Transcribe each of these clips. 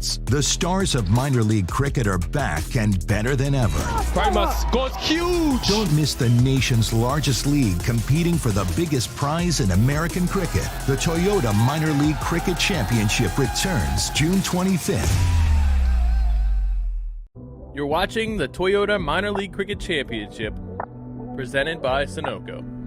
crickets. The stars of minor league cricket are back and better than ever. Primus goes huge! Don't miss the nation's largest league competing for the biggest prize in American cricket. The Toyota Minor League Cricket Championship returns June 25th. You're watching the Toyota Minor League Cricket Championship, presented by Sunoco.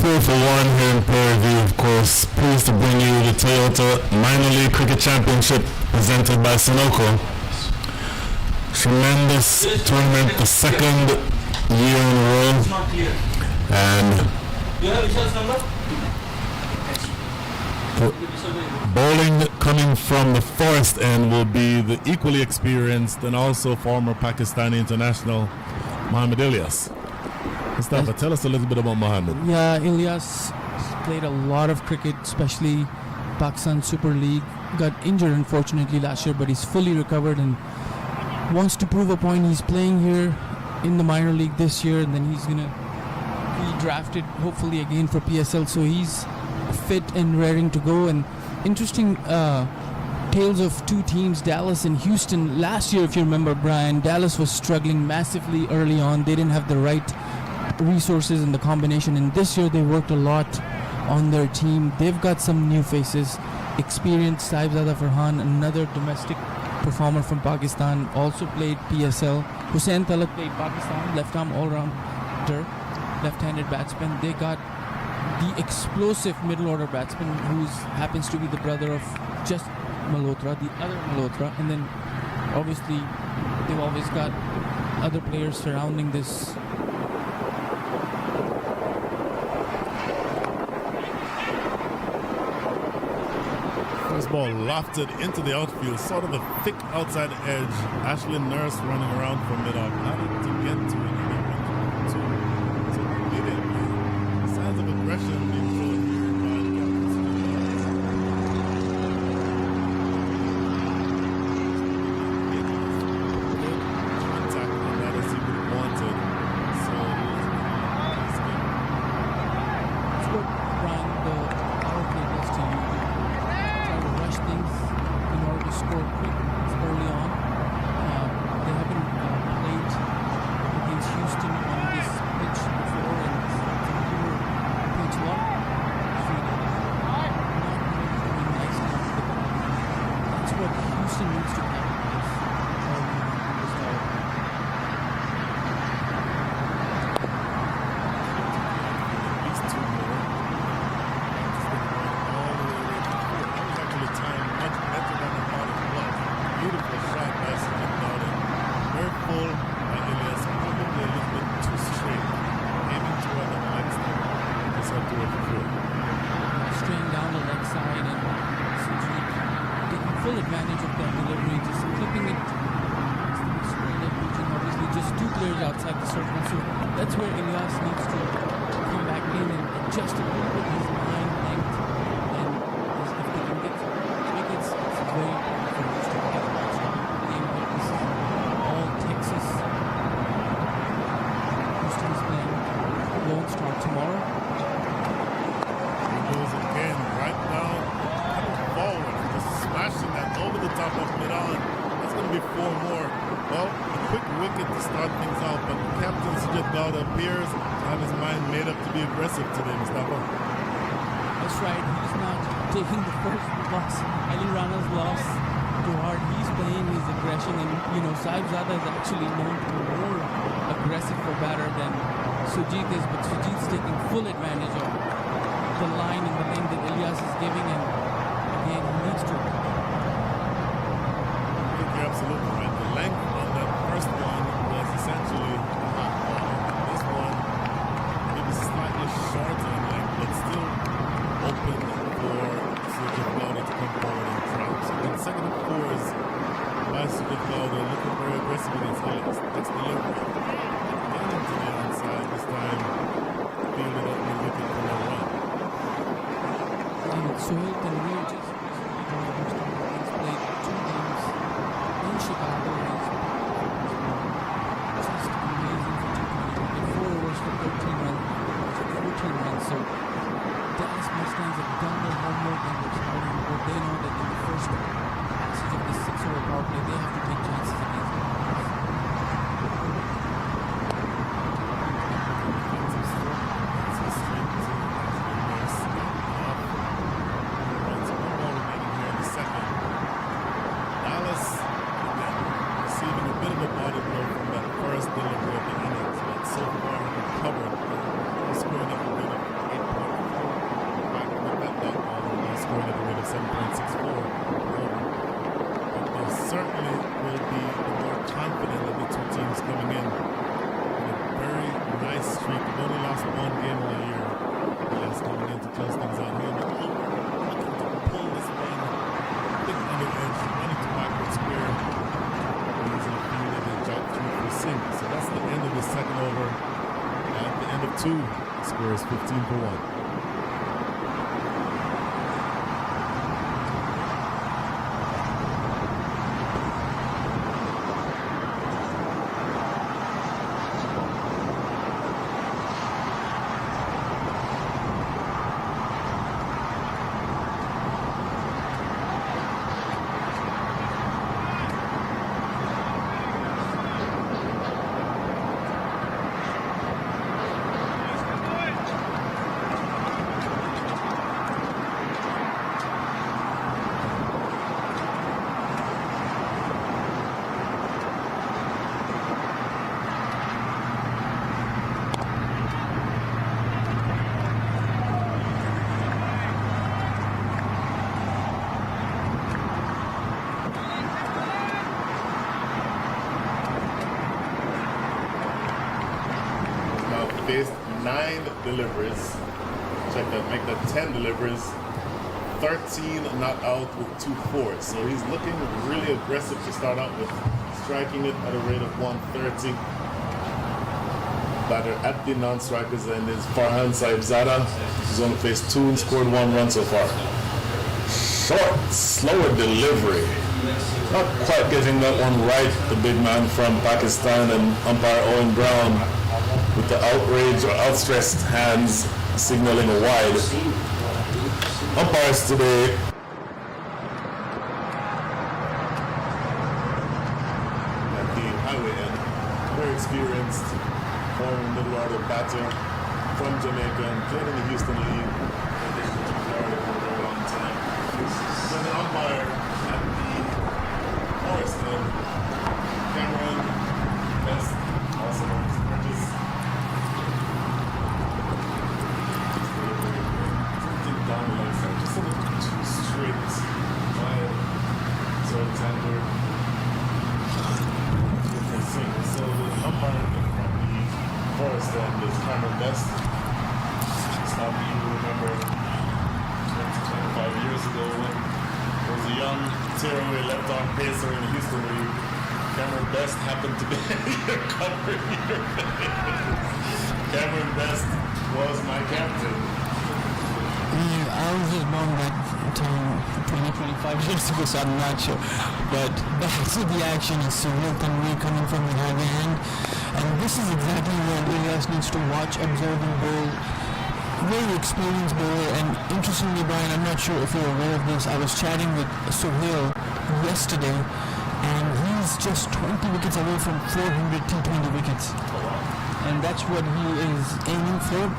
4 for 1 here in Prairie View, of course. Pleased to bring you the Toyota Minor League Cricket Championship presented by Sunoco. Tremendous tournament, the second year in a row. And bowling coming from the forest end will be the equally experienced and also former Pakistani international Mohammad Ilyas. Mustafa, tell us a little bit about Mohammad. Yeah, Ilyas played a lot of cricket, especially Pakistan Super League. Got injured unfortunately last year, but he's fully recovered and wants to prove a point. He's playing here in the minor league this year, and then he's gonna be drafted hopefully again for PSL. So he's fit and raring to go. And interesting tales of two teams, Dallas and Houston. Last year, if you remember, Brian, Dallas was struggling massively early on. They didn't have the right resources in the combination, and this year they worked a lot on their team. They've got some new faces, experienced Saibzada Farhan, another domestic performer from Pakistan, also played PSL. Hussain Talak played Pakistan, left arm all-rounder, left-handed batsman. They got the explosive middle order batsman who happens to be the brother of just Malhotra, the other Malhotra, and then obviously they've always got other players surrounding this. First ball lofted into the outfield, sort of a thick outside edge. Ashlyn Nurse running around from mid-off, not to get to it. To complete it. Signs of aggression being shown here by contact, and that is he would have wanted. So That's what Brian, the power play does to you. Try to rush things in order to score quick early on. They haven't played against Houston on this pitch before, and it's a newer pitch a lot. So not really coming nicely off the ball. That's what Houston needs to capitalize early on in this ball. at least two more. It's been going all the way away from the field. That was actually timed much better than I thought it was. Beautiful shot by Sajid Dowden. Very full by Ilyas. Probably a little bit too straight. Aiming toward the leg stump. Just have to wait for field. Straying down the leg side, and Sajid taking full advantage of that delivery, just clipping it. It's the square leg region, obviously just two players outside the circle. So that's where Ilyas needs to come back in and adjust a little bit his line length. And if they can get wickets, it's very important for us to get game like this is all Texas. Houston is playing Lone Star tomorrow. He goes again, right down, coming forward, just smashing that over the top of mid-on. That's going to be four more. Well, a quick wicket to start things out, but Captain Sajid Dowda appears to have his mind made up to be aggressive today, Mustafa. That's right, he's not taking the first loss. Ali Rana's loss too hard. He's playing his aggression, and Saibzada is actually known to be more aggressive for batter than Sujit is, but Sujit's taking full advantage of the line and the length that Ilyas is giving, and again, he needs to. I think you're absolutely right. The length on that first one was essentially hot. This one, maybe slightly shorter in length, but still open for Sajid Dowda to come forward and drop. So then second and four is by Sajid Dowda, looking very aggressive against Ilyas. Next delivery. Getting to the outside this time. Fielded up and looking for a run. And Sohail Tanvir just recently joined the Houston. He's played 2 games in Chicago. He's just amazing for T20. He 4 overs for 13 runs, 14 runs. So Dallas Mustangs have done their homework and they're starting, but they know that in the first passage of the 6-over power play, they have to take chances against them. Delivery of the innings, but so far recovered. Scoring up a bit of 8 15 for 1. Faced 9 deliveries. Check that, make that 10 deliveries. 13 not out with 2 fours. So he's looking really aggressive to start out with, striking it at a rate of 130. Batter at the non-strikers end is Farhan Saibzada. He's only faced 2 and scored 1 run so far. Short, slower delivery. Not quite getting that one right. The big man from Pakistan and umpire Owen Brown with the outraged or outstretched hands signaling a wide. Umpires today at the highway end, very experienced former middle order batter from Jamaica and played in the Houston League in addition to Florida for a very long time. Then the umpire at the forest end, Cameron Best, also known as Burgess. Down the left side, just a little bit too straight, wide, so tender, different thing. So the umpire from the forest end is Cameron Best. Some of you remember 25 years ago when there was a young tearaway left-arm pacer in the Houston League. Cameron Best happened to be your cover here. Cameron Best was my captain. I was just born that time 20-25 years ago, so I'm not sure. But back to the action is Sohail Tanvir coming from the highway end. And this is exactly what Elias needs to watch, observe, and bowl. Very experienced bowler. And interestingly, Brian, I'm not sure if you're aware of this, I was chatting with Sohail yesterday, and he's just 20 wickets away from 400 T20 wickets. And that's what he is aiming for.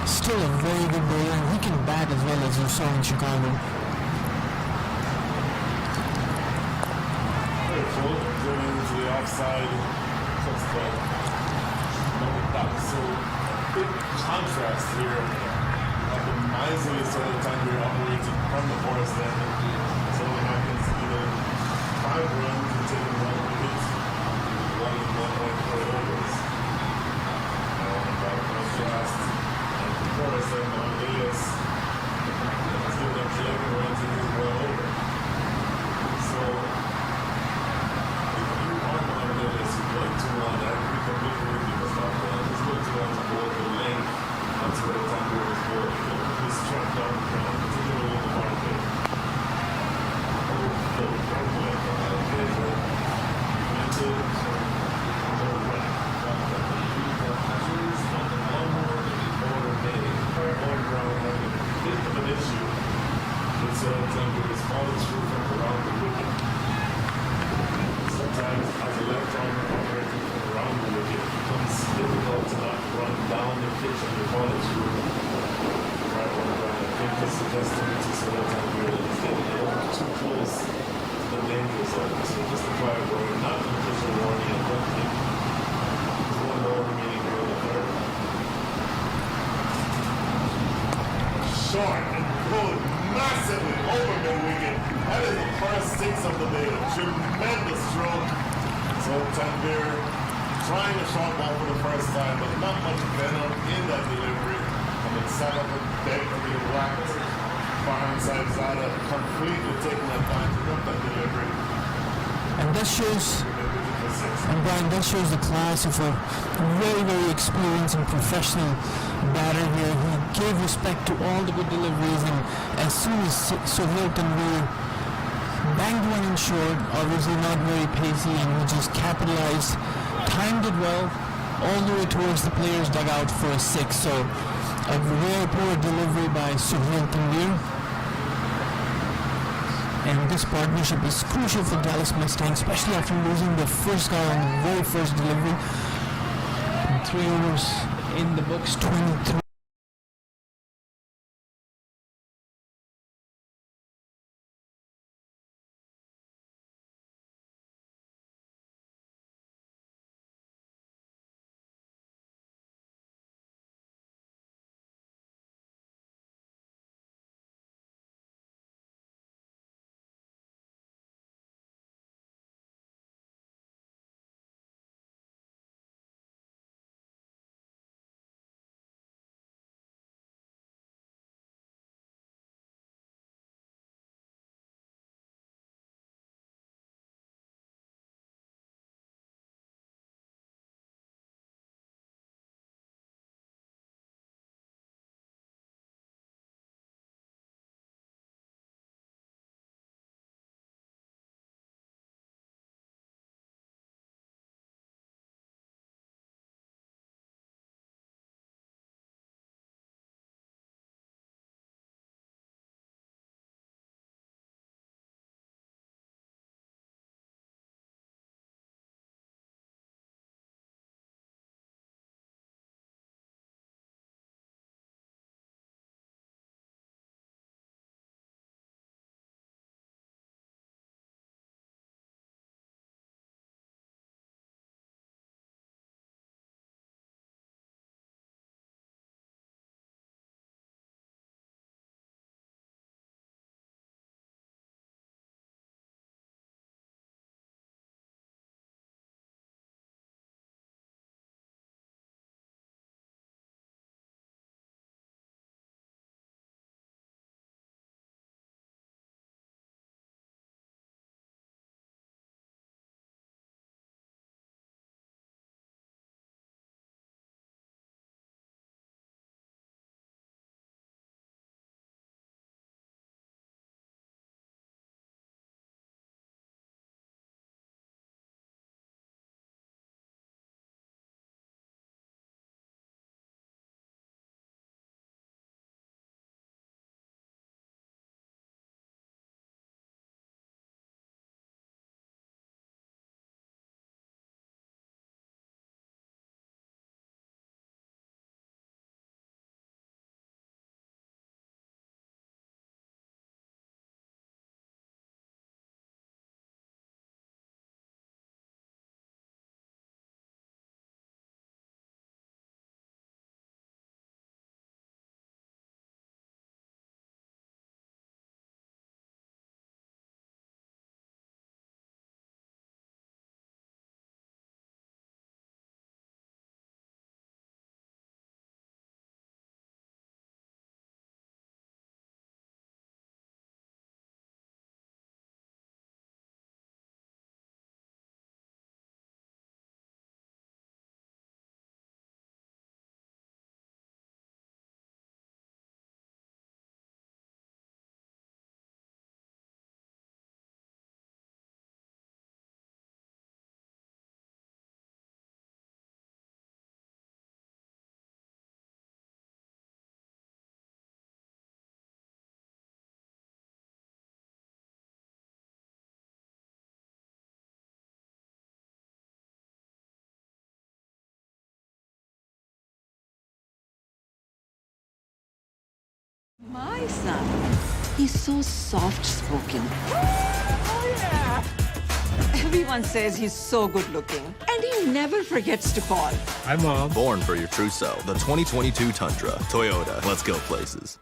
Still a very good bowler, and he can bat as well, as you saw in Chicago. Very full, going into the offside, just number back. So big contrast here. Like the miserly sort of time we're operating from the forest end. So it happens either 5 runs and taking 1 wicket, 1.4 overs. And by contrast, forest and Elias has given them 11 runs and he's well over. So if you are on Elias, you're going to want that. We completely with you, Mustafa. He's going to want to bowl the length. That's where the Tanvir is bowling. He's struck down the ground, particularly in the market. Tanvir is falling through from around the wicket. Sometimes, as a left-armer operating from around the wicket, it becomes difficult to not run down the pitch and you're falling through right on the ground. I think this is a testament to Sohail Tanvir that he's getting a little too close to the danger zone. So just a quiet word, not an official warning. I don't think there's 1 ball remaining here in the third. Short and pulled massively over mid-wicket. That is the first 6 of the day. A tremendous stroke. So Tanvir trying a short ball for the first time, but not much venom in that delivery. And then sat up and begged to be whacked. far inside Zada, completely taking advantage of that delivery. And that shows, and Brian, that shows the class of a very, very experienced and professional batter here. He gave respect to all the good deliveries, and as soon as Sohail Tanvir banged one in short, obviously not very pacey, and he just capitalized, timed it well, all the way towards the player's dugout for a six. So a very poor delivery by Sohail Tanvir. And this partnership is crucial for Dallas Mustangs, especially after losing the first guy on the very first delivery. And 3 overs in the books, 23. My son, he's so soft-spoken. Oh, yeah! Everyone says he's so good-looking, and he never forgets to call. Hi, Mom. Born for your true self. The 2022 Tundra. Toyota. Let's go places.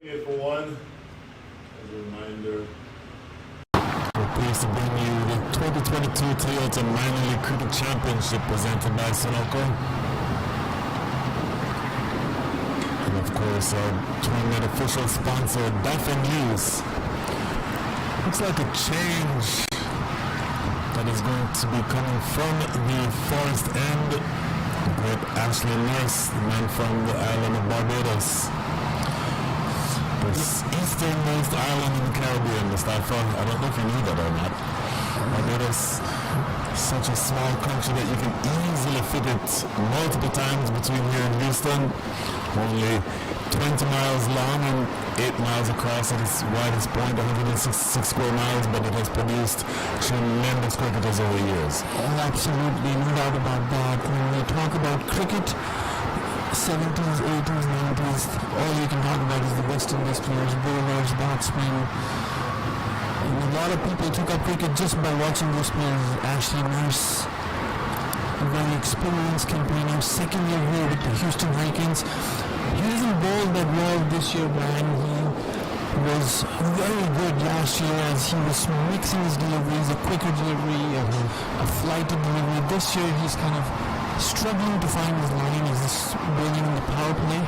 Okay, for one, as a reminder. We're pleased to bring you the 2022 Toyota Minor League Cricket Championship presented by Sunoco. And of course, our tournament official sponsor, Duff & Hughes. Looks like a change that is going to be coming from the Forest End. The great Ashley Nurse, the man from the island of Barbados. The easternmost island in the Caribbean, Mustafa. I don't know if you knew that or not. Barbados, such a small country that you can easily fit it multiple times between here and Houston. Only 20 miles long and 8 miles across at its widest point, 166 square miles, but it has produced tremendous cricketers over the years. Absolutely, no doubt about that. When we talk about cricket, 70s, 80s, 90s, all you can talk about is the West Indies players, bowlers, batsmen. And a lot of people took up cricket just by watching those players. Ashley Nurse, a very experienced campaigner, second year here with the Houston Hurricanes. He hasn't bowled that well this year, Brian. He was very good last year as he was mixing his deliveries, a quicker delivery, a flighted delivery. This year he's kind of struggling to find his line as he's bowling in the power play.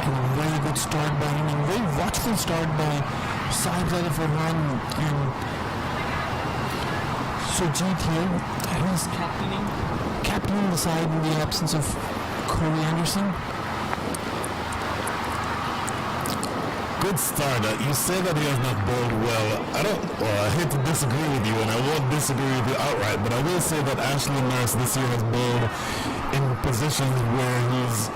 And a very good start by him, and very watchful start by Saib Farhan and Surjit here. He's captaining the side in the absence of Corey Anderson. Good start. You say that he has not bowled well. I hate to disagree with you, and I won't disagree with you outright, but I will say that Ashley Nurse this year has bowled in positions where he's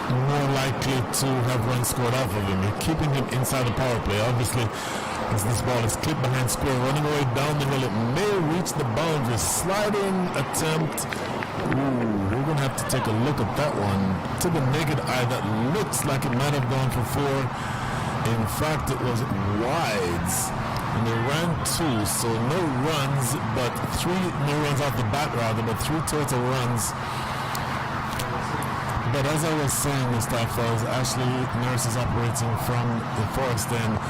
more likely to have runs scored off of him. You're keeping him inside the power play. Obviously, as this ball is clipped behind square, running away down the hill, it may reach the boundary. Sliding attempt. Ooh, we're going to have to take a look at that one. To the naked eye, that looks like it might have gone for 4. In fact, it was wides, and they ran 2, so no runs, but 3, no runs off the bat rather, but 3 total runs. But as I was saying, Mustafa, as Ashley Nurse is operating from the Forest End,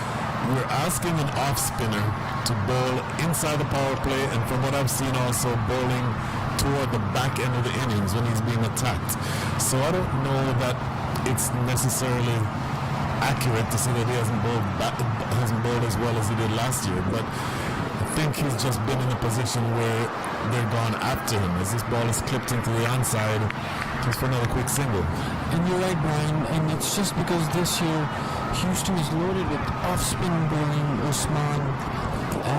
we're asking an off spinner to bowl inside the power play, and from what I've seen also bowling toward the back end of the innings when he's being attacked. So I don't know that it's necessarily accurate to say that he hasn't bowled as well as he did last year, but I think he's just been in a position where they're gone after him as this ball is clipped into the onside just for another quick single. And you're right, Brian, and it's just because this year Houston is loaded with off-spin bowling. Usman,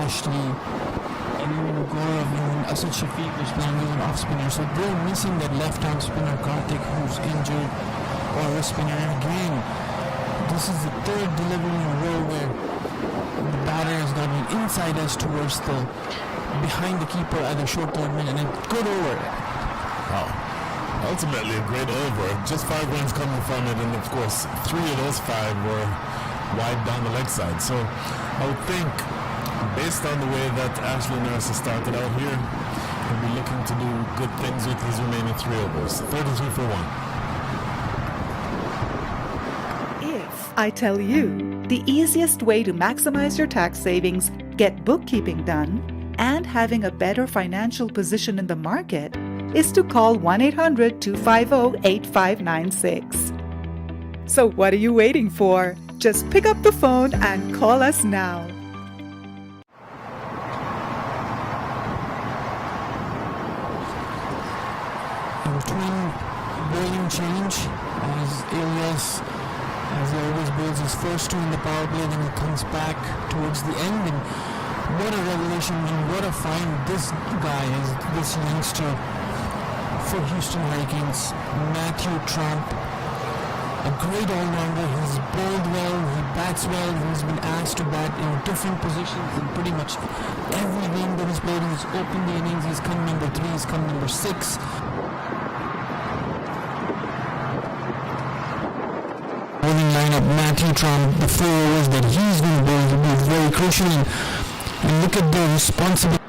Ashley, and even Gaurav and Asad Shafiq was playing as an off-spinner, so they're missing that left-arm spinner Karthik who's injured, or a spinner again. This is the 3rd delivery in a row where the batter has gotten inside us towards the behind the keeper at the short third man, and a good over. Wow. Ultimately a great over. Just 5 runs coming from it, and of course 3 of those 5 were wide down the leg side. So I would think, based on the way that Ashley Nurse has started out here, he'll be looking to do good things with his remaining 3 overs. 33 for 1. I tell you, the easiest way to maximize your tax savings, get bookkeeping done, and having a better financial position in the market is to call 1-800-250-8596. So what are you waiting for? Just pick up the phone and call us now. Between bowling change as Elias, as he always bowls his first 2 in the power play, then he comes back towards the end, and what a revelation and what a find this guy is, this youngster for Houston Hurricanes, Matthew Trump, a great all-rounder. He's bowled well, he bats well, he's been asked to bat in different positions in pretty much every game that he's played. He's opened the innings, he's come number 3, he's come number 6. Bowling lineup, Matthew Trump, the 4 overs that he's going to bowl will be very crucial, and look at the responsibility.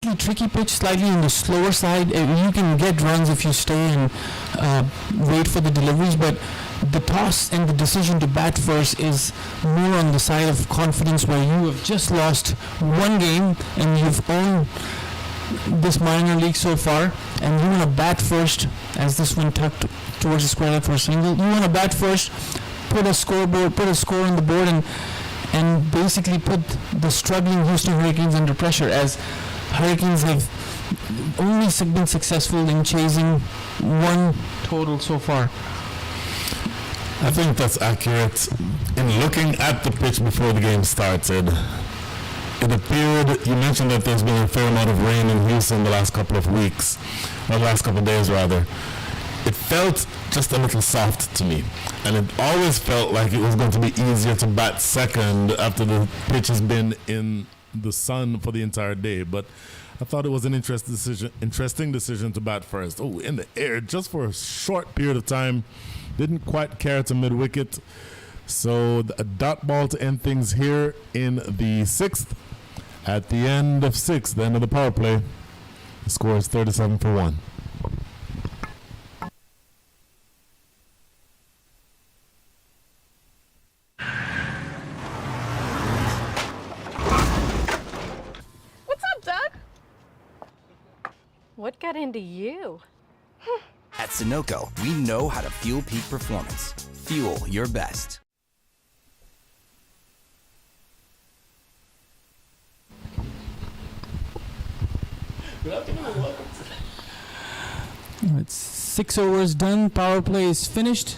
slightly tricky pitch, slightly on the slower side. You can get runs if you stay and wait for the deliveries, but the toss and the decision to bat first is more on the side of confidence, where you have just lost one game and you've owned this minor league so far, and you want to bat first, as this one tucked towards the square leg for a single. You want to bat first, put a score on the board, and basically put the struggling Houston Hurricanes under pressure, as Hurricanes have only been successful in chasing one total so far. I think that's accurate. In looking at the pitch before the game started, it appeared, you mentioned that there's been a fair amount of rain in Houston the last couple of weeks, or the last couple of days rather. It felt just a little soft to me, and it always felt like it was going to be easier to bat second after the pitch has been in the sun for the entire day. But I thought it was an interesting decision to bat first. Oh, in the air, just for a short period of time. Didn't quite care to mid-wicket. So a dot ball to end things here in the 6th. At the end of 6th, the end of the power play, the score is 37-1. What's up, Doug? What got into you? At Sunoco, we know how to fuel peak performance. Fuel your best. It's 6 overs done. Power play is finished.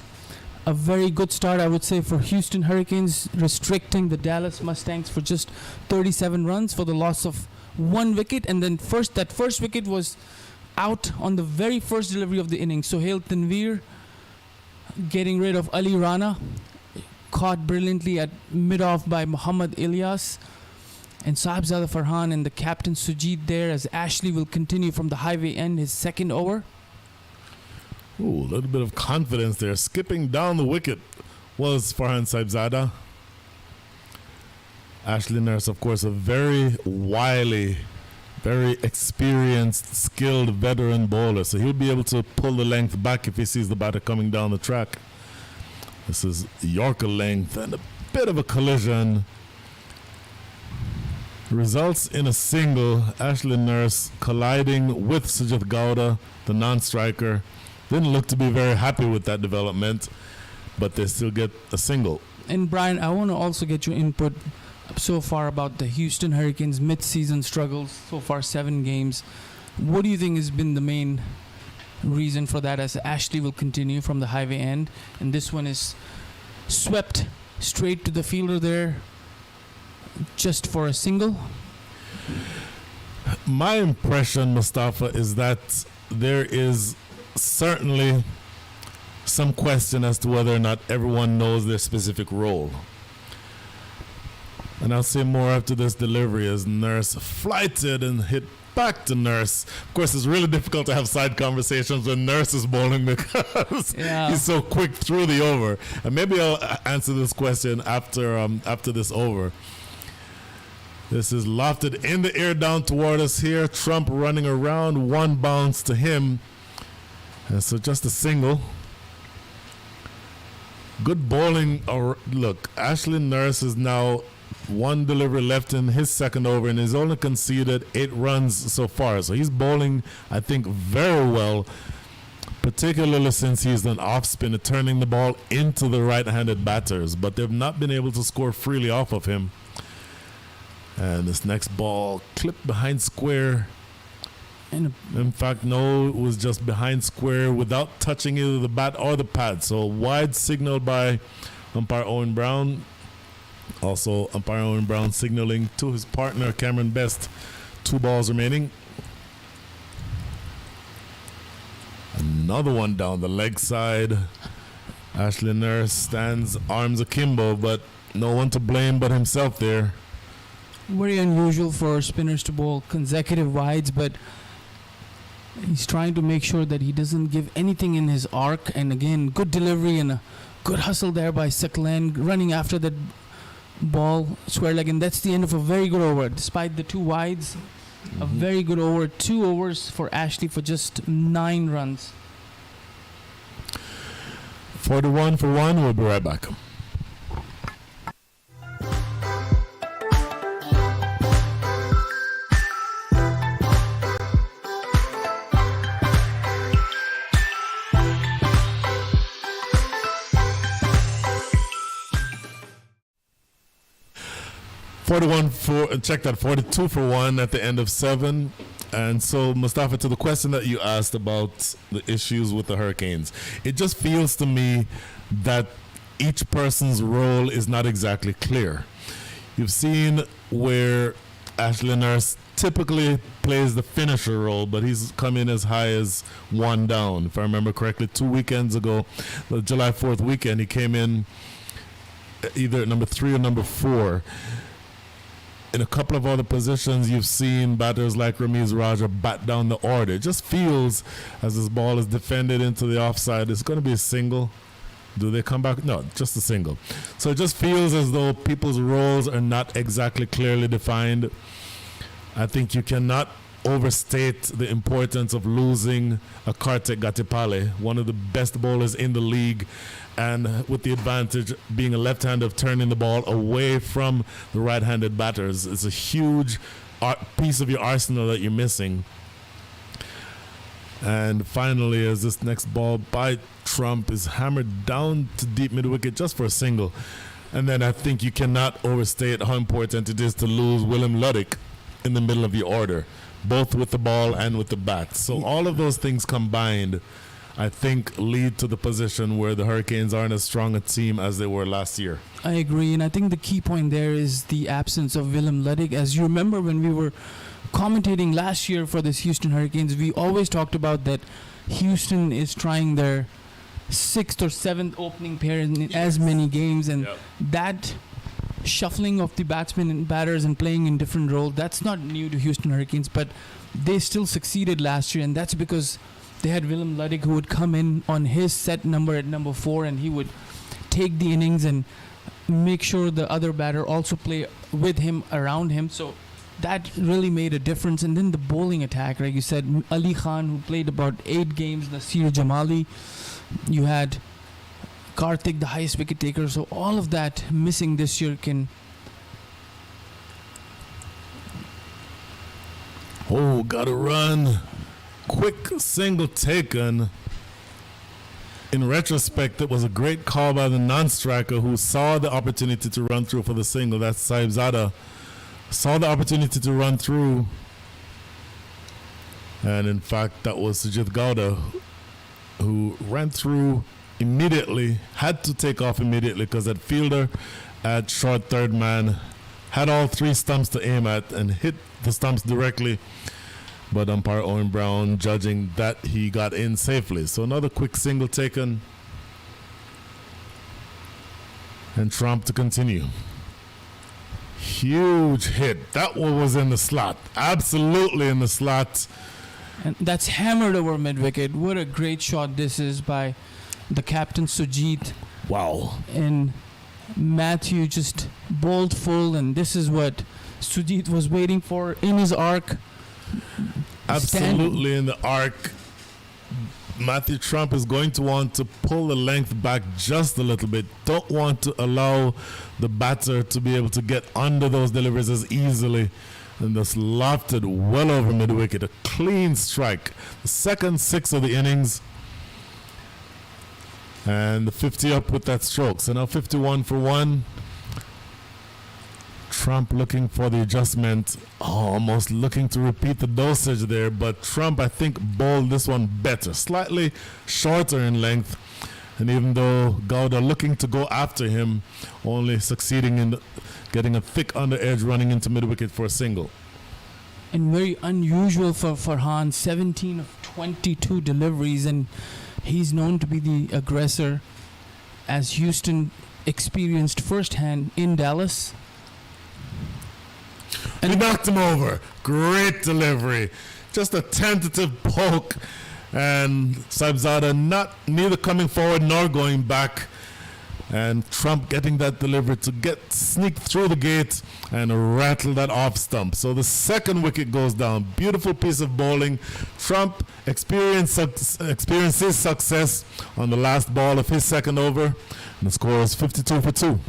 A very good start, I would say, for Houston Hurricanes, restricting the Dallas Mustangs for just 37 runs for the loss of 1 wicket. And then that first wicket was out on the very first delivery of the inning. Sohail Tanvir getting rid of Ali Rana, caught brilliantly at mid-off by Muhammad Ilyas, and Sahibzada Farhan and the captain Sujit there, as Ashley will continue from the highway end his second over. Ooh, a little bit of confidence there. Skipping down the wicket was Farhan Sahibzada. Ashley Nurse, of course, a very wily, very experienced, skilled veteran bowler. So he'll be able to pull the length back if he sees the batter coming down the track. This is Yorker length and a bit of a collision. Results in a single. Ashley Nurse colliding with Sujit Gowda, the non-striker. Didn't look to be very happy with that development, but they still get a single. And Brian, I want to also get your input so far about the Houston Hurricanes mid-season struggles, so far 7 games. What do you think has been the main reason for that, as Ashley will continue from the highway end, and this one is swept straight to the fielder there just for a single? My impression, Mustafa, is that there is certainly some question as to whether or not everyone knows their specific role. And I'll say more after this delivery as Nurse flighted and hit back to Nurse. Of course, it's really difficult to have side conversations when Nurse is bowling because he's so quick through the over. And maybe I'll answer this question after this over. This is lofted in the air down toward us here. Trump running around, 1 bounce to him. And so just a single. Good bowling. Look, Ashley Nurse is now 1 delivery left in his second over, and he's only conceded 8 runs so far. So he's bowling, I think, very well, particularly since he's an off spinner, turning the ball into the right-handed batters. But they've not been able to score freely off of him. And this next ball clipped behind square. In fact, no, it was just behind square without touching either the bat or the pad. So wide signal by umpire Owen Brown. Also, umpire Owen Brown signaling to his partner, Cameron Best. 2 balls remaining. Another one down the leg side. Ashley Nurse stands arms akimbo, but no one to blame but himself there. Very unusual for spinners to bowl consecutive wides, but he's trying to make sure that he doesn't give anything in his arc. And again, good delivery and a good hustle there by Saklan, running after that ball square leg, and that's the end of a very good over. Despite the 2 wides, A very good over. 2 overs for Ashley for just 9 runs. 41 for 1. We'll be right back. Check that, 42 for 1 at the end of 7. And so, Mustafa, to the question that you asked about the issues with the Hurricanes, it just feels to me that each person's role is not exactly clear. You've seen where Ashley Nurse typically plays the finisher role, but he's come in as high as 1 down. If I remember correctly, 2 weekends ago, the July 4th weekend, he came in either at number 3 or number 4. In a couple of other positions, you've seen batters like Ramiz Raja bat down the order. It just feels, as this ball is defended into the offside, it's going to be a single. Do they come back? No, just a single. So it just feels as though people's roles are not exactly clearly defined. I think you cannot overstate the importance of losing a Kartik Gatipale, one of the best bowlers in the league, and with the advantage being a left-hander of turning the ball away from the right-handed batters. It's a huge piece of your arsenal that you're missing. And finally, as this next ball by Trump is hammered down to deep mid-wicket just for a single. And then I think you cannot overstate how important it is to lose Willem Luddick in the middle of your order, both with the ball and with the bat. So all of those things combined, I think, lead to the position where the Hurricanes aren't as strong a team as they were last year. I agree, and I think the key point there is the absence of Willem Luddick. As you remember, when we were commentating last year for this Houston Hurricanes, we always talked about that Houston is trying their 6th or 7th opening pair in as many games, and that shuffling of the batsmen and batters and playing in different roles, that's not new to Houston Hurricanes, but they still succeeded last year, and that's because they had Willem Luddick, who would come in on his set number at number 4, and he would take the innings and make sure the other batter also play with him, around him. So that really made a difference. And then the bowling attack, like you said, Ali Khan, who played about 8 games, Nasir Jamali, you had Karthik, the highest wicket taker. So all of that missing this year can... Oh, gotta run. Quick single taken. In retrospect, it was a great call by the non-striker who saw the opportunity to run through for the single. That's Saibzada. Saw the opportunity to run through. And in fact, that was Sujit Gowda who ran through immediately, had to take off immediately because that fielder at short third man had all 3 stumps to aim at and hit the stumps directly. But umpire Owen Brown judging that he got in safely. So another quick single taken. And Trump to continue. Huge hit. That one was in the slot. Absolutely in the slot. And that's hammered over mid-wicket. What a great shot this is by the captain, Sujit. Wow. And Matthew just bowled full, and this is what Sujit was waiting for in his arc. Absolutely in the arc. Matthew Trump is going to want to pull the length back just a little bit. Don't want to allow the batter to be able to get under those deliveries as easily. And just lofted well over mid-wicket. A clean strike. The second 6 of the innings. And the 50 up with that stroke. So now 51 for 1. Trump looking for the adjustment, almost looking to repeat the dosage there, but Trump, I think, bowled this one better, slightly shorter in length, and even though Gowda looking to go after him, only succeeding in getting a thick under edge running into mid-wicket for a single. And very unusual for Farhan, 17 of 22 deliveries, and he's known to be the aggressor, as Houston experienced firsthand in Dallas. And he knocked him over. Great delivery. Just a tentative poke. And Saibzada neither coming forward nor going back. And Trump getting that delivery to sneak through the gate and rattle that off stump. So the second wicket goes down. Beautiful piece of bowling. Trump experiences success on the last ball of his second over. And the score is 52 for 2.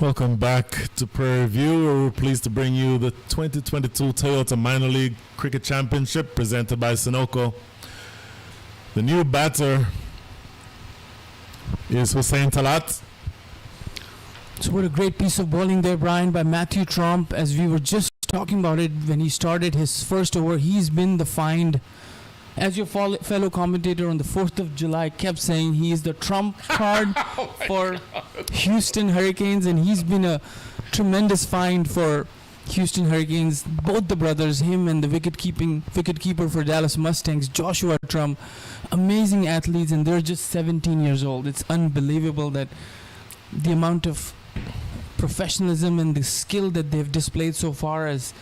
Welcome back to Prairie View. We're pleased to bring you the 2022 Toyota Minor League Cricket Championship presented by Sunoco. The new batter is Hussein Talat. So what a great piece of bowling there, Brian, by Matthew Trump. As we were just talking about it when he started his first over, he's been the find. As your fellow commentator on the 4th of July kept saying, he is the trump card for Houston Hurricanes, and he's been a tremendous find for Houston Hurricanes. Both the brothers, him and the wicketkeeper for Dallas Mustangs, Joshua Trump, amazing athletes, and they're just 17 years old. It's unbelievable that the amount of professionalism and the skill that they've displayed so far. As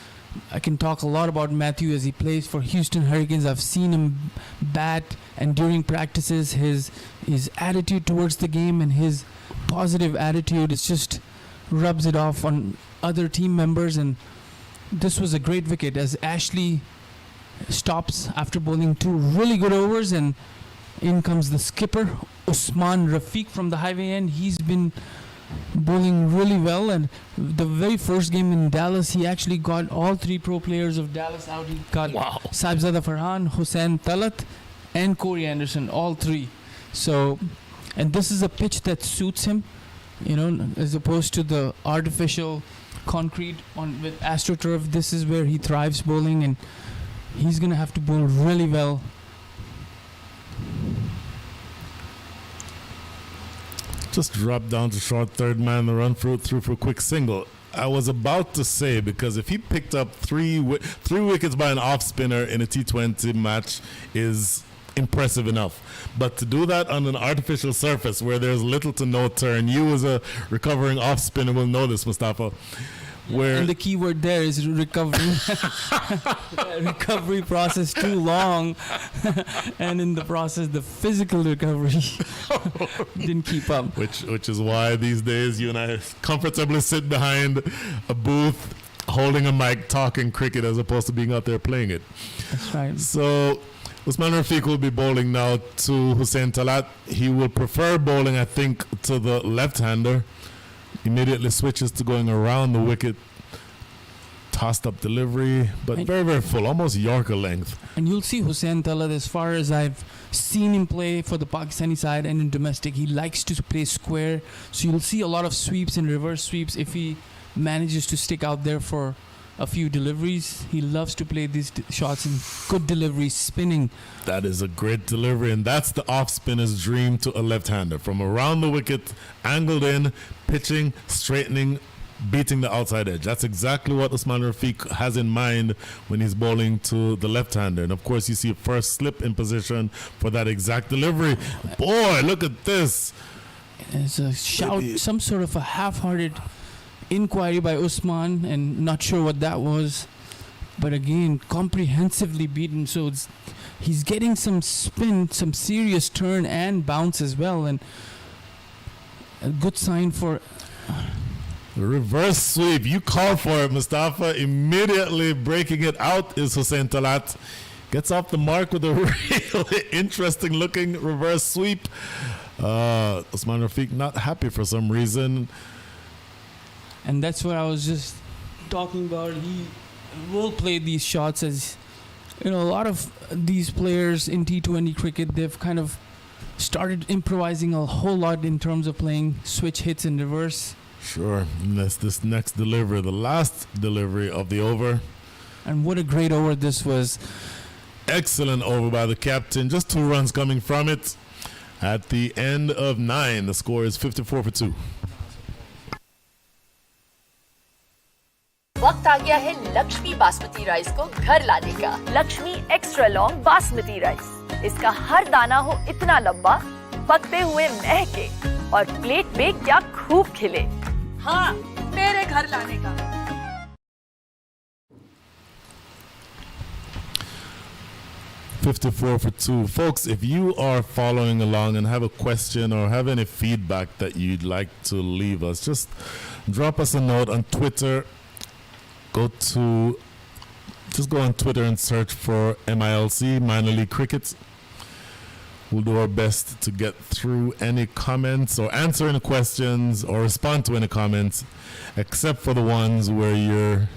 I can talk a lot about Matthew as he plays for Houston Hurricanes. I've seen him bat, and during practices his attitude towards the game and his positive attitude, it just rubs it off on other team members. And this was a great wicket as Ashley stops after bowling 2 really good overs, and in comes the skipper Usman Rafiq from the highway end. He's been bowling really well, and the very first game in Dallas, he actually got all 3 pro players of Dallas out. He got Saibzada Farhan, Hussein Talat, and Corey Anderson, all 3. So, and this is a pitch that suits him, you know, as opposed to the artificial concrete with AstroTurf. This is where he thrives bowling, and he's gonna have to bowl really well. Just dropped down to short third man, the run through for a quick single. I was about to say, because if he picked up three wickets by an off spinner in a T20 match is impressive enough. But to do that on an artificial surface where there's little to no turn, you as a recovering off spinner will know this, Mustafa. And the key word there is recovery. Recovery process too long, and in the process the physical recovery didn't keep up. Which is why these days you and I comfortably sit behind a booth holding a mic talking cricket as opposed to being out there playing it. That's right. So Usman Rafiq will be bowling now to Hussein Talat. He will prefer bowling, I think, to the left-hander. Immediately switches to going around the wicket. Tossed up delivery, but very, very full, almost Yorker length. And you'll see Hussein Talat, as far as I've seen him play for the Pakistani side and in domestic, he likes to play square. So you'll see a lot of sweeps and reverse sweeps if he manages to stick out there for a few deliveries. He loves to play these shots in good delivery, spinning. That is a great delivery, and that's the off spinner's dream to a left-hander. From around the wicket, angled in, pitching, straightening, beating the outside edge. That's exactly what Usman Rafiq has in mind when he's bowling to the left-hander. And of course, you see a first slip in position for that exact delivery. Boy, look at this. It's a shout, some sort of a half-hearted inquiry by Usman, and not sure what that was, but again comprehensively beaten. So he's getting some spin, some serious turn and bounce as well, and a good sign for reverse sweep. You call for it, Mustafa. Immediately breaking it out is Hussein Talat. Gets off the mark with a really interesting looking reverse sweep. Usman Rafiq not happy for some reason. And that's what I was just talking about. He will play these shots, as you know, a lot of these players in T20 cricket, they've kind of started improvising a whole lot in terms of playing switch hits in reverse Sure. Unless this next delivery, the last delivery of the over. And what a great over this was. Excellent over by the captain. Just 2 runs coming from it. At the end of 9, the score is 54 for 2. वक्त आ गया है Lakshmi basmati rice को घर लाने का। Lakshmi extra long basmati rice. इसका हर दाना हो इतना लंबा, पकते हुए महके और प्लेट में क्या खूब खिले। हाँ, मेरे घर लाने का। 54 for 2. Folks, if you are following along and have a question or have any feedback that you'd like to leave us, just drop us a note on Twitter. Just go on Twitter and search for MILC, Minor League Cricket. We'll do our best to get through any comments or answer any questions or respond to any comments, except for the ones where you're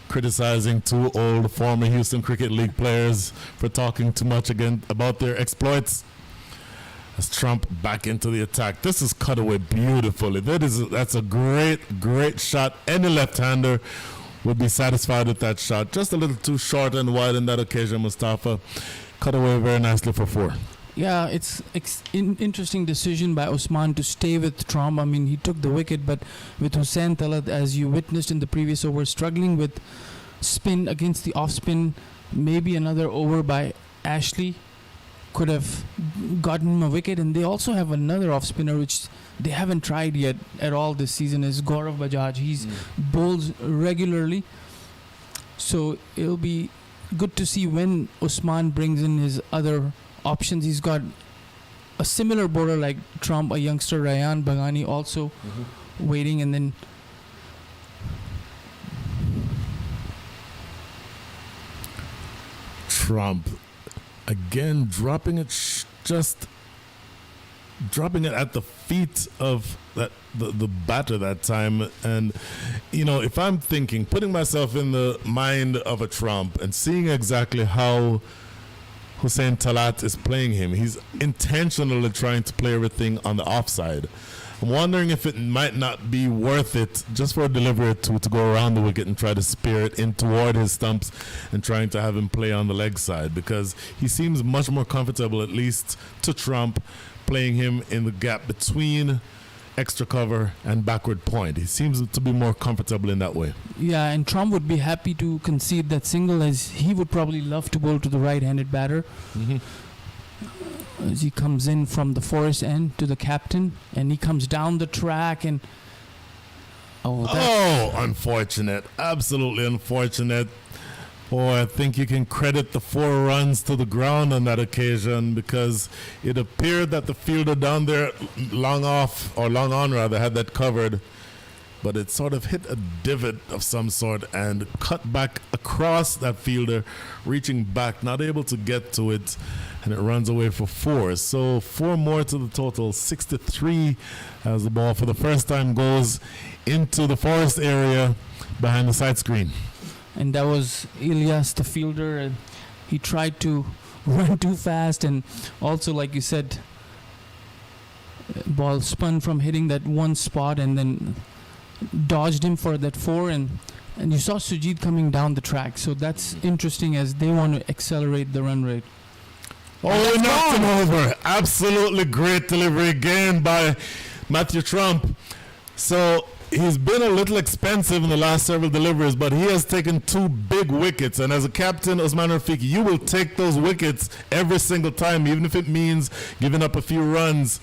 criticizing 2 old former Houston Cricket League players for talking too much again about their exploits. As Trump back into the attack. This is cut away beautifully. That's a great shot. Any left-hander would be satisfied with that shot. Just a little too short and wide on that occasion, Mustafa. Cut away very nicely for 4. Yeah, it's interesting decision by Usman to stay with Trump. I mean, he took the wicket, but with Hussain Talat, as you witnessed in the previous over, struggling with spin against the off-spin, maybe another over by Ashley could have gotten him a wicket. And they also have another off-spinner, which they haven't tried yet at all this season, is Gaurav Bajaj. He's bowls regularly. So it'll be good to see when Usman brings in his other options. He's got a similar bowler like Trump, a youngster Ryan Bhagani also waiting, and then Trump again dropping it dropping it at the feet of the batter that time. And if I'm putting myself in the mind of a Trump and seeing exactly how Hussain Talat is playing him, he's intentionally trying to play everything on the offside. I'm wondering if it might not be worth it just for a delivery or 2 to go around the wicket and try to spear it in toward his stumps and trying to have him play on the leg side, because he seems much more comfortable, at least to Trump, playing him in the gap between extra cover and backward point. He seems to be more comfortable in that way. Yeah, and Trump would be happy to concede that single, as he would probably love to bowl to the right-handed batter. As he comes in from the forest end to the captain, and he comes down the track, and unfortunate, absolutely unfortunate. Boy, I think you can credit the 4 runs to the ground on that occasion, because it appeared that the fielder down there, long on had that covered, but it sort of hit a divot of some sort and cut back across that fielder, reaching back, not able to get to it, and it runs away for 4. So 4 more to the total, 63, as the ball for the first time goes into the forest area behind the side screen. And that was Ilyas, the fielder, and he tried to run too fast, and also, like you said, ball spun from hitting that one spot and then dodged him for that 4, and you saw Sujit coming down the track. So that's interesting, as they want to accelerate the run rate. Oh, he knocked him over. Absolutely great delivery again by Matthew Trump. So he's been a little expensive in the last several deliveries, but he has taken 2 big wickets. And as a captain, Usman Rafiq, you will take those wickets every single time, even if it means giving up a few runs.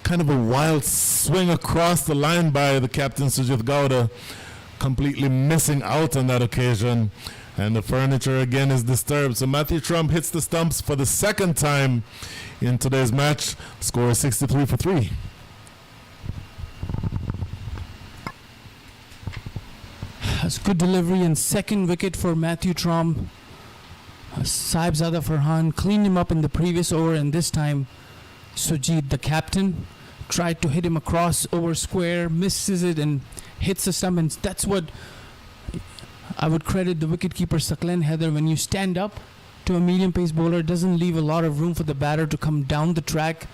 Kind of a wild swing across the line by the captain, Sujit Gowda, completely missing out on that occasion. And the furniture again is disturbed. So Matthew Trump hits the stumps for the second time in today's match. Score is 63 for 3. That's good delivery, and second wicket for Matthew Trump. Saibzada Farhan cleaned him up in the previous over, and this time Sujit, the captain, tried to hit him across over square, misses it and hits the stump. And that's what I would credit the wicketkeeper Saklen Heather. When you stand up to a medium pace bowler doesn't leave a lot of room for the batter to come down the track,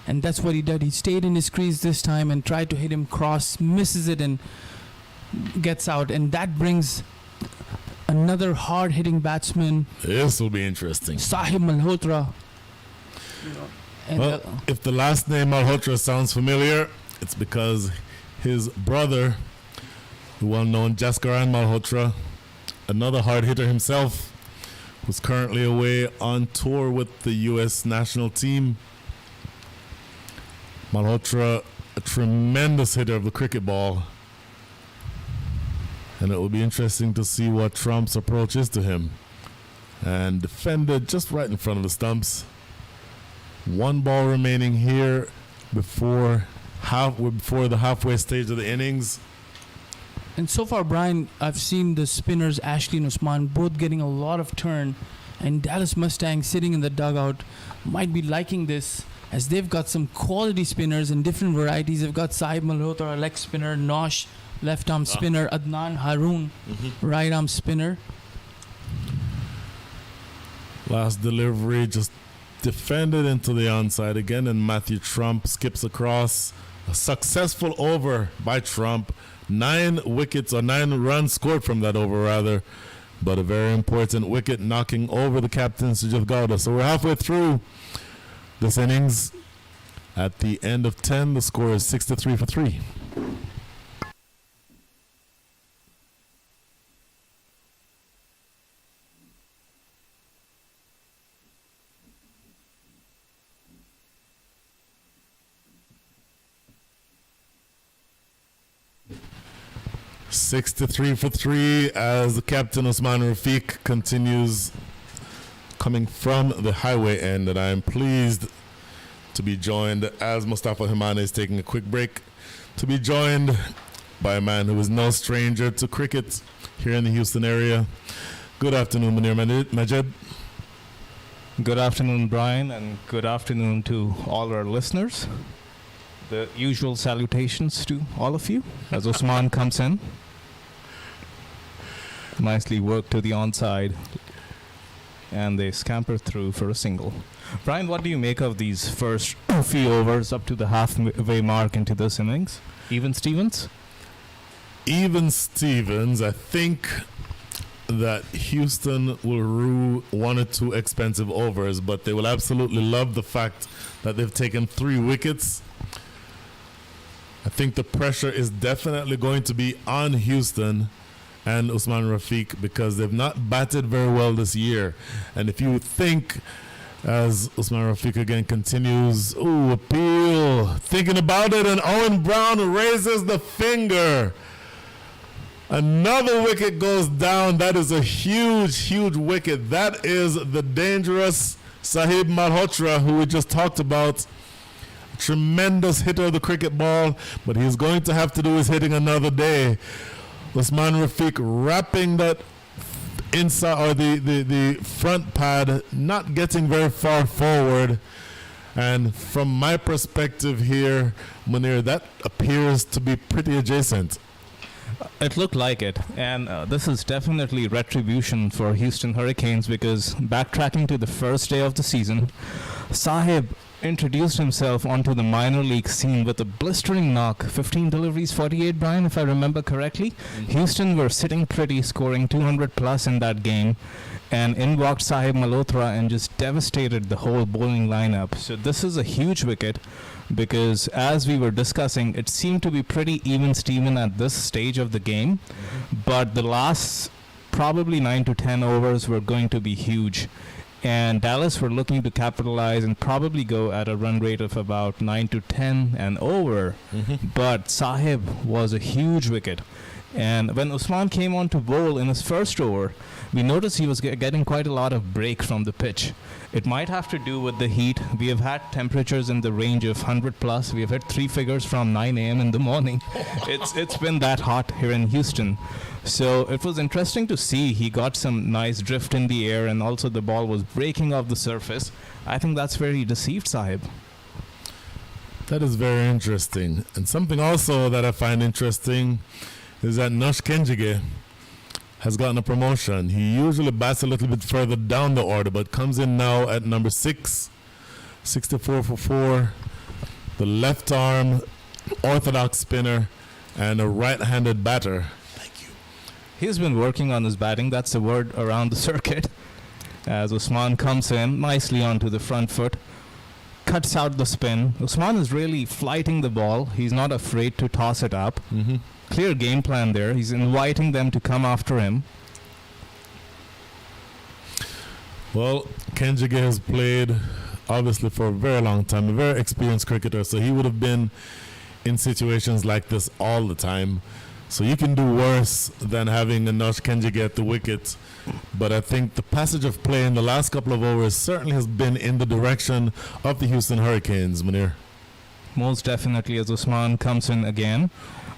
and that's what he did. He stayed in his crease this time and tried to hit him cross, misses it and gets out, and that brings another hard-hitting batsman. This will be interesting. Sahib Malhotra. And well, if the last name Malhotra sounds familiar, it's because his brother, the well-known Jaskaran Malhotra, another hard hitter himself, who's currently away on tour with the U.S. national team. Malhotra, a tremendous hitter of the cricket ball. And it will be interesting to see what Trump's approach is to him. And defended just right in front of the stumps. One ball remaining here before the halfway stage of the innings. And so far, Brian, I've seen the spinners, Ashley and Usman, both getting a lot of turn. And Dallas Mustangs sitting in the dugout might be liking this, as they've got some quality spinners in different varieties. They've got Sahib Malhotra, leg spinner, Nosh, left arm spinner, Adnan Haroon, right arm spinner. Last delivery just defended into the onside again, and Matthew Trump skips across. A successful over by Trump. 9 runs scored from that over, rather. But a very important wicket, knocking over the captain, Sujit Gowda. So we're halfway through this innings. At the end of 10, the score is 6-3 for 3. For 3 as the captain Usman Rafiq continues coming from the highway end, and I am pleased to be joined, as Mustafa Himane is taking a quick break, to be joined by a man who is no stranger to cricket here in the Houston area. Good afternoon, Munir Majed. Good afternoon, Brian, and good afternoon to all our listeners. The usual salutations to all of you as Usman comes in. Nicely worked to the onside, and they scamper through for a single. Brian, what do you make of these first few overs up to the halfway mark into this innings? Even Stevens? Even Stevens. I think that Houston will rue 1 or 2 expensive overs, but they will absolutely love the fact that they've taken 3 wickets. I think the pressure is definitely going to be on Houston and Usman Rafiq, because they've not batted very well this year. And if you think, as Usman Rafiq again continues, appeal, thinking about it, and Owen Brown raises the finger. Another wicket goes down. That is a huge, huge wicket. That is the dangerous Sahib Malhotra, who we just talked about. Tremendous hitter of the cricket ball, but he's going to have to do his hitting another day. Usman Rafiq wrapping that inside, or the front pad, not getting very far forward. And from my perspective here, Munir, that appears to be pretty adjacent. It looked like it, and this is definitely retribution for Houston Hurricanes, because backtracking to the first day of the season, Sahib introduced himself onto the minor league scene with a blistering knock, 15 deliveries, 48, Brian, if I remember correctly. Houston were sitting pretty, scoring 200 plus in that game, and in walked Sahib Malhotra and just devastated the whole bowling lineup. So this is a huge wicket, because as we were discussing, it seemed to be pretty even Steven at this stage of the game, but the last probably 9 to 10 overs were going to be huge. And Dallas were looking to capitalize and probably go at a run rate of about 9 to 10 and over. But Sahib was a huge wicket. And when Usman came on to bowl in his first over, we noticed he was getting quite a lot of break from the pitch. It might have to do with the heat. We have had temperatures in the range of 100 plus. We have hit 3 figures from 9 a.m. in the morning. It's been that hot here in Houston. So it was interesting to see. He got some nice drift in the air, and also the ball was breaking off the surface. I think that's where he deceived Sahib. That is very interesting. And something also that I find interesting is that Nosh Kenjige has gotten a promotion. He usually bats a little bit further down the order, but comes in now at number 6, 64 for 4. The left arm, orthodox spinner, and a right-handed batter. He's been working on his batting. That's the word around the circuit. As Usman comes in nicely onto the front foot, cuts out the spin. Usman is really flighting the ball. He's not afraid to toss it up. Clear game plan there. He's inviting them to come after him. Well, Kenjige has played, obviously, for a very long time, a very experienced cricketer, so he would have been in situations like this all the time. So you can do worse than having Anosh Kenjige at the wicket. But I think the passage of play in the last couple of overs certainly has been in the direction of the Houston Hurricanes, Munir. Most definitely, as Usman comes in again.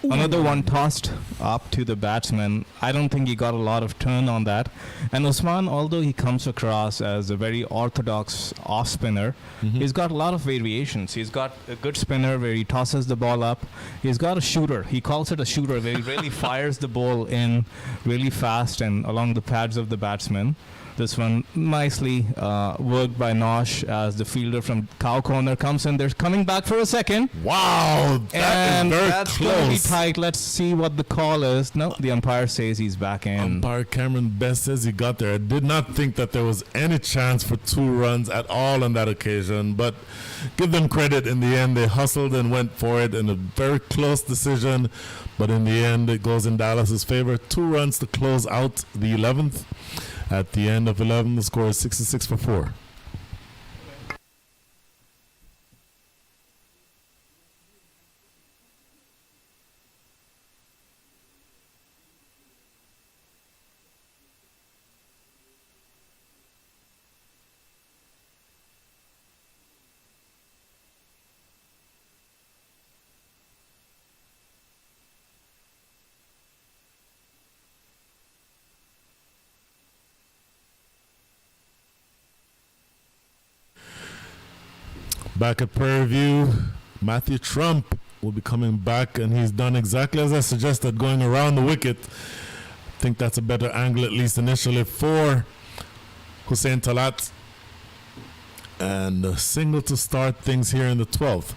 Another one tossed up to the batsman. I don't think he got a lot of turn on that. And Usman, although he comes across as a very orthodox off spinner, he's got a lot of variations. He's got a good spinner where he tosses the ball up. He's got a shooter. He calls it a shooter where he really fires the ball in really fast and along the pads of the batsman. This one nicely worked by Nosh as the fielder from Cow Corner comes in. They're coming back for a second. Wow, and is very that's close. going to be tight. Let's see what the call is. No, the umpire says he's back in. Umpire Cameron Best says he got there. I did not think that there was any chance for 2 runs at all on that occasion, but give them credit. In the end, they hustled and went for it in a very close decision, but in the end, it goes in Dallas's favor. 2 runs to close out the 11th. At the end of 11, the score is 66 for 4. Back at Prairie View, Matthew Trump will be coming back, and he's done exactly as I suggested, going around the wicket. I think that's a better angle, at least initially, for Hussein Talat. And a single to start things here in the 12th.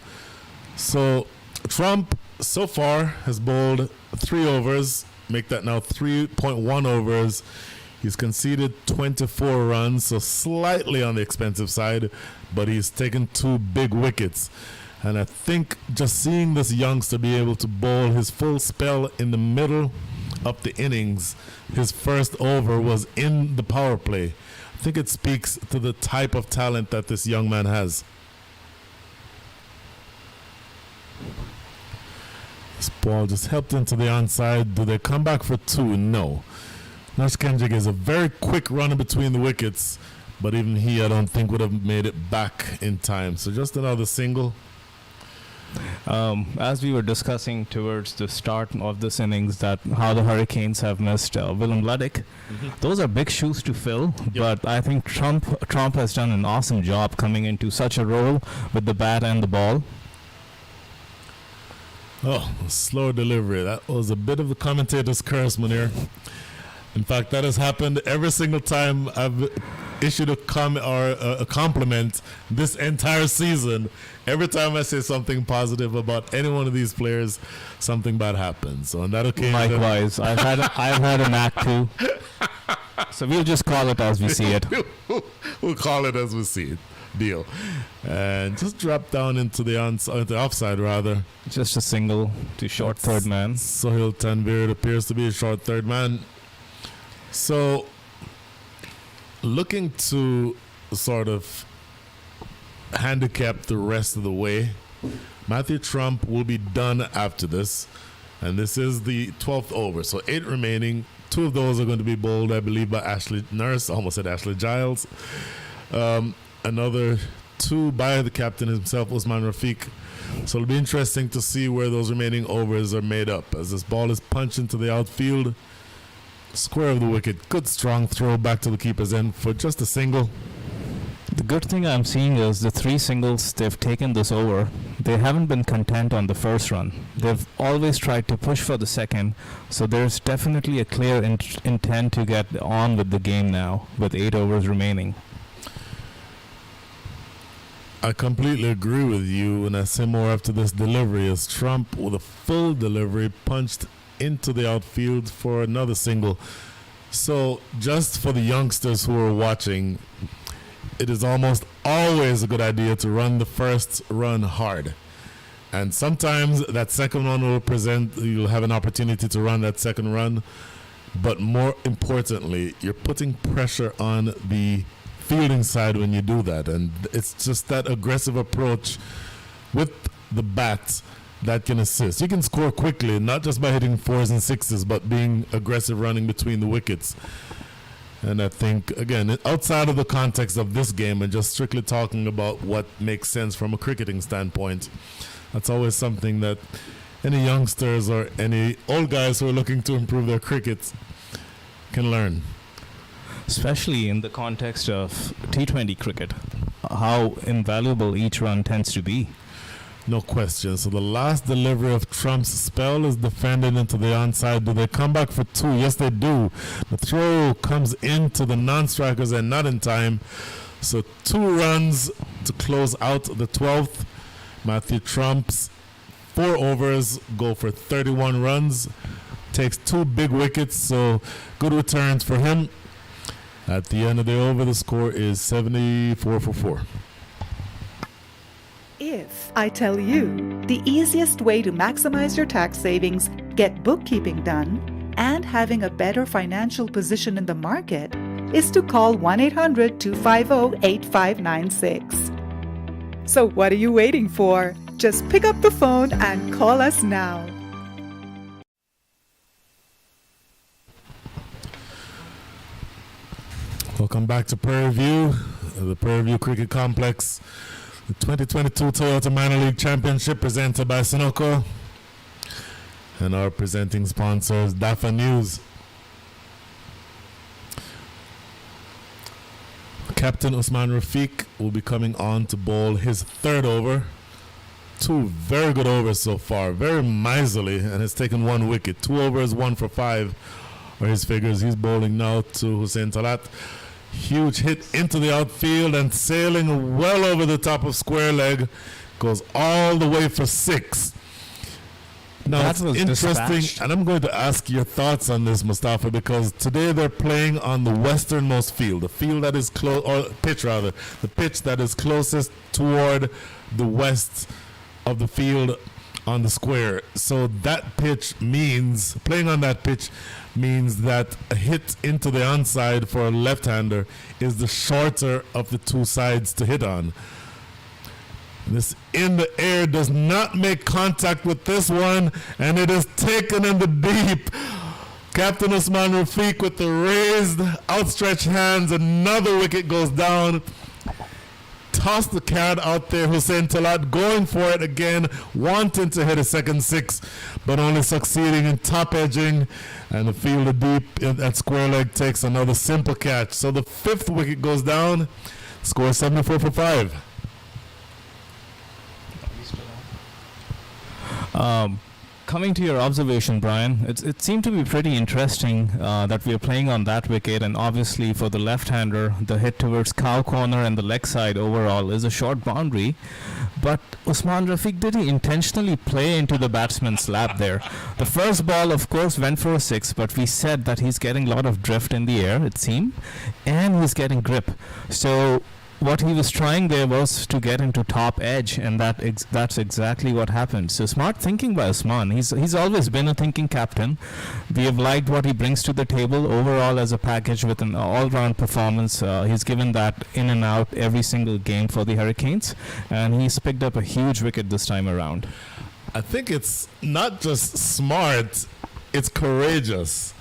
So Trump so far has bowled 3 overs, make that now 3.1 overs. He's conceded 24 runs, so slightly on the expensive side, but he's taken 2 big wickets. And I think just seeing this youngster be able to bowl his full spell in the middle of the innings, his first over was in the power play. I think it speaks to the type of talent that this young man has. This ball just helped into the onside. Do they come back for 2? No. Nosh Kenjige is a very quick runner between the wickets, but even he, I don't think, would have made it back in time. So just another single. As we were discussing towards the start of this innings, that how the Hurricanes have missed Willem Luddick, those are big shoes to fill. But I think Trump has done an awesome job coming into such a role with the bat and the ball. Oh, slow delivery. That was a bit of the commentator's curse, Munir. In fact, that has happened every single time I've issued a compliment this entire season. Every time I say something positive about any one of these players, something bad happens. So on that occasion, likewise, I've had a knack too. So we'll just call it as we see it. We'll call it as we see it. Deal. And just drop down into the offside, rather. Just a single to short third man. Sohail Tanvir, it appears to be a short third man. So, looking to sort of handicap the rest of the way, Matthew Trump will be done after this. And this is the 12th over. So 8 remaining. 2 of those are going to be bowled, I believe, by Ashley Nurse. I almost said Ashley Giles. Another 2 by the captain himself, Usman Rafiq. So it'll be interesting to see where those remaining overs are made up. As this ball is punched into the outfield, square of the wicket. Good strong throw back to the keeper's end for just a single. The good thing I'm seeing is the 3 singles they've taken this over, they haven't been content on the first run. They've always tried to push for the second, so there's definitely a clear intent to get on with the game now, with 8 overs remaining. I completely agree with you, and I say more after this delivery as Trump, with a full delivery, punched into the outfield for another single. So, just for the youngsters who are watching, it is almost always a good idea to run the first run hard. And sometimes that second one will present, you'll have an opportunity to run that second run. But more importantly, you're putting pressure on the fielding side when you do that, and it's just that aggressive approach with the bats that can assist. You can score quickly, not just by hitting 4s and 6s, but being aggressive running between the wickets. And I think, again, outside of the context of this game and just strictly talking about what makes sense from a cricketing standpoint, that's always something that any youngsters or any old guys who are looking to improve their cricket can learn. Especially in the context of T20 cricket, how invaluable each run tends to be. No question. So the last delivery of Trump's spell is defended into the onside. Do they come back for 2? Yes, they do. The throw comes into the non-strikers and not in time. So 2 runs to close out the 12th. Matthew Trump's 4 overs go for 31 runs. Takes 2 big wickets, so good returns for him. At the end of the over, the score is 74 for 4. If I tell you the easiest way to maximize your tax savings, get bookkeeping done, and having a better financial position in the market is to call 1-800-250-8596. So what are you waiting for? Just pick up the phone and call us now. Welcome back to Prairie View, the Prairie View Cricket Complex. The 2022 Toyota Minor League Championship presented by Sunoco. And our presenting sponsors, Dafa News. Captain Usman Rafiq will be coming on to bowl his 3rd over. 2 very good overs so far, very miserly, and has taken 1 wicket. 2 overs, 1 for 5 are his figures. He's bowling now to Hussein Talat. Huge hit into the outfield and sailing well over the top of square leg. Goes all the way for 6. Now, That was interesting, dispatched. and I'm going to ask your thoughts on this, Mustafa, because today they're playing on the westernmost field, the field that is close, or pitch rather, the pitch that is closest toward the west of the field on the square. So that pitch means, playing on that pitch means that a hit into the onside for a left-hander is the shorter of the 2 sides to hit on. This in the air does not make contact with this one, and it is taken in the deep. Captain Usman Rafiq with the raised, outstretched hands. Another wicket goes down. Toss the card out there. Hussein Talat going for it again, wanting to hit a second 6, but only succeeding in top edging. And the fielder deep at square leg takes another simple catch. So the 5th wicket goes down. Score 74 for 5. Coming to your observation, Brian, it seemed to be pretty interesting that we are playing on that wicket, and obviously for the left-hander, the hit towards cow corner and the leg side overall is a short boundary. But Usman Rafiq, did he intentionally play into the batsman's lap there? The first ball, of course, went for a 6, but we said that he's getting a lot of drift in the air, it seemed, and he's getting grip. So what he was trying there was to get into top edge, and that's exactly what happened. So smart thinking by Usman. He's always been a thinking captain. We have liked what he brings to the table overall as a package with an all-round performance. He's given that in and out every single game for the Hurricanes, and he's picked up a huge wicket this time around. I think it's not just smart, it's courageous.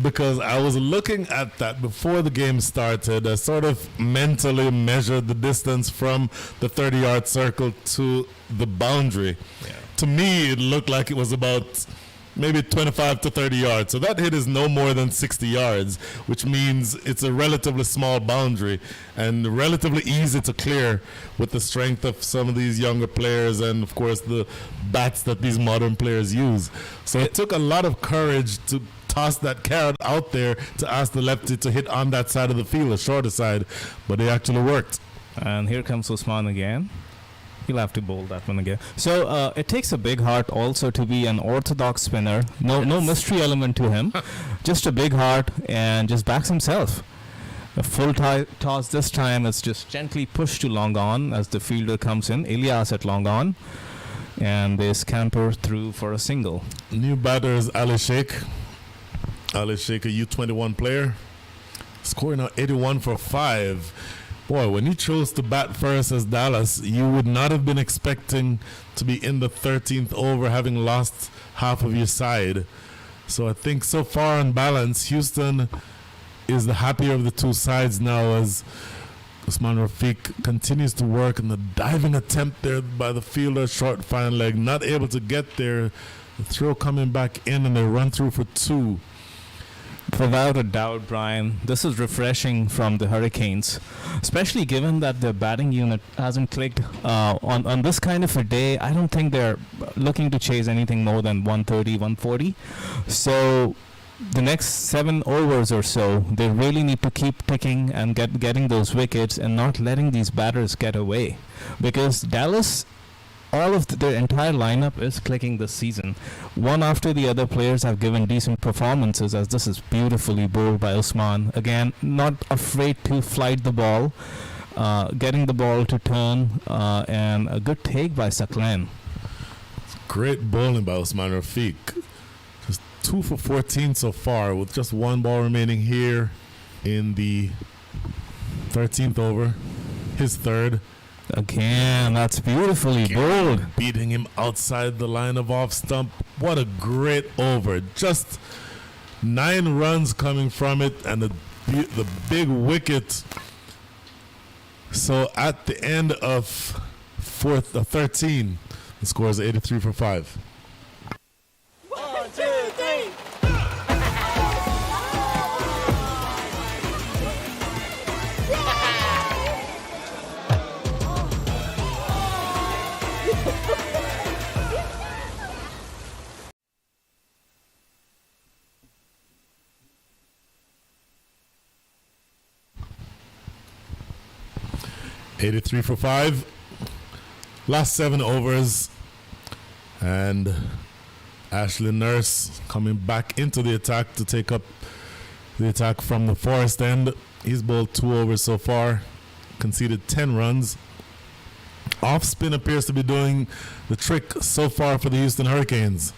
Because I was looking at that before the game started. I sort of mentally measured the distance from the 30-yard circle to the boundary. Yeah. To me, it looked like it was about maybe 25 to 30 yards. So that hit is no more than 60 yards, which means it's a relatively small boundary and relatively easy to clear with the strength of some of these younger players and, of course, the bats that these modern players use. So it took a lot of courage to toss that carrot out there to ask the lefty to hit on that side of the field, the shorter side, but it actually worked. And here comes Usman again. He'll have to bowl that one again. So it takes a big heart also to be an orthodox spinner. No mystery element to him. Just a big heart and just backs himself. A full toss this time. It's just gently pushed to long on as the fielder comes in. Ilyas at long on. And they scamper through for a single. New batter is Ali Sheikh. Ali Sheikh, a U21 player. Scoring now 81 for 5. Boy, when you chose to bat first as Dallas, you would not have been expecting to be in the 13th over, having lost half of your side. So I think so far on balance, Houston is the happier of the two sides now as Usman Rafiq continues to work in the diving attempt there by the fielder, short fine leg, not able to get there. The throw coming back in and they run through for 2. Without a doubt, Brian, this is refreshing from the Hurricanes, especially given that their batting unit hasn't clicked. On this kind of a day, I don't think they're looking to chase anything more than 130, 140. So the next 7 overs or so, they really need to keep ticking and getting those wickets and not letting these batters get away. Because Dallas, all of their entire lineup is clicking this season. One after the other, players have given decent performances, as this is beautifully bowled by Usman. Again, not afraid to flight the ball, getting the ball to turn, and a good take by Saklan. Great bowling by Usman Rafiq. Just 2 for 14 so far, with just 1 ball remaining here in the 13th over. His third. Again, that's beautifully bowled. Beating him outside the line of off stump. What a great over. Just 9 runs coming from it and the big wicket. So at the end of 13, the score is 83 for 5. 1, 2, 3. 83 for 5. Last 7 overs. And Ashley Nurse coming back into the attack to take up the attack from the Forest end. He's bowled 2 overs so far. Conceded 10 runs. Off spin appears to be doing the trick so far for the Houston Hurricanes.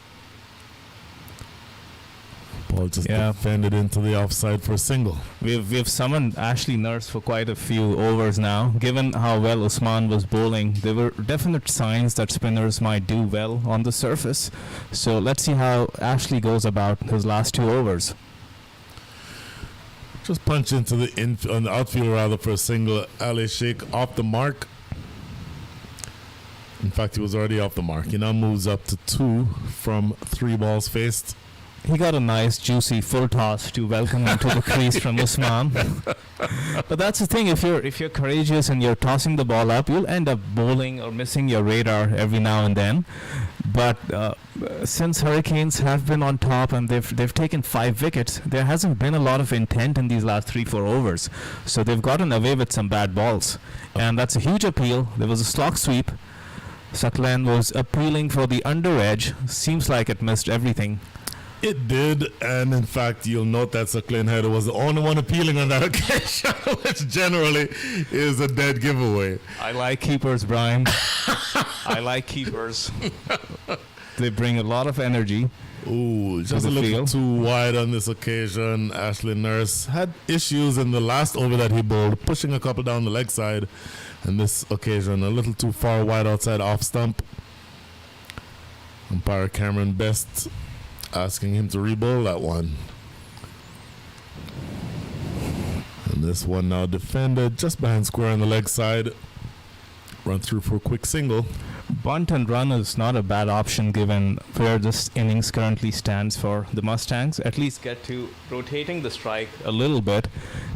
Ball just defended into the offside for a single. We've summoned Ashley Nurse for quite a few overs now. Given how well Usman was bowling, there were definite signs that spinners might do well on the surface. So let's see how Ashley goes about his last 2 overs. Just punch into on the outfield rather for a single. Ali Sheikh off the mark. In fact, he was already off the mark. He now moves up to 2 from 3 balls faced. He got a nice, juicy full toss to welcome him to the crease from Usman. But that's the thing, if you're courageous and you're tossing the ball up, you'll end up bowling or missing your radar every now and then. But since Hurricanes have been on top and they've taken 5 wickets, there hasn't been a lot of intent in these last 3-4 overs. So they've gotten away with some bad balls. And that's a huge appeal. There was a slog sweep. Saklan was appealing for the under edge. Seems like it missed everything. It did, and in fact, you'll note that Saklan Header was the only one appealing on that occasion, which generally is a dead giveaway. I like keepers, Brian. I like keepers. They bring a lot of energy. Ooh, just a little too wide on this occasion. Ashley Nurse had issues in the last over that he bowled, pushing a couple down the leg side. And this occasion, a little too far wide outside off stump. Umpire Cameron Best asking him to re-bowl that one. And this one now defended just behind square on the leg side. Run through for a quick single. Bunt and run is not a bad option given where this innings currently stands for the Mustangs. At least get to rotating the strike a little bit,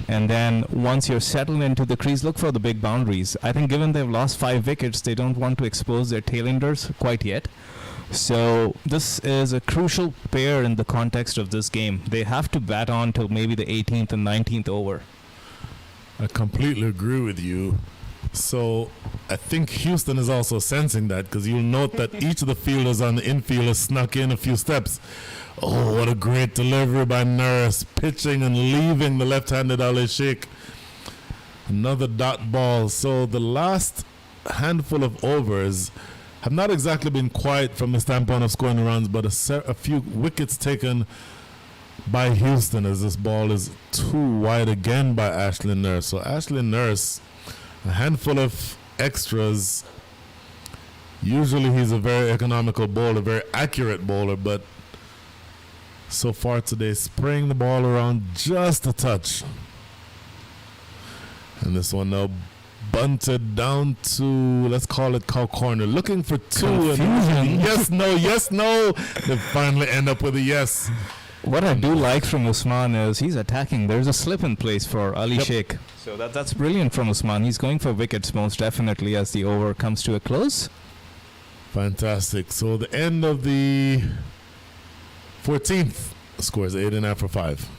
and then once you're settled into the crease, look for the big boundaries. I think given they've lost 5 wickets, they don't want to expose their tailenders quite yet. So this is a crucial pair in the context of this game. They have to bat on till maybe the 18th and 19th over. I completely agree with you. So I think Houston is also sensing that, because you'll note that each of the fielders on the infield has snuck in a few steps. Oh, what a great delivery by Nurse, pitching and leaving the left-handed Ali Sheikh. Another dot ball. So the last handful of overs have not exactly been quiet from the standpoint of scoring runs, but a few wickets taken by Houston as this ball is too wide again by Ashley Nurse. So Ashley Nurse, a handful of extras. Usually he's a very economical bowler, very accurate bowler, but so far today spraying the ball around just a touch. And this one now bunted down to, let's call it cow corner, looking for 2. And yes, no. They finally end up with a yes. What I do like from Usman is he's attacking. There's a slip in place for Ali Sheikh. So that's brilliant from Usman. He's going for wickets most definitely as the over comes to a close. Fantastic. So the end of the 14th scores 8.5 for 5.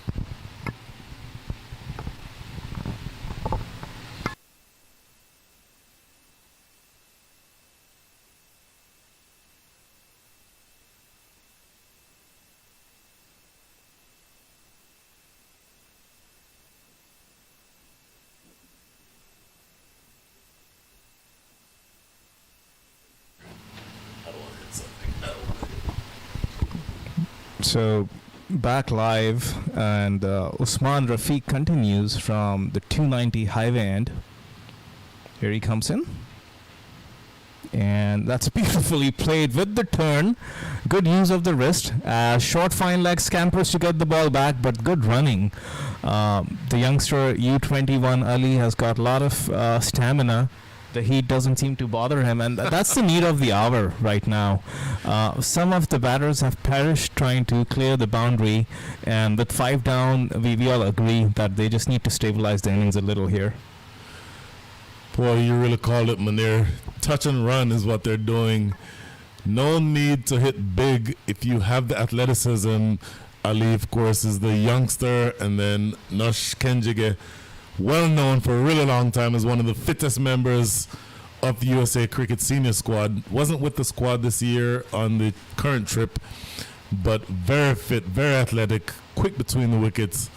So back live, and Usman Rafiq continues from the 290 highway end. Here he comes in. And that's beautifully played with the turn. Good use of the wrist. Short fine leg scampers to get the ball back, but good running. The youngster U21 Ali has got a lot of stamina. The heat doesn't seem to bother him, and that's the need of the hour right now. Some of the batters have perished trying to clear the boundary, and with 5 down, we all agree that they just need to stabilize the innings a little here. Boy, you really called it, Munir. Touch and run is what they're doing. No need to hit big if you have the athleticism. Ali, of course, is the youngster, and then Nosh Kenjige, well known for a really long time as one of the fittest members of the USA Cricket senior squad. Wasn't with the squad this year on the current trip, but very fit, very athletic, quick between the wickets.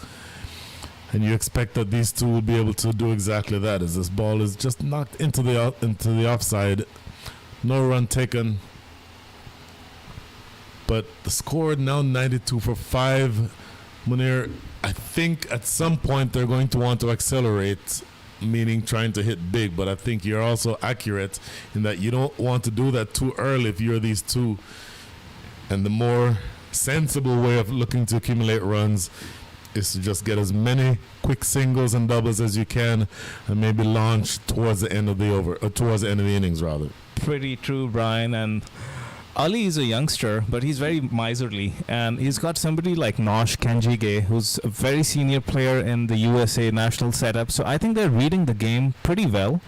And you expect that these two will be able to do exactly that, as this ball is just knocked into the offside. No run taken. But the score now 92 for 5. Munir, I think at some point they're going to want to accelerate, meaning trying to hit big, but I think you're also accurate in that you don't want to do that too early if you're these two. And the more sensible way of looking to accumulate runs is to just get as many quick singles and doubles as you can, and maybe launch towards the end of the over, or towards the end of the innings rather. Pretty true, Brian. And Ali is a youngster, but he's very miserly, and he's got somebody like Nosh Kenjige, who's a very senior player in the USA national setup. So I think they're reading the game pretty well.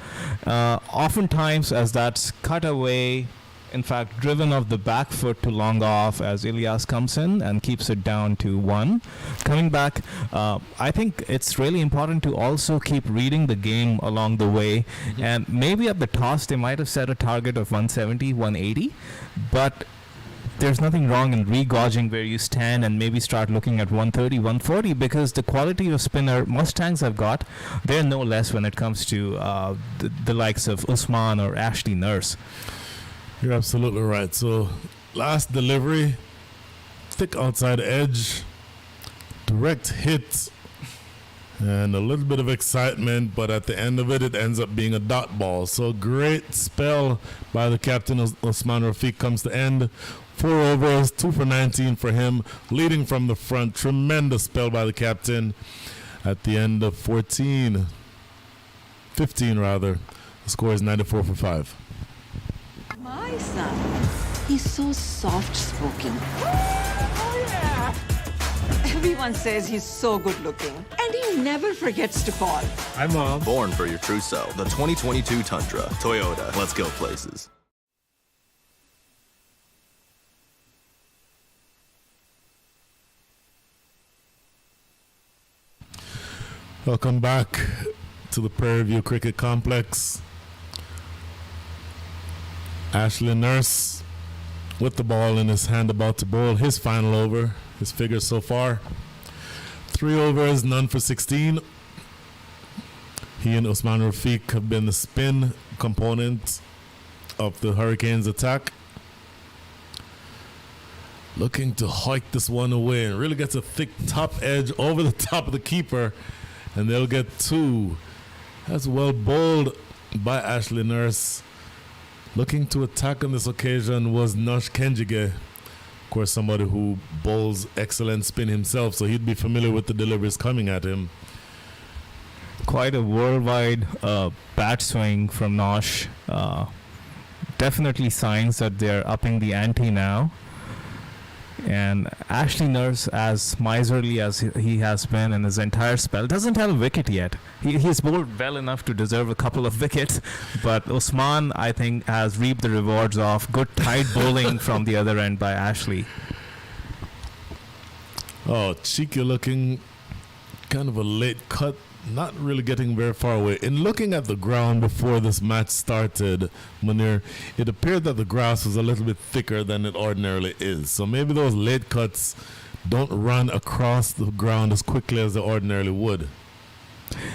Oftentimes, as that's cut away, in fact, driven off the back foot to long off as Ilyas comes in and keeps it down to 1. Coming back, I think it's really important to also keep reading the game along the way. And maybe at the toss, they might have set a target of 170, 180. But there's nothing wrong in re-gauging where you stand and maybe start looking at 130, 140, because the quality of spinner Mustangs have got, they're no less when it comes to the likes of Usman or Ashley Nurse. You're absolutely right. So last delivery, thick outside edge, direct hit, and a little bit of excitement, but at the end of it, it ends up being a dot ball. So great spell by the captain. Usman Rafiq comes to end. 4 overs, 2 for 19 for him, leading from the front. Tremendous spell by the captain. At the end of 15 rather. The score is 94 for 5. My son. He's so soft-spoken. Oh, yeah! Everyone says he's so good-looking, and he never forgets to call. Hi, Mom. Born for your true self. The 2022 Tundra. Toyota. Let's go places. Welcome back to the Prairie View Cricket Complex. Ashley Nurse with the ball in his hand, about to bowl his final over. His figures so far: 3 overs, none for 16. He and Usman Rafiq have been the spin component of the Hurricanes' attack. Looking to hike this one away and really gets a thick top edge over the top of the keeper, and they'll get 2. That's well bowled by Ashley Nurse. Looking to attack on this occasion was Nosh Kenjige. Of course, somebody who bowls excellent spin himself, so he'd be familiar with the deliveries coming at him. Quite a worldwide bat swing from Nosh. Definitely signs that they're upping the ante now. And Ashley Nurse, as miserly as he has been in his entire spell, doesn't have a wicket yet. He's bowled well enough to deserve a couple of wickets, but Usman, I think, has reaped the rewards of good tight bowling from the other end by Ashley. Oh, cheeky looking, kind of a late cut, not really getting very far away. In looking at the ground before this match started, Munir, it appeared that the grass was a little bit thicker than it ordinarily is. So maybe those late cuts don't run across the ground as quickly as they ordinarily would.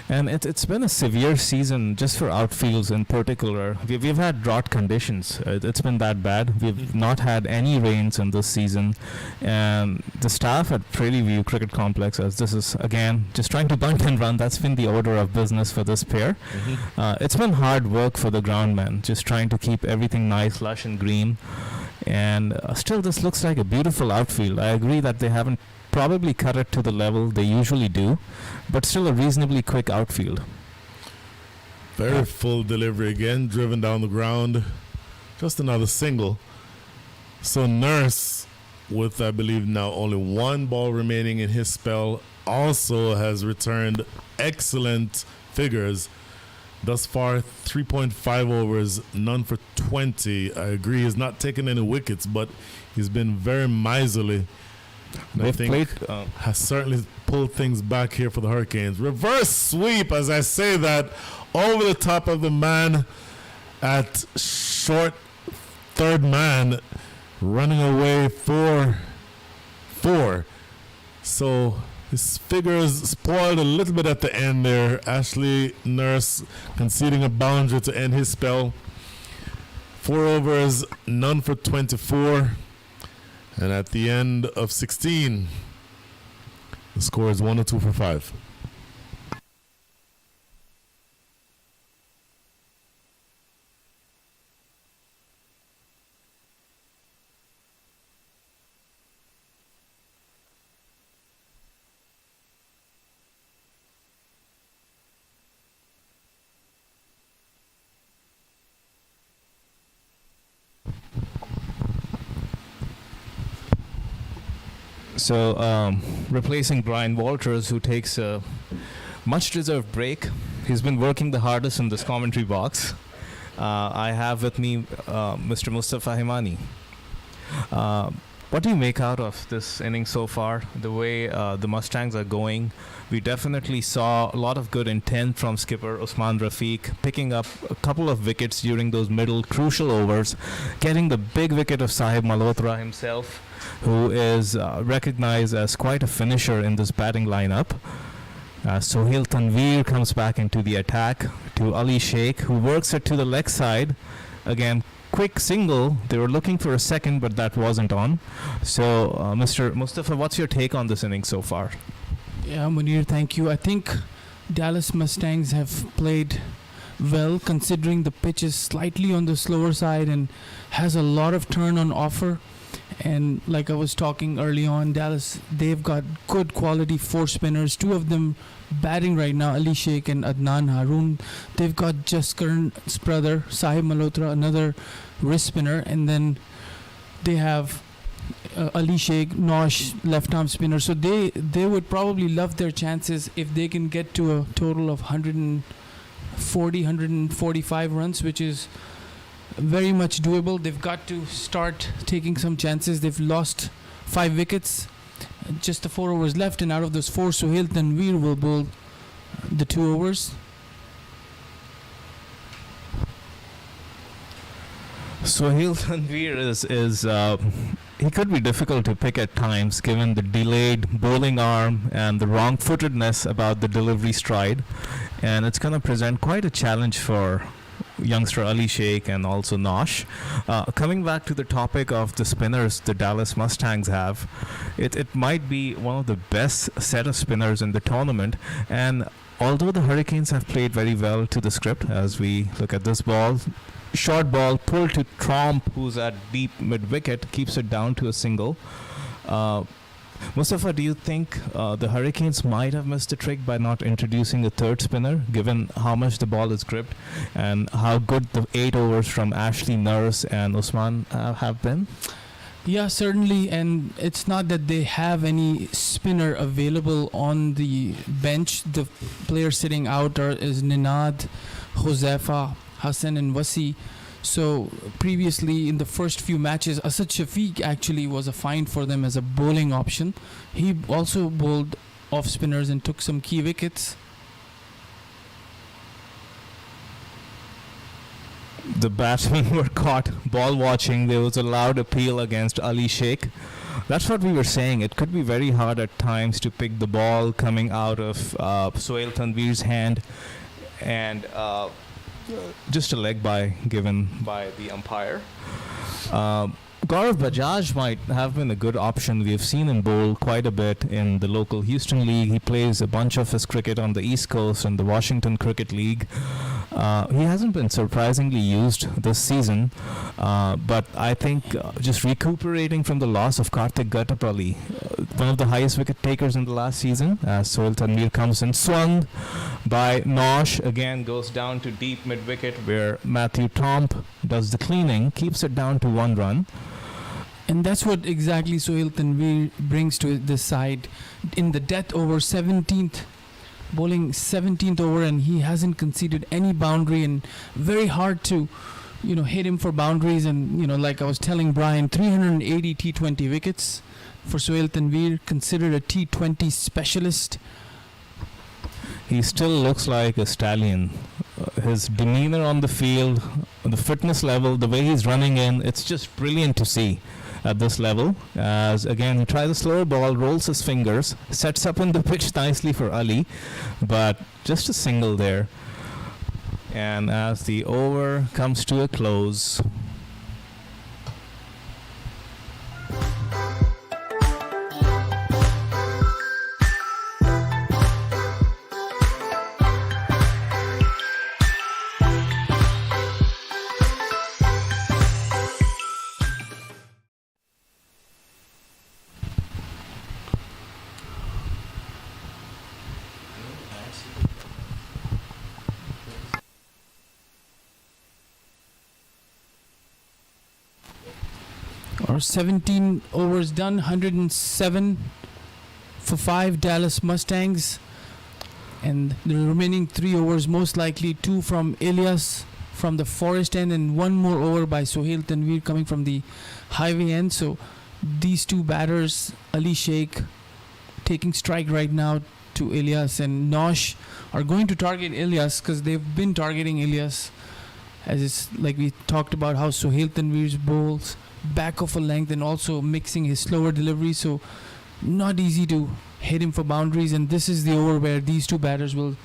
And it's been a severe season just for outfields in particular. We've had drought conditions. It's been that bad. We've not had any rains in this season. And the staff at Prairie View Cricket Complex, as this is, again, just trying to bunt and run, that's been the order of business for this pair. It's been hard work for the groundmen, just trying to keep everything nice, lush and green. And still, this looks like a beautiful outfield. I agree that they haven't probably cut it to the level they usually do, but still a reasonably quick outfield. Very full delivery again, driven down the ground. Just another single. So Nurse, with I believe now only 1 ball remaining in his spell, also has returned excellent figures. Thus far, 3.5 overs, none for 20. I agree, he's not taken any wickets, but he's been very miserly. And I think has certainly pulled things back here for the Hurricanes. Reverse sweep, as I say that, over the top of the man at short third man, running away for 4. So his figures spoiled a little bit at the end there. Ashley Nurse conceding a boundary to end his spell. 4 overs, none for 24. And at the end of 16, the score is 1 or 2 for 5. So, replacing Brian Walters, who takes a much-deserved break. He's been working the hardest in this commentary box. I have with me Mr. Mustafa Himani. What do you make out of this inning so far? The way the Mustangs are going, we definitely saw a lot of good intent from skipper Usman Rafiq, picking up a couple of wickets during those middle crucial overs, getting the big wicket of Sahib Malhotra himself, who is recognized as quite a finisher in this batting lineup. Sohail Tanveer comes back into the attack to Ali Sheikh, who works it to the leg side. Again, quick single. They were looking for a second, but that wasn't on. So, Mr. Mustafa, what's your take on this inning so far? Yeah, Munir, thank you. I think Dallas Mustangs have played well, considering the pitch is slightly on the slower side and has a lot of turn on offer. And like I was talking early on, Dallas, they've got good quality four spinners. Two of them batting right now, Ali Sheikh and Adnan Haroon. They've got Jaskaran's brother, Sahib Malhotra, another wrist spinner. And then they have Ali Sheikh, Nosh, left arm spinner. So they would probably love their chances if they can get to a total of 140, 145 runs, which is very much doable. They've got to start taking some chances. They've lost 5 wickets, just the 4 overs left, and out of those 4, Sohail Tanveer will bowl the 2 overs. Sohail Tanveer is he could be difficult to pick at times given the delayed bowling arm and the wrong-footedness about the delivery stride, and it's going to present quite a challenge for youngster Ali Sheikh and also Nosh. Coming back to the topic of the spinners the Dallas Mustangs have, it might be one of the best set of spinners in the tournament, and although the Hurricanes have played very well to the script, as we look at this ball, short ball pulled to Tromp, who's at deep mid-wicket, keeps it down to a single. Mustafa, do you think the Hurricanes might have missed the trick by not introducing a third spinner, given how much the ball is gripped and how good the 8 overs from Ashley Nurse and Usman have been? Yeah, certainly, and it's not that they have any spinner available on the bench. The players sitting out is Ninad, Josefa, Hassan and Wasi. So previously in the first few matches, Asad Shafiq actually was a find for them as a bowling option. He also bowled off spinners and took some key wickets. The batsmen were caught ball watching. There was a loud appeal against Ali Sheikh. That's what we were saying. It could be very hard at times to pick the ball coming out of Sohail Tanveer's hand, and just a leg by given by the umpire. Gaurav Bajaj might have been a good option. We have seen him bowl quite a bit in the local Houston League. He plays a bunch of his cricket on the East Coast and the Washington Cricket League. He hasn't been surprisingly used this season, but I think just recuperating from the loss of Karthik Gatapalli, one of the highest wicket takers in the last season, as Sohail Tanveer comes in, swung by Nosh, again goes down to deep mid-wicket where Matthew Tromp does the cleaning, keeps it down to 1 run. And that's what exactly Sohail Tanveer brings to this side. In the death over, 17th, bowling 17th over, and he hasn't conceded any boundary, and very hard to hit him for boundaries. And like I was telling Brian, 380 T20 wickets for Sohail Tanveer, considered a T20 specialist. He still looks like a stallion. His demeanor on the field, the fitness level, the way he's running in, it's just brilliant to see at this level. As again, he tries a slower ball, rolls his fingers, sets up in the pitch nicely for Ali, but just a single there. And as the over comes to a close, Or 17 overs done, 107 for 5 Dallas Mustangs, and the remaining 3 overs most likely 2 from Elias from the forest end and 1 more over by Sohail Tanveer coming from the highway end. So these 2 batters, Ali Sheikh taking strike right now to Elias, and Nosh are going to target Elias because they've been targeting Elias, as it's like we talked about how Sohail Tanveer's bowls back of a length and also mixing his slower delivery, so not easy to hit him for boundaries. And this is the over where these 2 batters will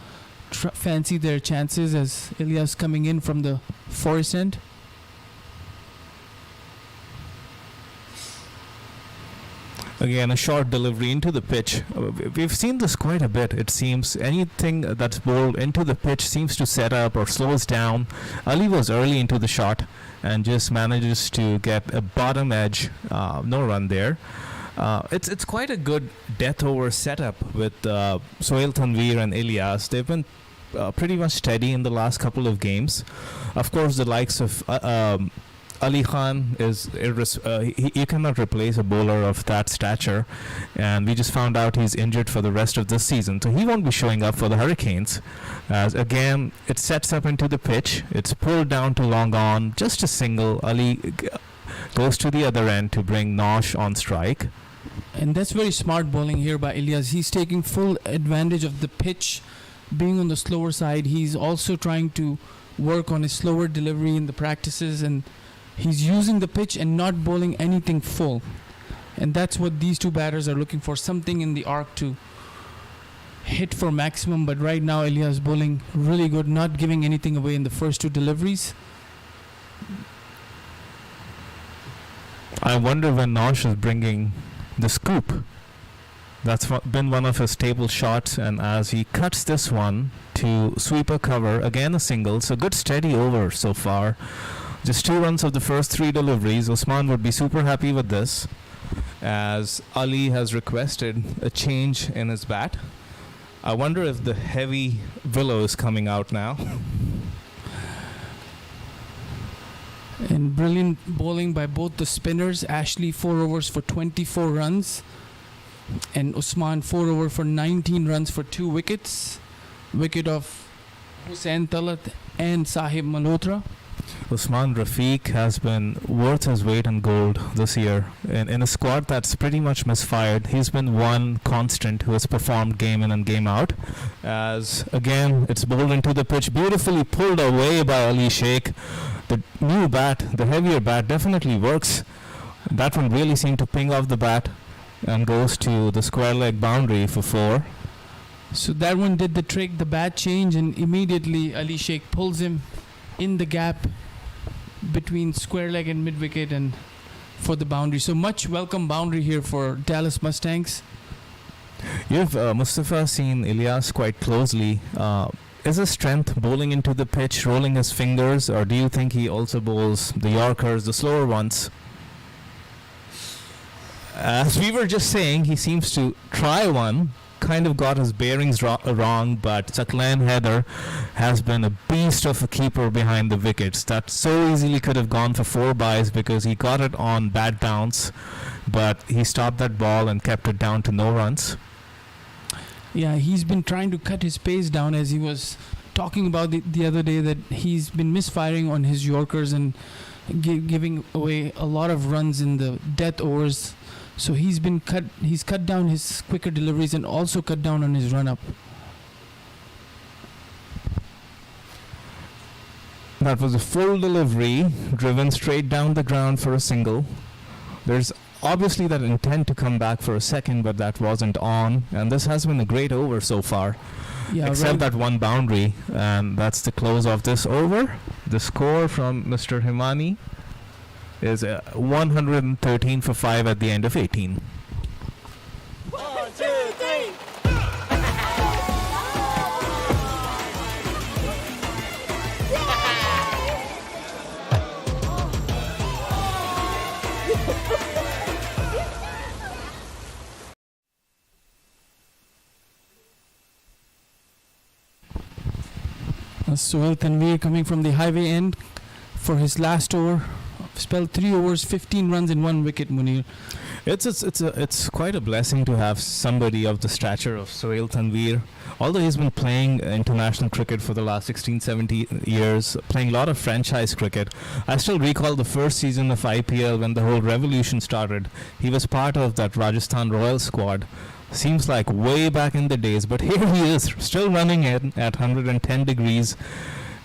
fancy their chances, as Elias coming in from the forest end. Again, a short delivery into the pitch. We've seen this quite a bit, it seems. Anything that's bowled into the pitch seems to set up or slows down. Ali was early into the shot and just manages to get a bottom edge, no run there. It's quite a good death over setup with Sohail Tanveer and Ilyas. They've been pretty much steady in the last couple of games. Of course, the likes of Ali Khan is you cannot replace a bowler of that stature, and we just found out he's injured for the rest of this season, so he won't be showing up for the Hurricanes. As again, it sets up into the pitch, it's pulled down to long on, just a single. Ali goes to the other end to bring Nosh on strike. And that's very smart bowling here by Ilyas. He's taking full advantage of the pitch being on the slower side. He's also trying to work on his slower delivery in the practices, and he's using the pitch and not bowling anything full. And that's what these two batters are looking for, something in the arc to hit for maximum. But right now Ilyas bowling really good, not giving anything away in the first two deliveries. I wonder when Nosh is bringing the scoop. That's been one of his staple shots, and as he cuts this one to sweep a cover, again a single, so good steady over so far. Just 2 runs of the first 3 deliveries. Usman would be super happy with this, as Ali has requested a change in his bat. I wonder if the heavy willow is coming out now. And brilliant bowling by both the spinners. Ashley 4 overs for 24 runs, and Usman 4 over for 19 runs for 2 wickets. Wicket of Hussain Talat and Sahib Malhotra. Usman Rafiq has been worth his weight in gold this year. In a squad that's pretty much misfired, he's been one constant who has performed game in and game out. As again, it's bowled into the pitch, beautifully pulled away by Ali Sheikh. The new bat, the heavier bat, definitely works. That one really seemed to ping off the bat and goes to the square leg boundary for 4. So that one did the trick, the bat change, and immediately Ali Sheikh pulls him in the gap between square leg and mid wicket and for the boundary. So much welcome boundary here for Dallas Mustangs. You've Mustafa seen Ilyas quite closely. Is his strength bowling into the pitch, rolling his fingers, or do you think he also bowls the Yorkers, the slower ones? As we were just saying, he seems to try one, kind of got his bearings wrong, but Saklan Heather has been a beast of a keeper behind the wickets. That so easily could have gone for 4 byes because he got it on bad bounce, but he stopped that ball and kept it down to no runs. Yeah, he's been trying to cut his pace down, as he was talking about the other day, that he's been misfiring on his Yorkers and giving away a lot of runs in the death overs. So he's cut down his quicker deliveries and also cut down on his run up. That was a full delivery, driven straight down the ground for a single. There's obviously that intent to come back for a second, but that wasn't on, and this has been a great over so far. Yeah, except that one boundary, and that's the close of this over. The score from Mr. Himani is 113 for 5 at the end of 18. 1, 2, 3. Sohail Tanveer coming from the highway end for his last over. Spelled 3 overs, 15 runs in 1 wicket, Munir. It's quite a blessing to have somebody of the stature of Sohail Tanveer. Although he's been playing international cricket for the last 16, 17 years, playing a lot of franchise cricket. I still recall the first season of IPL when the whole revolution started. He was part of that Rajasthan Royals squad. Seems like way back in the days, but here he is, still running it at 110 degrees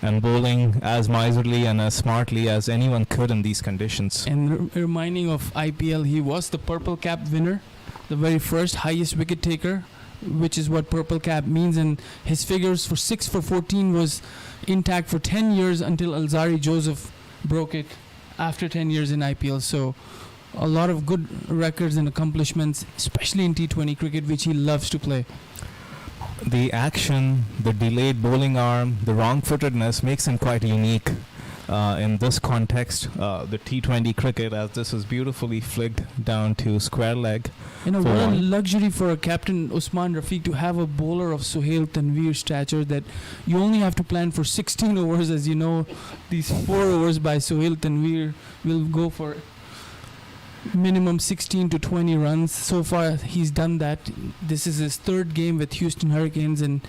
and bowling as miserly and as smartly as anyone could in these conditions. And reminding of IPL, he was the purple cap winner, the very first highest wicket taker, which is what purple cap means, and his figures for 6 for 14 was intact for 10 years until Alzari Joseph broke it after 10 years in IPL. So a lot of good records and accomplishments, especially in T20 cricket, which he loves to play. The action, the delayed bowling arm, the wrong-footedness makes him quite unique in this context. The T20 cricket, as this is beautifully flicked down to square leg. What a luxury for a captain Usman Rafiq to have a bowler of Sohail Tanveer's stature, that you only have to plan for 16 overs. As you know, these 4 overs by Sohail Tanveer will go for minimum 16 to 20 runs. So far he's done that. This is his 3rd game with Houston Hurricanes, and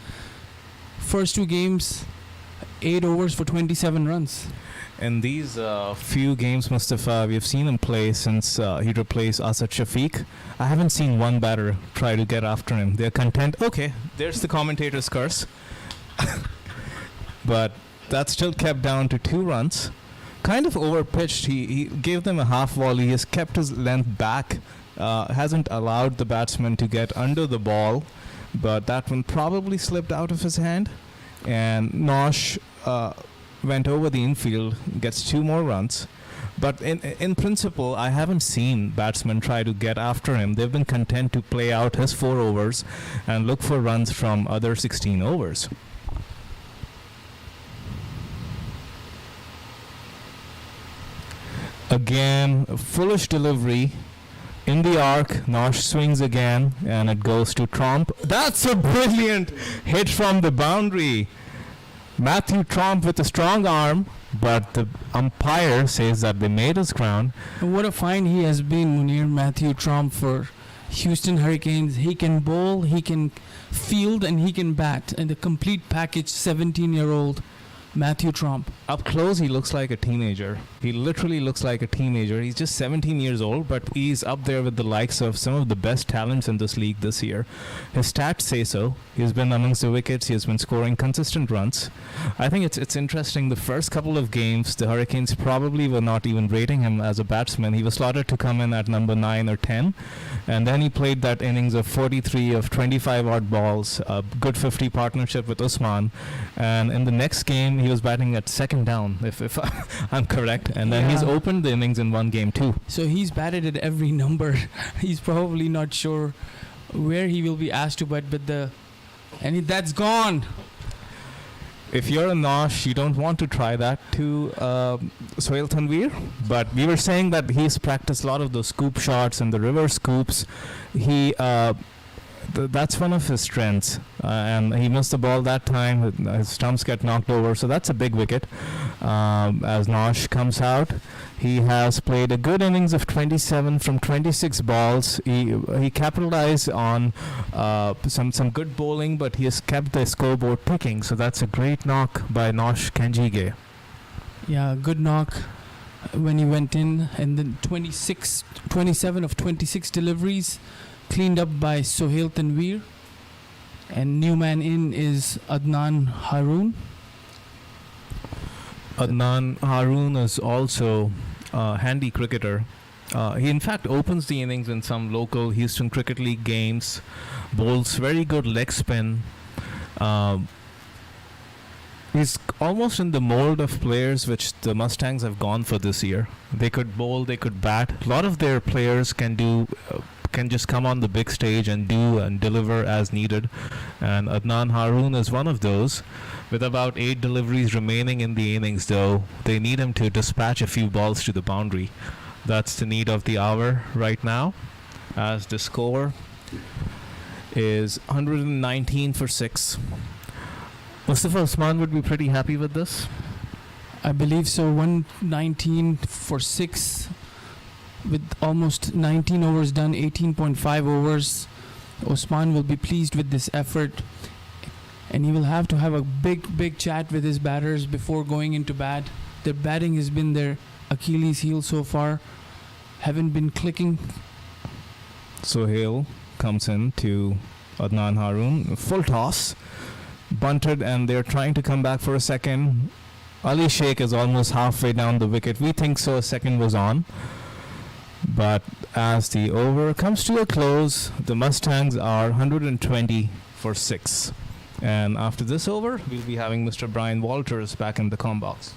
first 2 games 8 overs for 27 runs. In these few games, Mustafa, we've seen him play since he replaced Asad Shafiq. I haven't seen one batter try to get after him. They're content. Okay, there's the commentator's curse. But that's still kept down to 2 runs. Kind of overpitched. He gave them a half volley. He has kept his length back. Hasn't allowed the batsman to get under the ball. But that one probably slipped out of his hand. And Nosh went over the infield, gets 2 more runs. But in principle, I haven't seen batsmen try to get after him. They've been content to play out his 4 overs and look for runs from other 16 overs. Again, foolish delivery. In the arc, Nosh swings again, and it goes to Tromp. That's a brilliant hit from the boundary. Matthew Tromp with a strong arm, but the umpire says that they made his ground. And what a find he has been, Munir, Matthew Tromp, for Houston Hurricanes. He can bowl, he can field, and he can bat. And the complete package, 17-year-old Matthew Tromp. Up close, he looks like a teenager. He literally looks like a teenager. He's just 17 years old, but he's up there with the likes of some of the best talents in this league this year. His stats say so. He's been amongst the wickets. He has been scoring consistent runs. I think it's interesting. The first couple of games, the Hurricanes probably were not even rating him as a batsman. He was slotted to come in at number 9 or 10. And then he played that innings of 43 of 25 odd balls, a good 50 partnership with Usman. And in the next game, he was batting at second down, if I'm correct. And then he's opened the innings in 1 game too. So he's batted at every number. He's probably not sure where he will be asked to bat, but that's gone. If you're a Nosh, you don't want to try that to Sohail Tanveer. But we were saying that he's practiced a lot of those scoop shots and the reverse scoops. That's one of his strengths. And he missed the ball that time. His stumps get knocked over. So that's a big wicket. As Nosh comes out, he has played a good innings of 27 from 26 balls. He capitalized on some good bowling, but he has kept the scoreboard ticking. So that's a great knock by Nosh Kenjige. Yeah, good knock when he went in. And then 27 of 26 deliveries cleaned up by Sohail Tanveer. And new man in is Adnan Haroon. Adnan Haroon is also a handy cricketer. He in fact opens the innings in some local Houston Cricket League games, bowls very good leg spin. He's almost in the mold of players which the Mustangs have gone for this year. They could bowl, they could bat. A lot of their players can just come on the big stage and do and deliver as needed. And Adnan Haroon is one of those. With about 8 deliveries remaining in the innings, though, they need him to dispatch a few balls to the boundary. That's the need of the hour right now, as the score is 119 for 6. Mustafa Usman would be pretty happy with this. I believe so. 119 for 6 with almost 19 overs done, 18.5 overs. Usman will be pleased with this effort, and he will have to have a big chat with his batters before going into bat. Their batting has been their Achilles heel so far. Haven't been clicking. Sohail comes in to Adnan Haroon. Full toss. Bunted, and they're trying to come back for a second. Ali Sheikh is almost halfway down the wicket. We think so. A second was on. But as the over comes to a close, the Mustangs are 120 for 6. And after this over, we'll be having Mr. Brian Walters back in the comm box.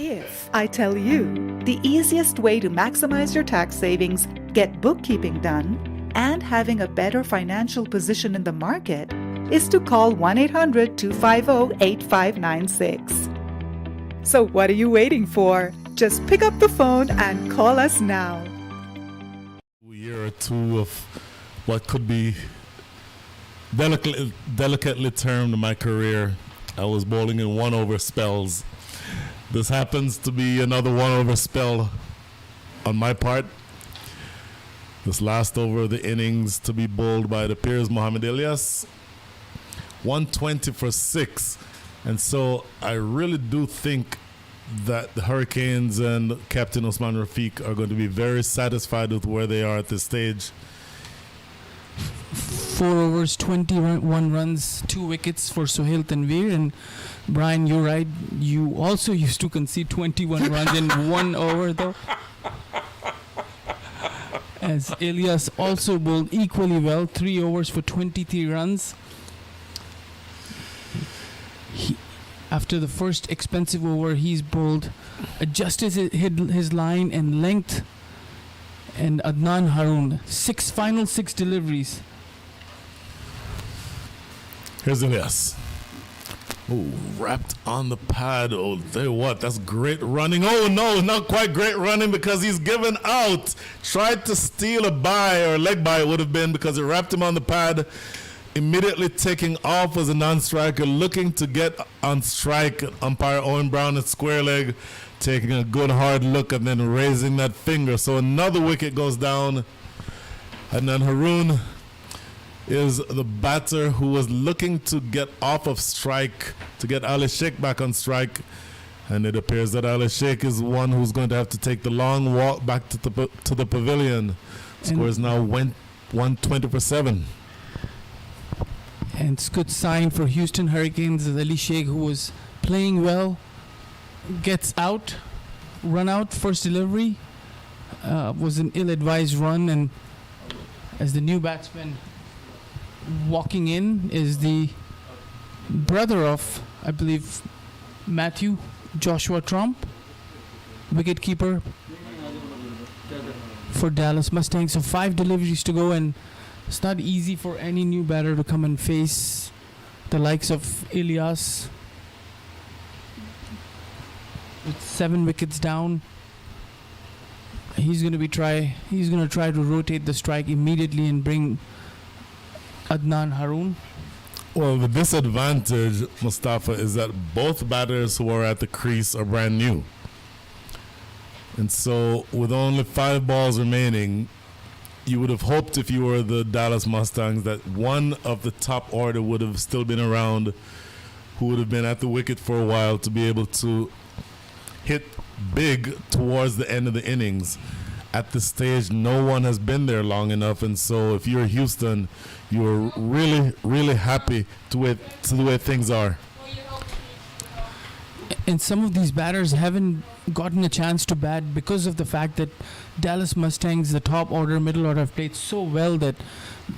If I tell you the easiest way to maximize your tax savings, get bookkeeping done, and having a better financial position in the market is to call 1-800-250-8596. So what are you waiting for? Just pick up the phone and call us now. A year or two of what could be delicately termed my career. I was bowling in 1-over spells. This happens to be another 1-over spell on my part. This last over of the innings to be bowled by the Piers Mohamed Ilyas. 120 for 6. And so I really do think that the Hurricanes and Captain Usman Rafiq are going to be very satisfied with where they are at this stage. 4 overs, 21 runs, 2 wickets for Sohail Tanveer. And Brian, you're right. You also used to concede 21 runs in 1 over, though. As Ilyas also bowled equally well, 3 overs for 23 runs. After the first expensive over, he's bowled, adjusted his line and length. And Adnan Haroon, final six deliveries. Here's Ilyas. Oh, wrapped on the pad. Oh, tell you what, that's great running. Oh, no, not quite great running because he's given out. Tried to steal a bye or leg bye, it would have been, because it wrapped him on the pad. Immediately taking off as a non-striker, looking to get on strike. Umpire Owen Brown at square leg, taking a good hard look and then raising that finger. So another wicket goes down. And then Haroon is the batter who was looking to get off of strike to get Ali Sheikh back on strike, and it appears that Ali Sheikh is one who's going to have to take the long walk back to the pavilion. Score is now 120 for 7. And it's a good sign for Houston Hurricanes as Ali Sheikh, who was playing well, gets out, run out, first delivery, was an ill-advised run, and as the new batsman walking in is the brother of, I believe, Matthew, Joshua Trump, wicketkeeper for Dallas Mustangs. So 5 deliveries to go, and it's not easy for any new batter to come and face the likes of Ilyas. With 7 wickets down, he's going to try to rotate the strike immediately and bring Adnan Haroon. Well, the disadvantage, Mustafa, is that both batters who are at the crease are brand new. And so with only 5 balls remaining, you would have hoped, if you were the Dallas Mustangs, that one of the top order would have still been around, who would have been at the wicket for a while to be able to hit big towards the end of the innings. At this stage, no one has been there long enough, and so if you're Houston, you're really, really happy to the way things are. And some of these batters haven't gotten a chance to bat because of the fact that Dallas Mustangs, the top order, middle order, have played so well that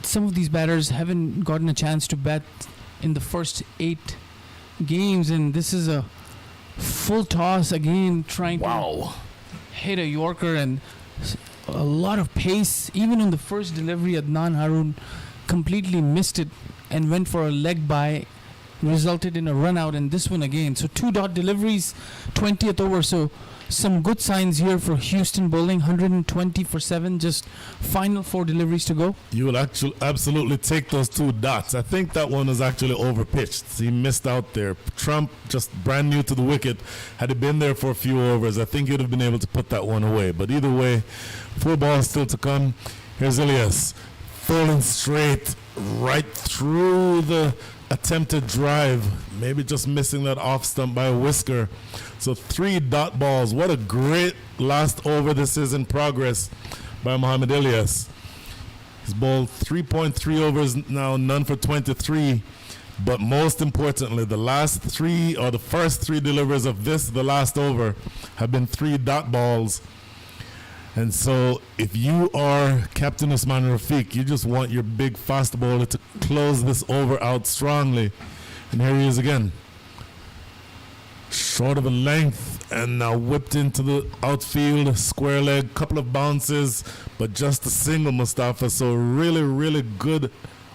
some of these batters haven't gotten a chance to bat in the first 8 games. And this is a full toss again, trying to hit a Yorker, and a lot of pace. Even on the first delivery, Adnan Haroon completely missed it and went for a leg bye, resulted in a run out, and this one again. So 2 dot deliveries, 20th over. So some good signs here for Houston bowling. 120 for 7, just final 4 deliveries to go. You will absolutely take those 2 dots. I think that one was actually overpitched. He missed out there. Trump, just brand new to the wicket, had he been there for a few overs, I think he'd have been able to put that one away. But either way, 4 balls still to come. Here's Ilyas, falling straight right through the attempted drive, maybe just missing that off stump by a whisker. So 3 dot balls. What a great last over this is in progress by Mohamed Ilyas. He's bowled 3.3 overs now, none for 23. But most importantly, the first 3 deliveries of the last over, have been 3 dot balls. And so if you are Captain Usman Rafiq, you just want your big fast bowler to close this over out strongly. And here he is again. Short of a length, and now whipped into the outfield, square leg, couple of bounces, but just a single, Mustafa. So really, really good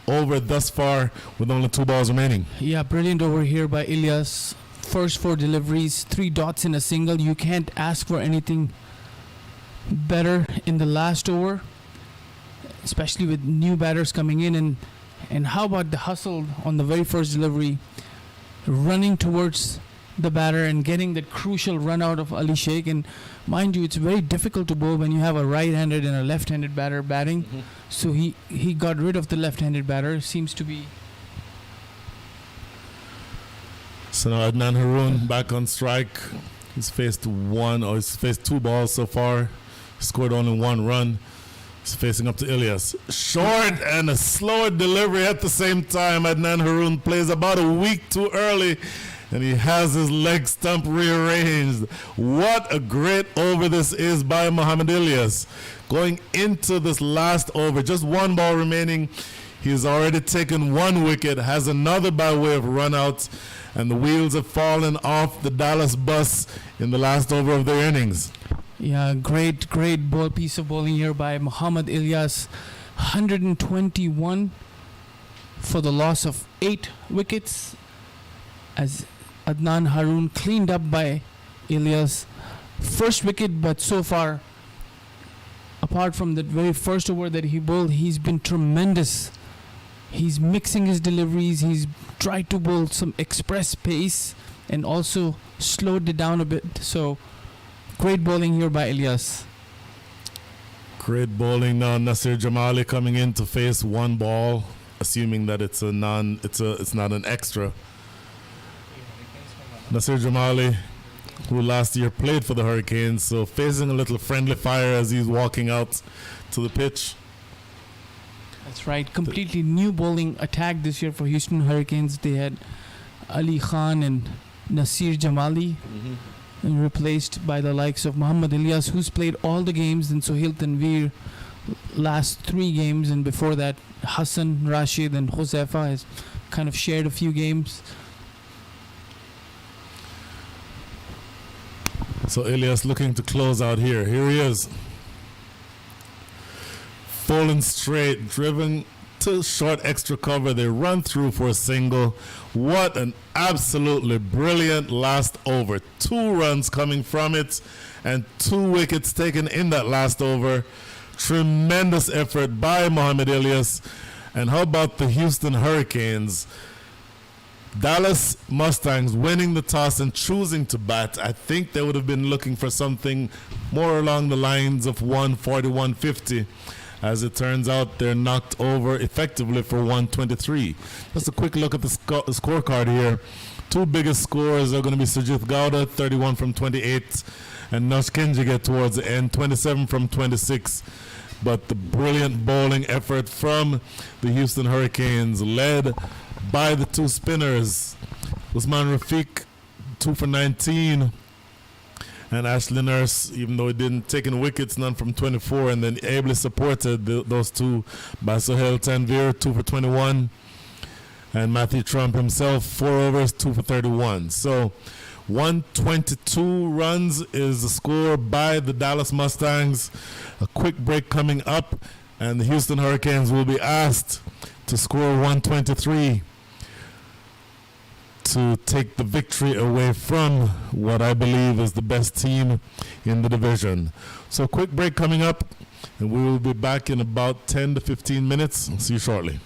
over thus far with only 2 balls remaining. Yeah, brilliant over here by Ilyas. First 4 deliveries, 3 dots in a single. You can't ask for anything better in the last over, especially with new batters coming in. And how about the hustle on the very first delivery, running towards the batter and getting that crucial run out of Ali Sheikh. And mind you, it's very difficult to bowl when you have a right-handed and a left-handed batter batting. So he got rid of the left-handed batter. Seems to be. So now Adnan Haroon back on strike. He's faced 2 balls so far. Scored only 1 run. He's facing up to Ilyas. Short and a slower delivery at the same time. Adnan Haroon plays about a week too early, and he has his leg stump rearranged. What a great over this is by Muhammad Ilyas. Going into this last over, just 1 ball remaining. He's already taken 1 wicket, has another by way of run out, and the wheels have fallen off the Dallas bus in the last over of their innings. Yeah, great piece of bowling here by Muhammad Ilyas. 121 for the loss of 8 wickets as Adnan Haroon cleaned up by Ilyas. First wicket, but so far, apart from that very first over that he bowled, he's been tremendous. He's mixing his deliveries. He's tried to bowl some express pace and also slowed it down a bit. So great bowling here by Ilyas. Great bowling now. Nasir Jamali coming in to face 1 ball, assuming that it's not an extra. Nasir Jamali, who last year played for the Hurricanes, so facing a little friendly fire as he's walking out to the pitch. That's right. Completely new bowling attack this year for Houston Hurricanes. They had Ali Khan and Nasir Jamali, and replaced by the likes of Muhammad Ilyas, who's played all the games, and Sohail Tanveer last 3 games, and before that Hassan, Rashid and Josefa has kind of shared a few games. So Ilyas looking to close out here. Here he is. Falling straight, driven to short extra cover. They run through for a single. What an absolutely brilliant last over. 2 runs coming from it and 2 wickets taken in that last over. Tremendous effort by Muhammad Ilyas. And how about the Houston Hurricanes? Dallas Mustangs winning the toss and choosing to bat. I think they would have been looking for something more along the lines of 140-150. As it turns out, they're knocked over effectively for 123. Just a quick look at the scorecard here. 2 biggest scores are going to be Sujith Gowda, 31 from 28, and Nash Kenjige towards the end, 27 from 26. But the brilliant bowling effort from the Houston Hurricanes, led by the 2 spinners, Usman Rafiq, 2 for 19, and Ashley Nurse, even though he didn't take in wickets, none from 24, and then ably supported those 2 by Sohail Tanveer, 2 for 21, and Matthew Trump himself, 4 overs, 2 for 31. So 122 runs is the score by the Dallas Mustangs. A quick break coming up, and the Houston Hurricanes will be asked to score 123 to take the victory away from what I believe is the best team in the division. So quick break coming up, and we will be back in about 10 to 15 minutes. See you shortly.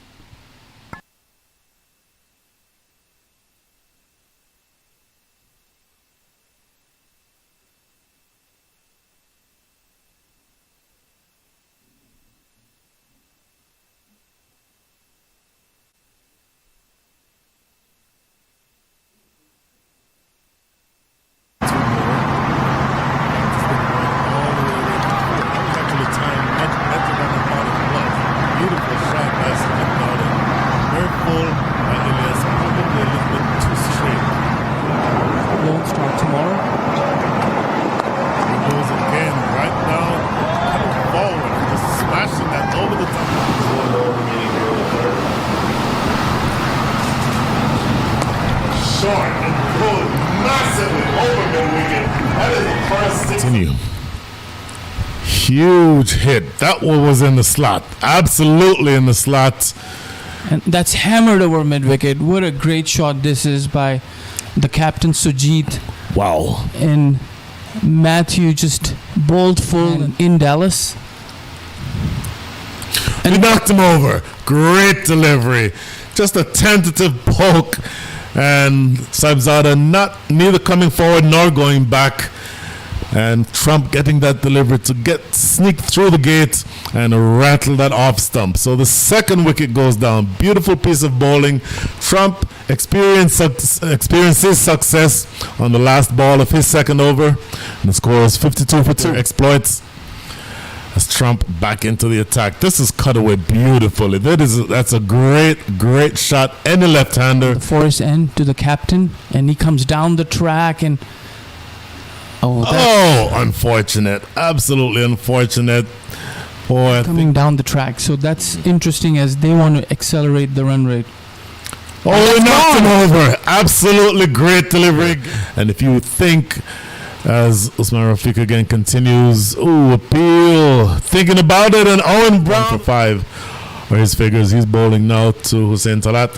Short and full, massively over mid-wicket. That is the first six. Continue. Huge hit. That one was in the slot. Absolutely in the slot. And that's hammered over mid-wicket. What a great shot this is by the captain Sujit. Wow. And Matthew just bowled full in Dallas. And he knocked him over. Great delivery. Just a tentative poke. And Saibzada neither coming forward nor going back. And Trump getting that delivery to sneak through the gate and rattle that off stump. So the second wicket goes down. Beautiful piece of bowling. Trump experiences success on the last ball of his second over. And the score is 52 for 2. Exploits as Trump back into the attack. This is cut away beautifully. That's a great shot. Any left-hander. The forest end to the captain. And he comes down the track and... unfortunate. Absolutely unfortunate. Coming down the track. So that's interesting as they want to accelerate the run rate. He knocked him over. Absolutely great delivery. And if you think, as Usman Rafiq again continues, appeal. Thinking about it, and Owen Brown for 5. Where his figures, he's bowling now to Hussein Talat.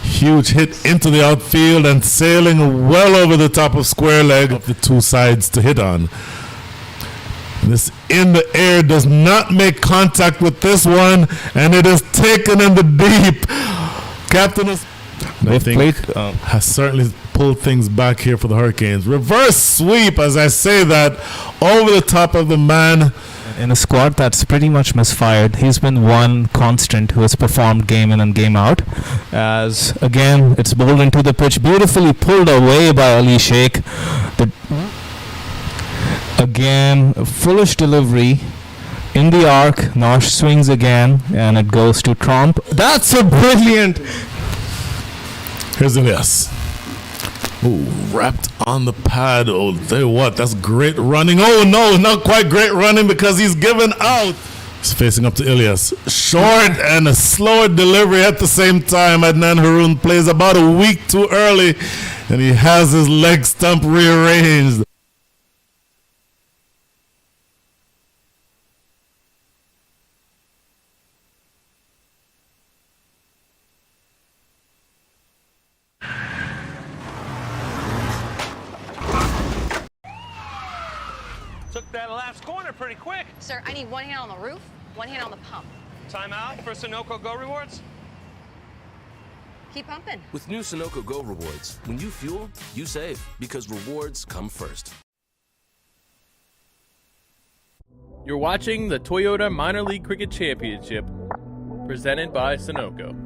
Huge hit into the outfield and sailing well over the top of square leg of the two sides to hit on. This in the air does not make contact with this one, and it is taken in the deep. Captain has certainly pulled things back here for the Hurricanes. Reverse sweep, as I say that, over the top of the man. In a squad that's pretty much misfired, he's been one constant who has performed game in and game out. As again, it's bowled into the pitch, beautifully pulled away by Ali Sheikh. Again, foolish delivery in the arc. Nosh swings again, and it goes to Trump. That's a brilliant. Here's Elias. Wrapped on the pad. That's great running. Oh no, not quite great running because he's given out. He's facing up to Elias. Short and a slower delivery at the same time. Adnan Haroon plays about a week too early, and he has his leg stump rearranged. Took that last corner pretty quick. Sir, I need one hand on the roof, one hand on the pump. Timeout for Sunoco Go Rewards. Keep pumping. With new Sunoco Go rewards, when you fuel, you save, because rewards come first. You're watching the Toyota Minor League Cricket Championship, presented by Sunoco.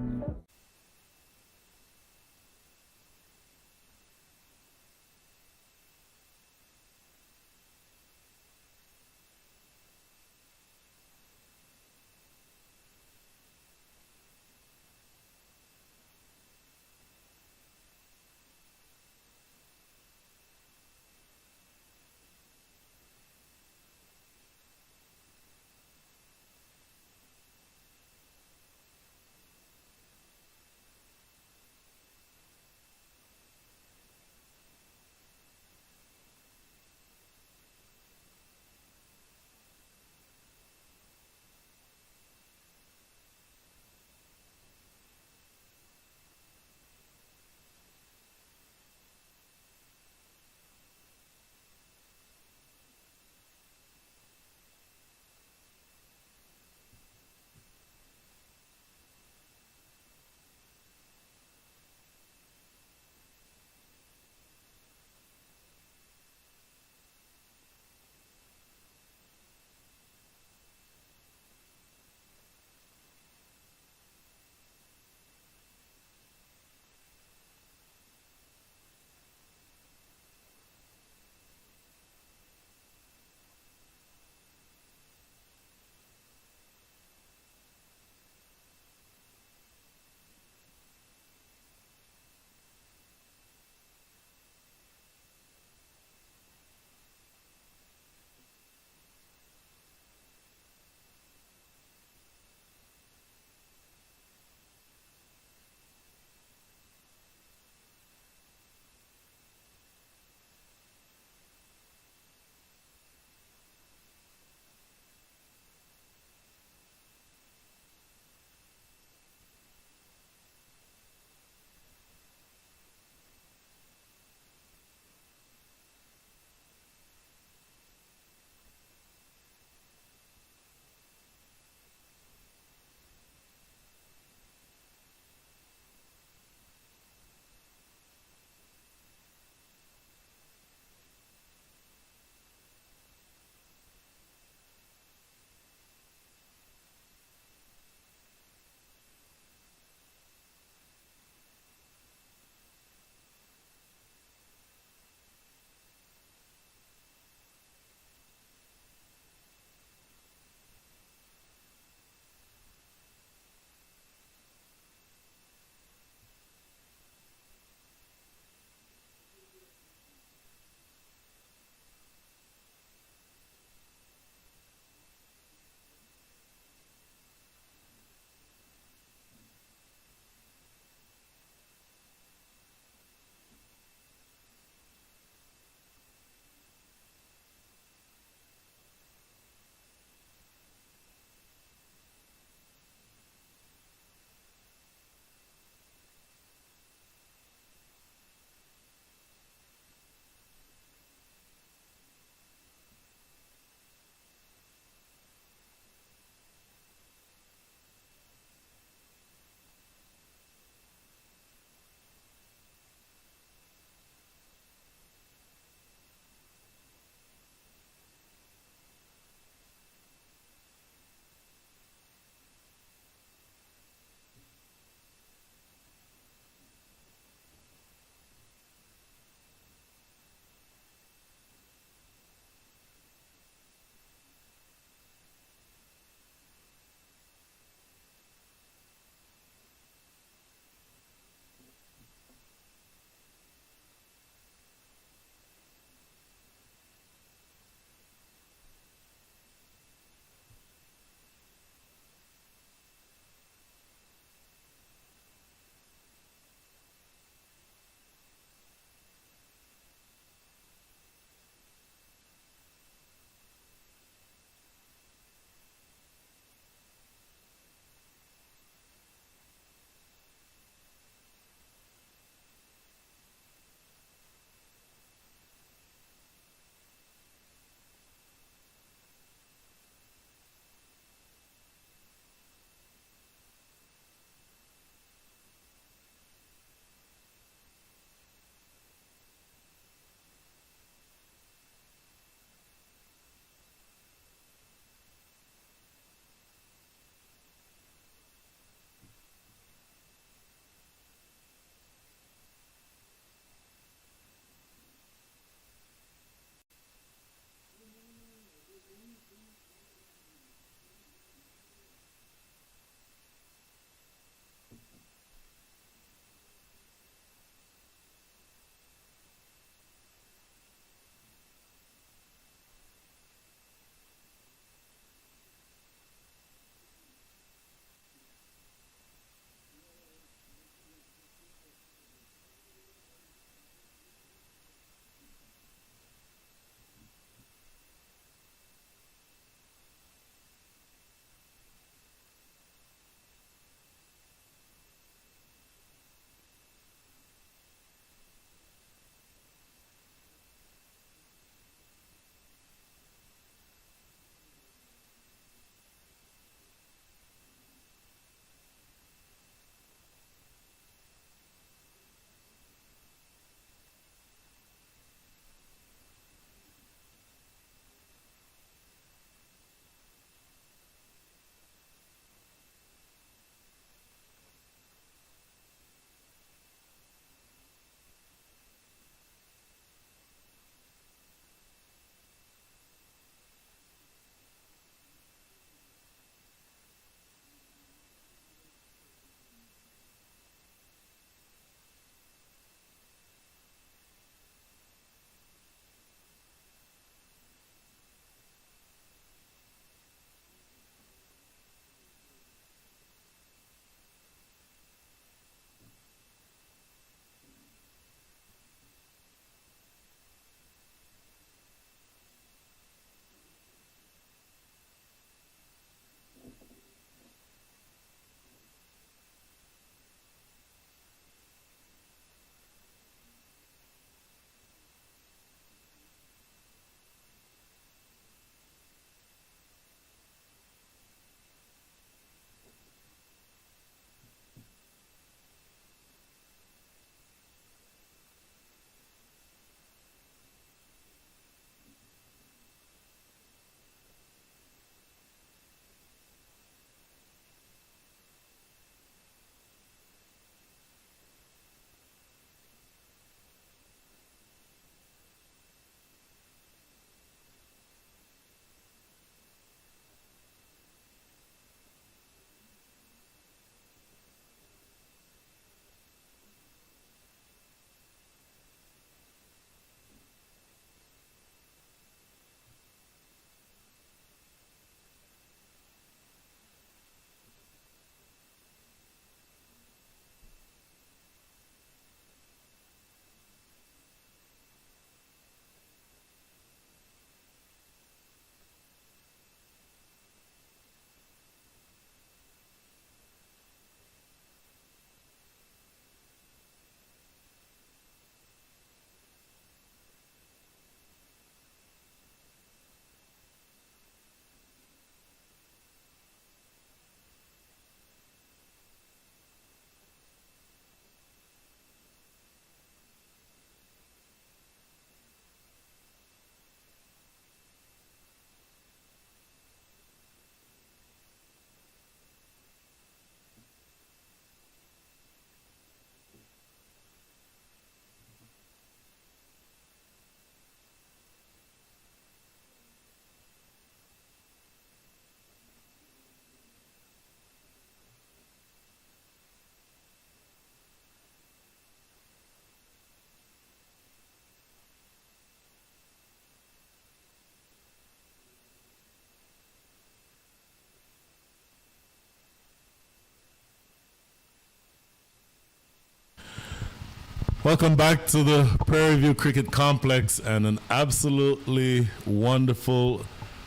Welcome back to the Prairie View Cricket Complex, and an absolutely wonderful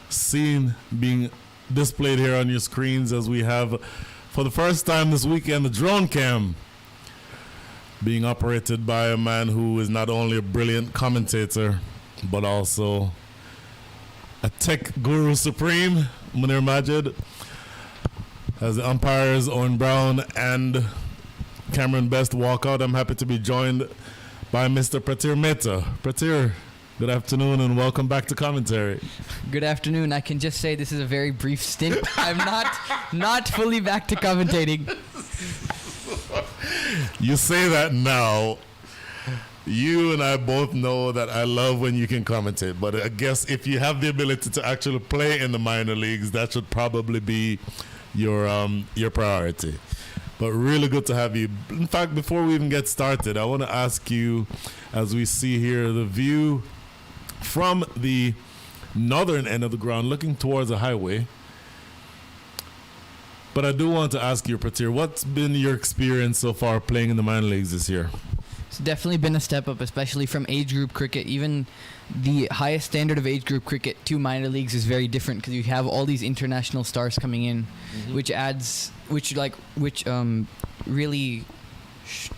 scene being displayed here on your screens as we have, for the first time this weekend, the drone cam being operated by a man who is not only a brilliant commentator but also a tech guru supreme, Munir Majid. As the umpires Owen Brown and Cameron Best walk out, I'm happy to be joined by Mr. Pratir Mehta. Pratir, good afternoon and welcome back to commentary. Good afternoon. I can just say this is a very brief stint. I'm not fully back to commentating. You say that now. You and I both know that I love when you can commentate, but I guess if you have the ability to actually play in the minor leagues, that should probably be your priority. But really good to have you. In fact, before we even get started, I want to ask you, as we see here, the view from the northern end of the ground looking towards the highway. But I do want to ask you, Pratir, what's been your experience so far playing in the minor leagues this year? It's definitely been a step up, especially from age group cricket. Even the highest standard of age group cricket to minor leagues is very different because you have all these international stars coming in, which really,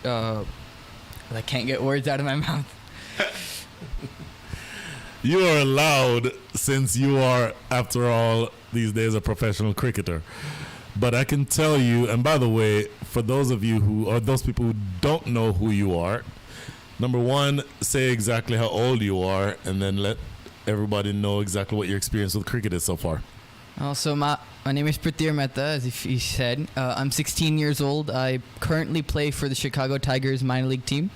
I can't get words out of my mouth. You are allowed, since you are, after all, these days a professional cricketer. But I can tell you, and by the way, for those of you who, or those people who don't know who you are, number one, say exactly how old you are, and then let everybody know exactly what your experience with cricket is so far. Also, my name is Pratir Mehta, as if he said. I'm 16 years old. I currently play for the Chicago Tigers minor league team.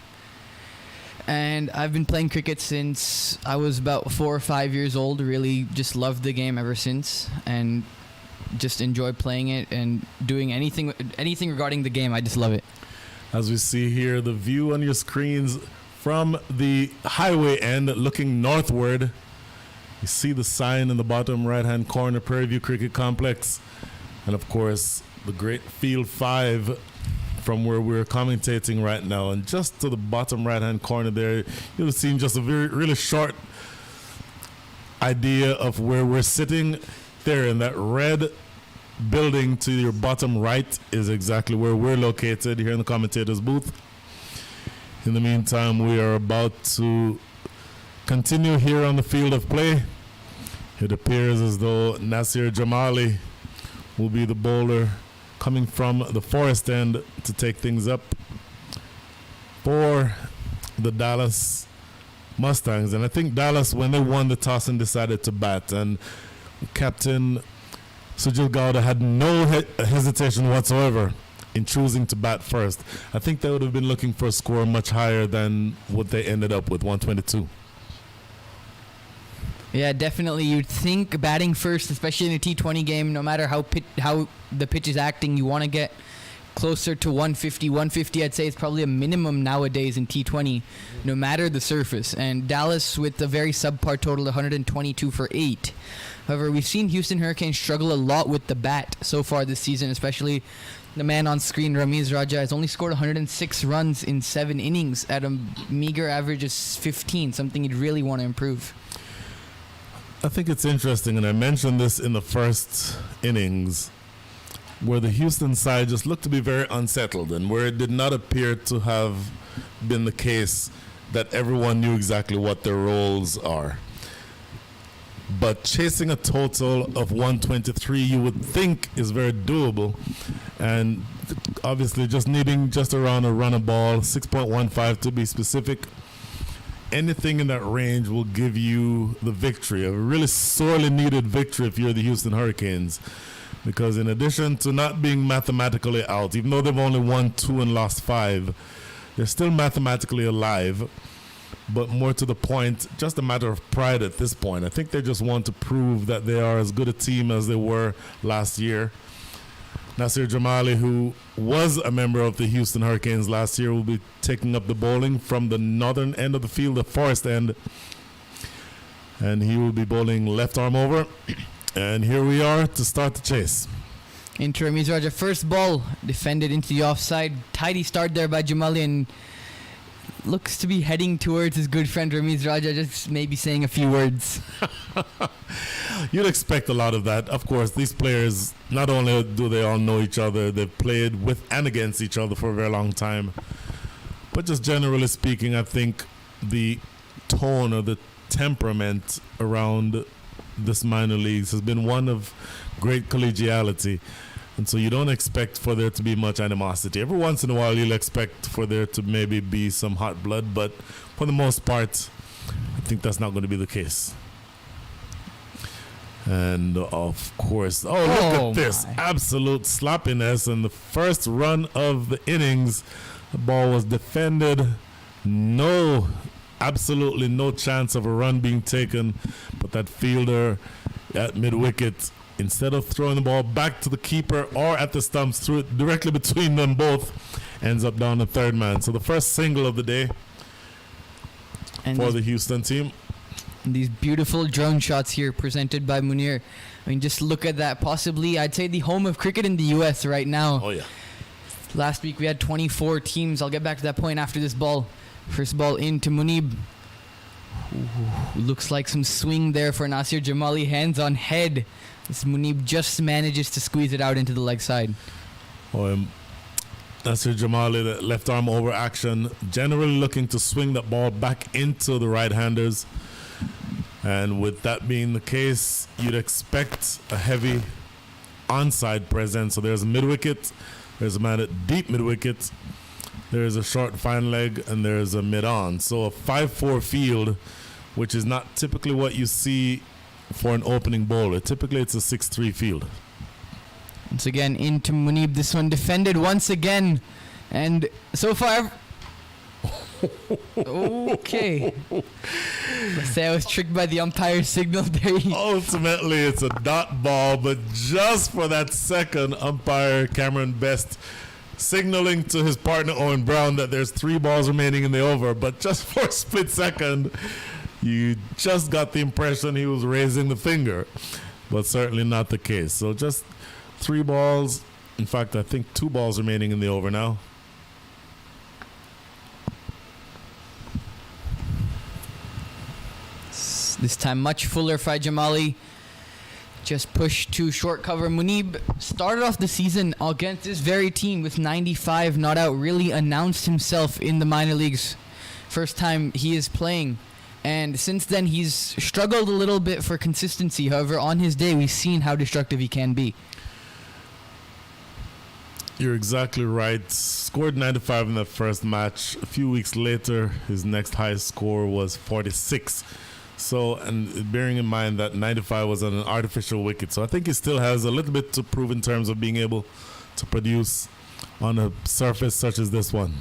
And I've been playing cricket since I was about 4 or 5 years old. Really just loved the game ever since. And just enjoy playing it and doing anything regarding the game. I just love it. As we see here, the view on your screens from the highway end looking northward, you see the sign in the bottom right-hand corner, Prairie View Cricket Complex, and of course the great Field 5 from where we're commentating right now. And just to the bottom right-hand corner there, you'll see just a really short idea of where we're sitting. There in that red building to your bottom right is exactly where we're located here in the commentator's booth. In the meantime, we are about to continue here on the field of play. It appears as though Nasir Jamali will be the bowler coming from the forest end to take things up for the Dallas Mustangs. And I think Dallas, when they won the toss and decided to bat, and Captain Sujil Gowda had no hesitation whatsoever in choosing to bat first. I think they would have been looking for a score much higher than what they ended up with, 122. Yeah, definitely. You'd think batting first, especially in a T20 game, no matter how the pitch is acting, you want to get closer to 150. 150, I'd say, is probably a minimum nowadays in T20, no matter the surface. And Dallas, with a very subpar total, 122 for 8. However, we've seen Houston Hurricanes struggle a lot with the bat so far this season, especially the man on screen, Ramiz Raja, has only scored 106 runs in 7 innings at a meager average of 15, something you'd really want to improve. I think it's interesting, and I mentioned this in the first innings, where the Houston side just looked to be very unsettled, and where it did not appear to have been the case that everyone knew exactly what their roles are. But chasing a total of 123, you would think is very doable, and obviously just needing just around a run a ball, 6.15 to be specific. Anything in that range will give you the victory, a really sorely needed victory if you're the Houston Hurricanes. Because in addition to not being mathematically out, even though they've only won 2 and lost 5, they're still mathematically alive. But more to the point, just a matter of pride at this point. I think they just want to prove that they are as good a team as they were last year. Nasir Jamali, who was a member of the Houston Hurricanes last year, will be taking up the bowling from the northern end of the field, the forest end. And he will be bowling left arm over. And here we are to start the chase. Into Ramiz Raja, first ball defended into the offside. Tidy start there by Jamali, and looks to be heading towards his good friend Ramiz Raja, just maybe saying a few words. You'd expect a lot of that. Of course, these players, not only do they all know each other, they've played with and against each other for a very long time. But just generally speaking, I think the tone or the temperament around this minor leagues has been one of great collegiality. And so you don't expect for there to be much animosity. Every once in a while you'll expect for there to maybe be some hot blood, but for the most part, I think that's not going to be the case. And of course, look at this. Absolute sloppiness in the first run of the innings. The ball was defended. Absolutely no chance of a run being taken. But that fielder at mid-wicket, instead of throwing the ball back to the keeper or at the stumps, threw it directly between them both, ends up down the third man. So the first single of the day for the Houston team. These beautiful drone shots here presented by Munir. I mean, just look at that. Possibly, I'd say the home of cricket in the U.S. right now. Oh, yeah. Last week we had 24 teams. I'll get back to that point after this ball. First ball into Munib. Ooh, looks like some swing there for Nasir Jamali. Hands on head. This Munib just manages to squeeze it out into the leg side. Nasir Jamali, the left arm over action, generally looking to swing that ball back into the right-handers. And with that being the case, you'd expect a heavy onside presence. So there's a mid-wicket, there's a man at deep mid-wicket, there's a short fine leg, and there's a mid-on. So a 5-4 field, which is not typically what you see for an opening bowler. Typically it's a 6-3 field. Once again into Munib. This one defended once again. And so far... Okay. Let's say I was tricked by the umpire's signal there. Ultimately, it's a dot ball, but just for that second, umpire Cameron Best signaling to his partner Owen Brown that there's 3 balls remaining in the over. But just for a split second, you just got the impression he was raising the finger, but certainly not the case. So just 3 balls. In fact, I think 2 balls remaining in the over now. This time much fuller for Jamali. Just pushed to short cover. Munib started off the season against this very team with 95 not out. Really announced himself in the minor leagues. First time he is playing. And since then he's struggled a little bit for consistency. However, on his day we've seen how destructive he can be. You're exactly right. Scored 95 in that first match. A few weeks later, his next highest score was 46. So, and bearing in mind that 95 was on an artificial wicket, so I think he still has a little bit to prove in terms of being able to produce on a surface such as this one.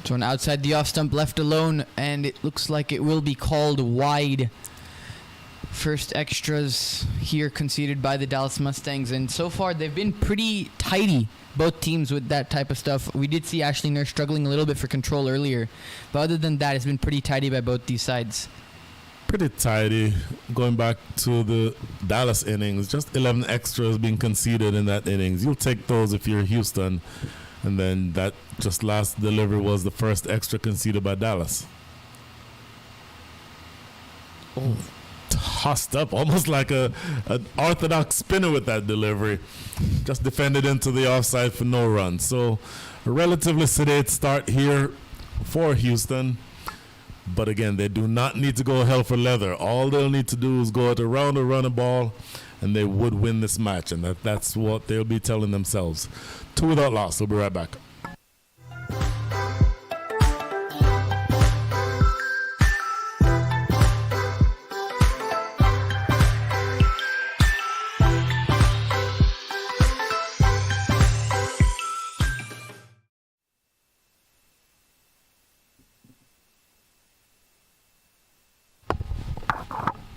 So an outside the off stump left alone, and it looks like it will be called wide. First extras here conceded by the Dallas Mustangs, and so far they've been pretty tidy, both teams, with that type of stuff. We did see Ashley Nurse struggling a little bit for control earlier, but other than that, it's been pretty tidy by both these sides. Pretty tidy. Going back to the Dallas innings, just 11 extras being conceded in that innings. You'll take those if you're Houston. And then that just last delivery was the first extra conceded by Dallas. Oh, tossed up, almost like an orthodox spinner with that delivery. Just defended into the offside for no run. So a relatively sedate start here for Houston. But again, they do not need to go hell for leather. All they'll need to do is go at around a run a ball, and they would win this match. And that's what they'll be telling themselves. 2 without loss. We'll be right back.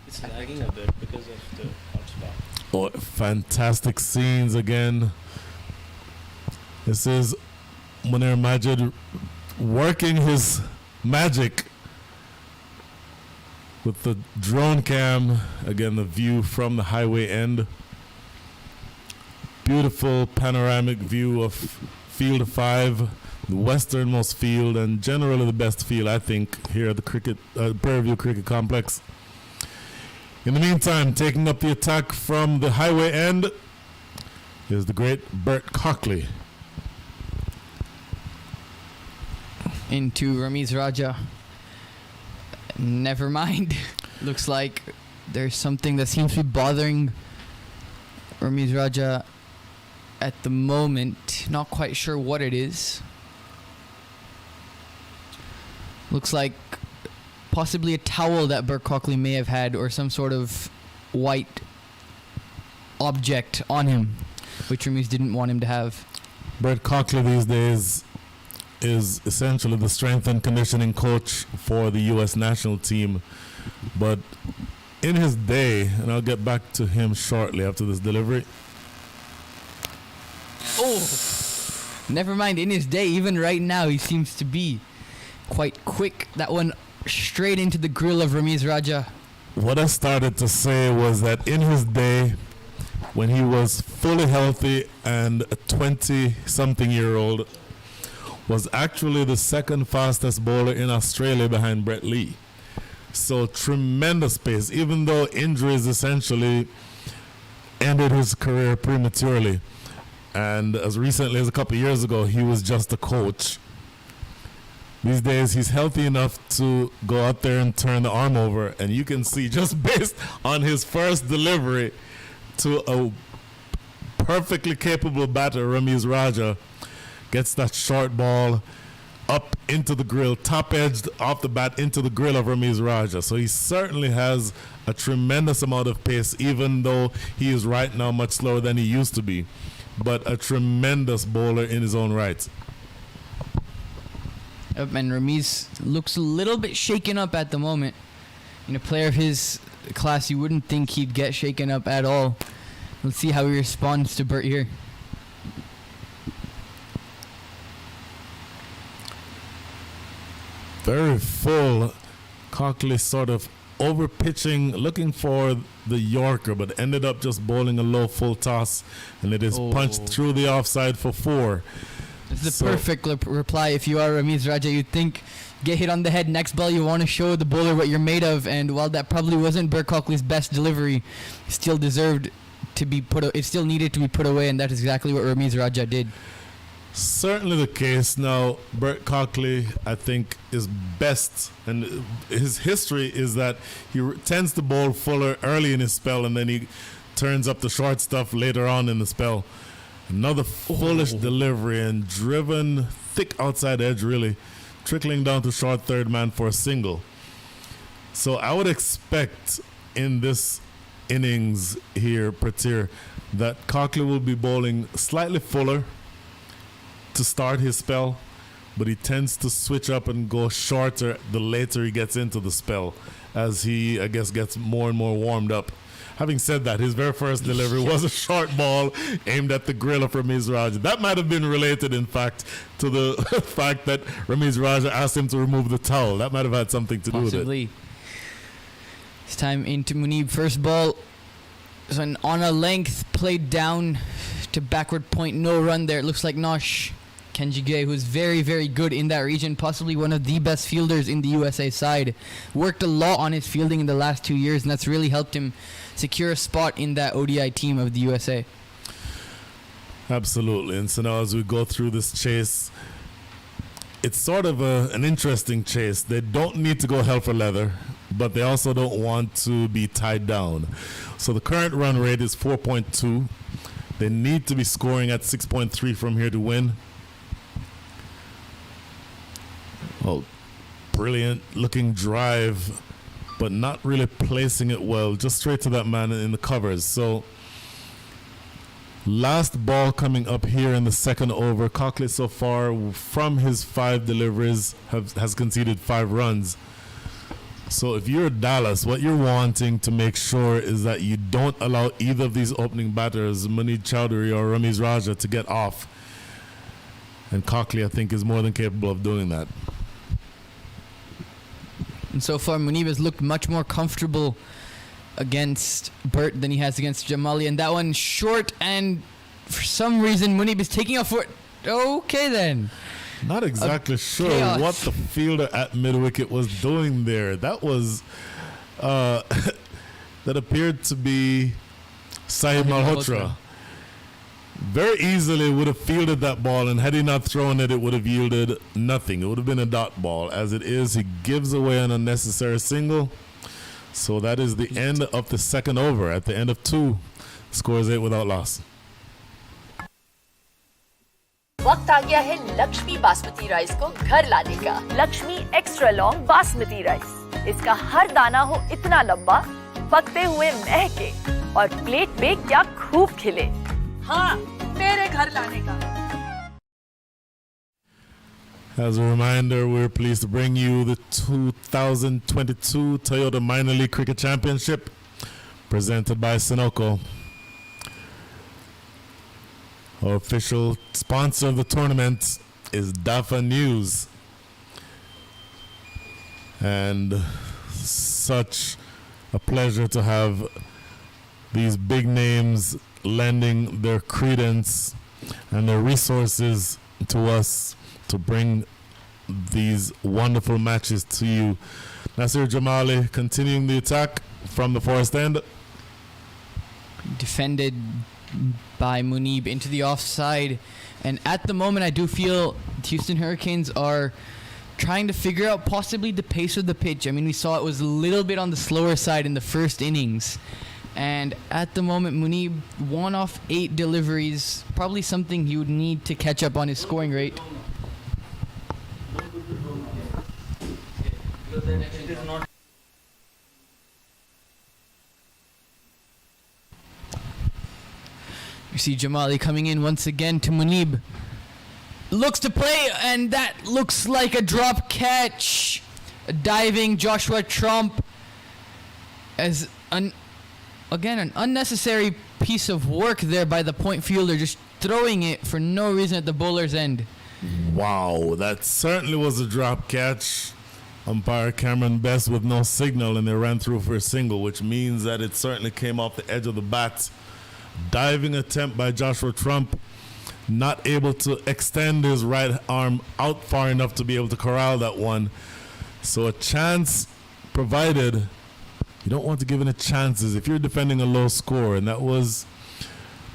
It's lagging a bit because of the hotspot. Oh, fantastic scenes again. This is Munir Majid working his magic with the drone cam. Again, the view from the highway end. Beautiful panoramic view of field 5, the westernmost field, and generally the best field, I think, here at the Prairie View Cricket Complex. In the meantime, taking up the attack from the highway end is the great Bert Cockley. Into Ramiz Raja. Never mind. Looks like there's something that seems to be bothering Ramiz Raja at the moment. Not quite sure what it is. Looks like possibly a towel that Bert Cockley may have had, or some sort of white object on him, which Ramiz didn't want him to have. Bert Cockley these days is essentially the strength and conditioning coach for the U.S. national team. But in his day, and I'll get back to him shortly after this delivery. Oh, never mind. In his day, even right now, he seems to be quite quick. That one straight into the grill of Ramiz Raja. What I started to say was that in his day, when he was fully healthy and a 20-something-year-old, was actually the second fastest bowler in Australia behind Brett Lee. So tremendous pace, even though injuries essentially ended his career prematurely. And as recently as a couple of years ago, he was just a coach. These days, he's healthy enough to go out there and turn the arm over. And you can see, just based on his first delivery to a perfectly capable batter, Ramiz Raja, gets that short ball up into the grill, top-edged off the bat into the grill of Ramiz Raja. So he certainly has a tremendous amount of pace, even though he is right now much slower than he used to be. But a tremendous bowler in his own right. And Ramiz looks a little bit shaken up at the moment. In a player of his class, you wouldn't think he'd get shaken up at all. Let's see how he responds to Bert here. Very full. Cockley sort of over pitching, looking for the Yorker, but ended up just bowling a low full toss, and it is punched through the offside for 4. This is the perfect reply. If you are Ramiz Raja, you'd think, get hit on the head, next ball you want to show the bowler what you're made of, and while that probably wasn't Bert Cockley's best delivery, it still deserved to be it still needed to be put away, and that is exactly what Ramiz Raja did. Certainly the case. Now, Bert Cockley, I think, is best, and his history is that he tends to bowl fuller early in his spell, and then he turns up the short stuff later on in the spell. Another foolish delivery and driven thick outside edge, really, trickling down to short third man for a single. So I would expect in this innings here, Pratir, that Cockley will be bowling slightly fuller to start his spell, but he tends to switch up and go shorter the later he gets into the spell, as he, I guess, gets more and more warmed up. Having said that, his very first delivery was a short ball aimed at the grill of Ramiz Raja. That might have been related, in fact, to the fact that Ramiz Raja asked him to remove the towel. That might have had something to do with it. It's time into Munib. First ball is on a length, played down to backward point. No run there. It looks like Nosh Kenjige, who's very, very good in that region, possibly one of the best fielders in the USA side. Worked a lot on his fielding in the last 2 years, and that's really helped him secure a spot in that ODI team of the USA. Absolutely. And so now as we go through this chase, it's sort of an interesting chase. They don't need to go hell for leather, but they also don't want to be tied down. So the current run rate is 4.2. They need to be scoring at 6.3 from here to win. Oh, brilliant looking drive, but not really placing it well, just straight to that man in the covers. So last ball coming up here in the second over. Cockley so far from his 5 deliveries has conceded 5 runs. So if you're Dallas, what you're wanting to make sure is that you don't allow either of these opening batters, Munib Chowdhury or Ramiz Raja, to get off. And Cockley, I think, is more than capable of doing that. And so far, Munib has looked much more comfortable against Bert than he has against Jamali. And that one short, and for some reason, Munib is taking a foot. Okay then. Not exactly sure chaos. what the fielder at mid-wicket was doing there. That was that appeared to be Sahib Malhotra. Very easily would have fielded that ball, and had he not thrown it, it would have yielded nothing. It would have been a dot ball. As it is, he gives away an unnecessary single. So that is the end of the second over. At the end of 2, score is 8 without loss. वक्त आ गया है Lakshmi basmati rice को घर लाने का। Lakshmi extra long basmati rice, इसका हर दाना हो इतना लंबा, पकते हुए महके और प्लेट पे क्या खूब खिले। हाँ, मेरे घर लाने का। As a reminder, we're pleased to bring you the 2022 Toyota Minor League Cricket Championship presented by Sunoco. Our official sponsor of the tournament is DAFA News. And such a pleasure to have these big names lending their credence and their resources to us to bring these wonderful matches to you. Nasir Jamali continuing the attack from the forest end. Defended by Munib into the offside, and at the moment I do feel Houston Hurricanes are trying to figure out possibly the pace of the pitch. I mean, we saw it was a little bit on the slower side in the first innings, and at the moment Munib 1 off 8 deliveries, probably something he would need to catch up on his scoring rate. You see Jamali coming in once again to Munib. Looks to play, and that looks like a drop catch. A diving Joshua Trump. As again, an unnecessary piece of work there by the point fielder, just throwing it for no reason at the bowler's end. Wow, that certainly was a drop catch. Umpire Cameron Best with no signal, and they ran through for a single, which means that it certainly came off the edge of the bat. Diving attempt by Joshua Trump, not able to extend his right arm out far enough to be able to corral that one. So a chance provided. You don't want to give any chances if you're defending a low score, and that was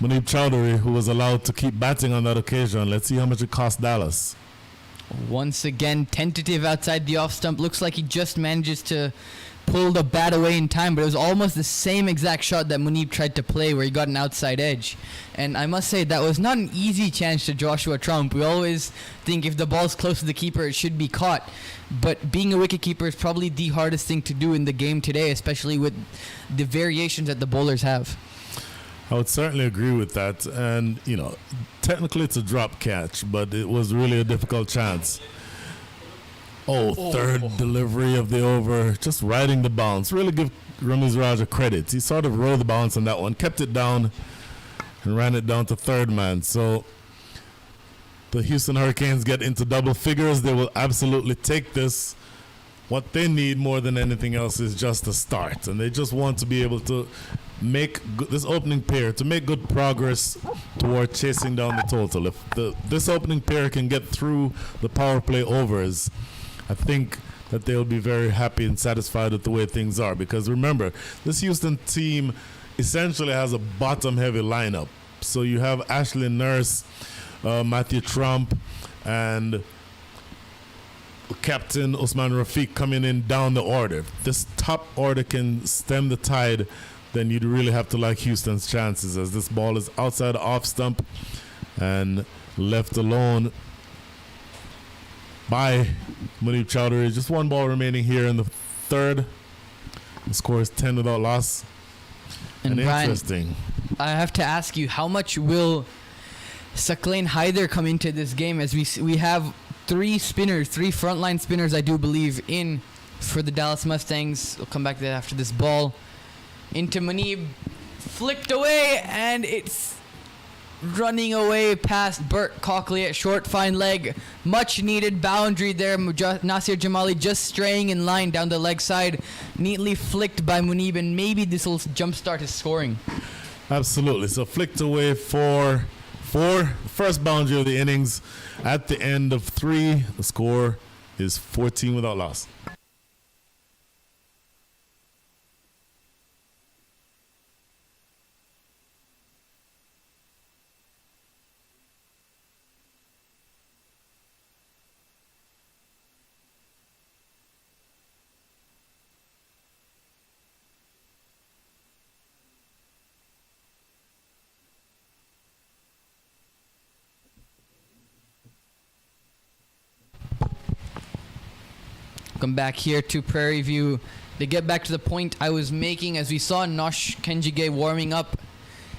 Munib Chowdhury who was allowed to keep batting on that occasion. Let's see how much it cost Dallas. Once again, tentative outside the off stump. Looks like he just manages to pull the bat away in time, but it was almost the same exact shot that Munib tried to play where he got an outside edge. And I must say, that was not an easy chance to Joshua Trump. We always think if the ball's close to the keeper, it should be caught. But being a wicketkeeper is probably the hardest thing to do in the game today, especially with the variations that the bowlers have. I would certainly agree with that. And, you know, technically it's a drop catch, but it was really a difficult chance. Third delivery of the over, just riding the bounce. Really give Ramiz Raja credit. He sort of rode the bounce on that one, kept it down, and ran it down to third man. So the Houston Hurricanes get into double figures. They will absolutely take this. What they need more than anything else is just a start, and they just want to be able to make this opening pair, to make good progress toward chasing down the total. If this opening pair can get through the power play overs, I think that they'll be very happy and satisfied with the way things are. Because remember, this Houston team essentially has a bottom-heavy lineup. So you have Ashley Nurse, Matthew Trump, and Captain Usman Rafiq coming in down the order. If this top order can stem the tide, then you'd really have to like Houston's chances, as this ball is outside the off stump and left alone by Munib Chowdhury. Just one ball remaining here in the third. The score is 10 without loss. And Brian, interesting. I have to ask you, how much will Saqlain Haider come into this game, as we have three frontline spinners, I do believe, in for the Dallas Mustangs. We'll come back to that after this ball. Into Munib, flicked away, and it's running away past Burt Cockley at short, fine leg. Much needed boundary there. Nasir Jamali just straying in line down the leg side. Neatly flicked by Munib, and maybe this will jumpstart his scoring. Absolutely. So flicked away for 4, first boundary of the innings. At the end of 3, the score is 14 without loss. Come back here to Prairie View to get back to the point I was making as we saw Nosh Kenjige warming up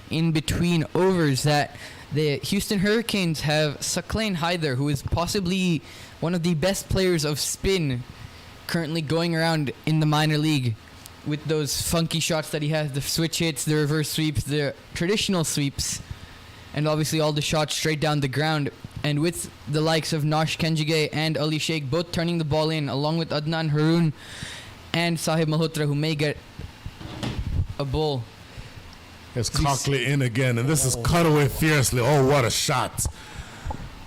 in between overs that the Houston Hurricanes have Saqlain Hyder, who is possibly one of the best players of spin currently going around in the minor league with those funky shots that he has, the switch hits, the reverse sweeps, the traditional sweeps, and obviously all the shots straight down the ground. And with the likes of Nosh Kenjige and Ali Sheikh both turning the ball in, along with Adnan Haroon and Sahib Malhotra, who may get a ball. It's Cockley in again, and this is cut away fiercely. Oh, what a shot.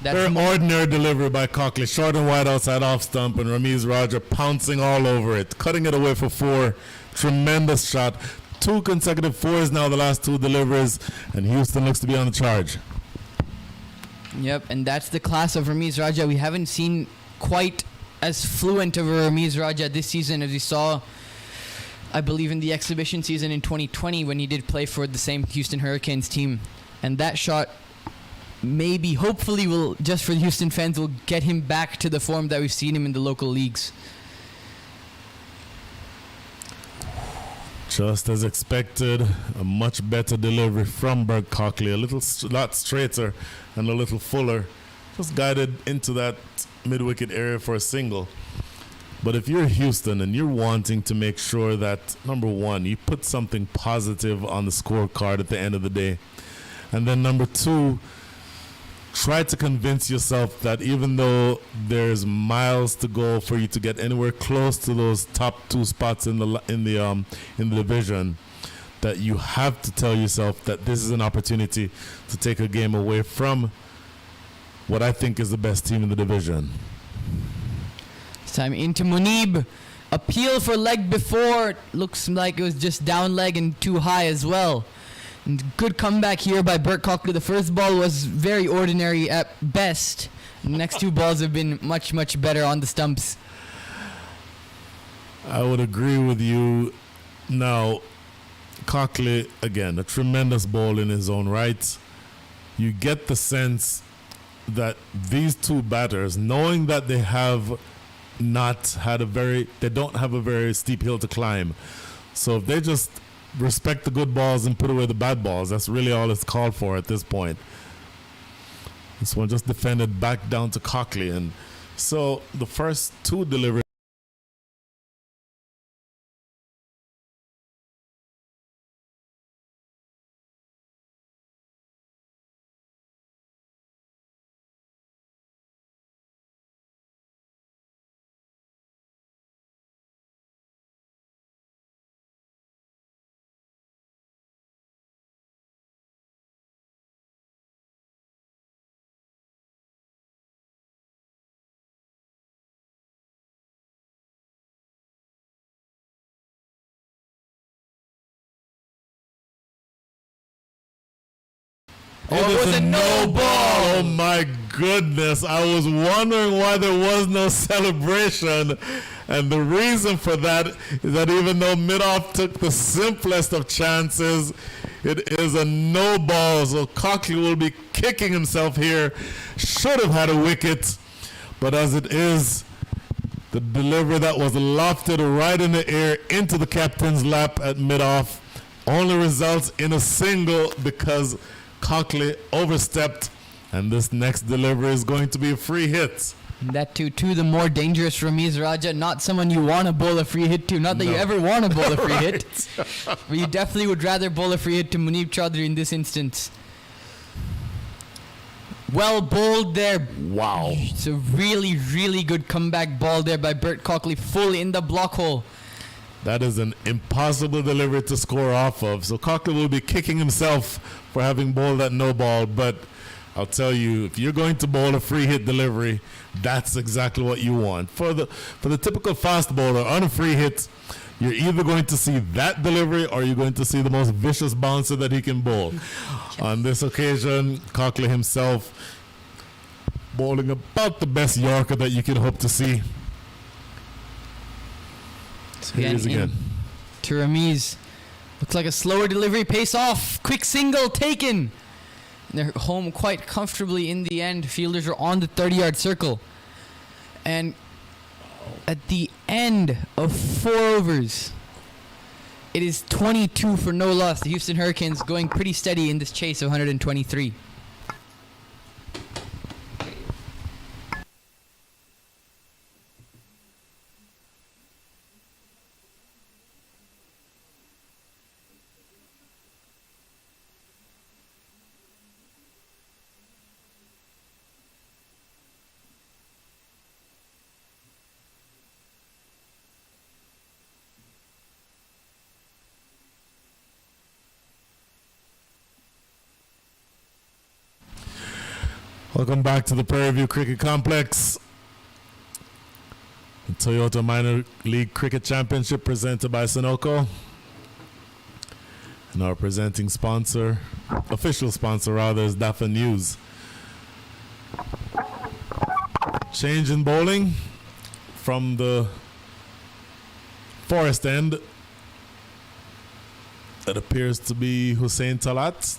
Very ordinary delivery by Cockley. Short and wide outside off stump, and Ramiz Raja pouncing all over it, cutting it away for 4. Tremendous shot. 2 consecutive 4s now, the last 2 deliveries, and Houston looks to be on the charge. Yep, and that's the class of Ramiz Raja. We haven't seen quite as fluent of a Ramiz Raja this season as we saw, I believe, in the exhibition season in 2020 when he did play for the same Houston Hurricanes team. And that shot maybe, hopefully, will, just for the Houston fans, will get him back to the form that we've seen him in the local leagues. Just as expected, a much better delivery from Bert Cockley. A lot straighter and a little fuller. Just guided into that mid-wicket area for a single. But if you're Houston and you're wanting to make sure that, number one, you put something positive on the scorecard at the end of the day, and then number 2, try to convince yourself that even though there's miles to go for you to get anywhere close to those top 2 spots in the division, that you have to tell yourself that this is an opportunity to take a game away from what I think is the best team in the division. This time into Munib. Appeal for leg before. Looks like it was just down leg and too high as well. And good comeback here by Bert Cockley. The first ball was very ordinary at best. The next 2 balls have been much, much better on the stumps. I would agree with you. Now, Cockley, again, a tremendous ball in his own right. You get the sense that these 2 batters, knowing that they have not had they don't have a very steep hill to climb. So if they just respect the good balls and put away the bad balls, that's really all it's called for at this point. This one just defended back down to Cockley, and so the first 2 deliveries. It was a no ball. Oh my goodness. I was wondering why there was no celebration. And the reason for that is that even though Midoff took the simplest of chances, it is a no ball. So Cockley will be kicking himself here. Should have had a wicket. But as it is, the delivery that was lofted right in the air into the captain's lap at Midoff only results in a single because Cockley overstepped, and this next delivery is going to be a free hit. That to the more dangerous Ramiz Raja, not someone you want to bowl a free hit to. Not that you ever want to bowl a free hit, but you definitely would rather bowl a free hit to Munib Chaudhary in this instance. Well bowled there. Wow. It's a really, really good comeback ball there by Bert Cockley, full in the block hole. That is an impossible delivery to score off of. So Cockley will be kicking himself for having bowled that no ball, but I'll tell you, if you're going to bowl a free hit delivery, that's exactly what you want. For the typical fast bowler on a free hit, you're either going to see that delivery or you're going to see the most vicious bouncer that he can bowl. On this occasion, Cockley himself bowling about the best Yorker that you can hope to see. Here he is again. To Ramiz. Looks like a slower delivery. Pace off. Quick single taken. They're home quite comfortably in the end. Fielders are on the 30-yard circle. And at the end of 4 overs, it is 22 for no loss. The Houston Hurricanes going pretty steady in this chase of 123. Welcome back to the Prairie View Cricket Complex. The Toyota Minor League Cricket Championship presented by Sunoco. And our presenting sponsor, official sponsor rather, is Dafa News. Change in bowling from the forest end. That appears to be Hussein Talat.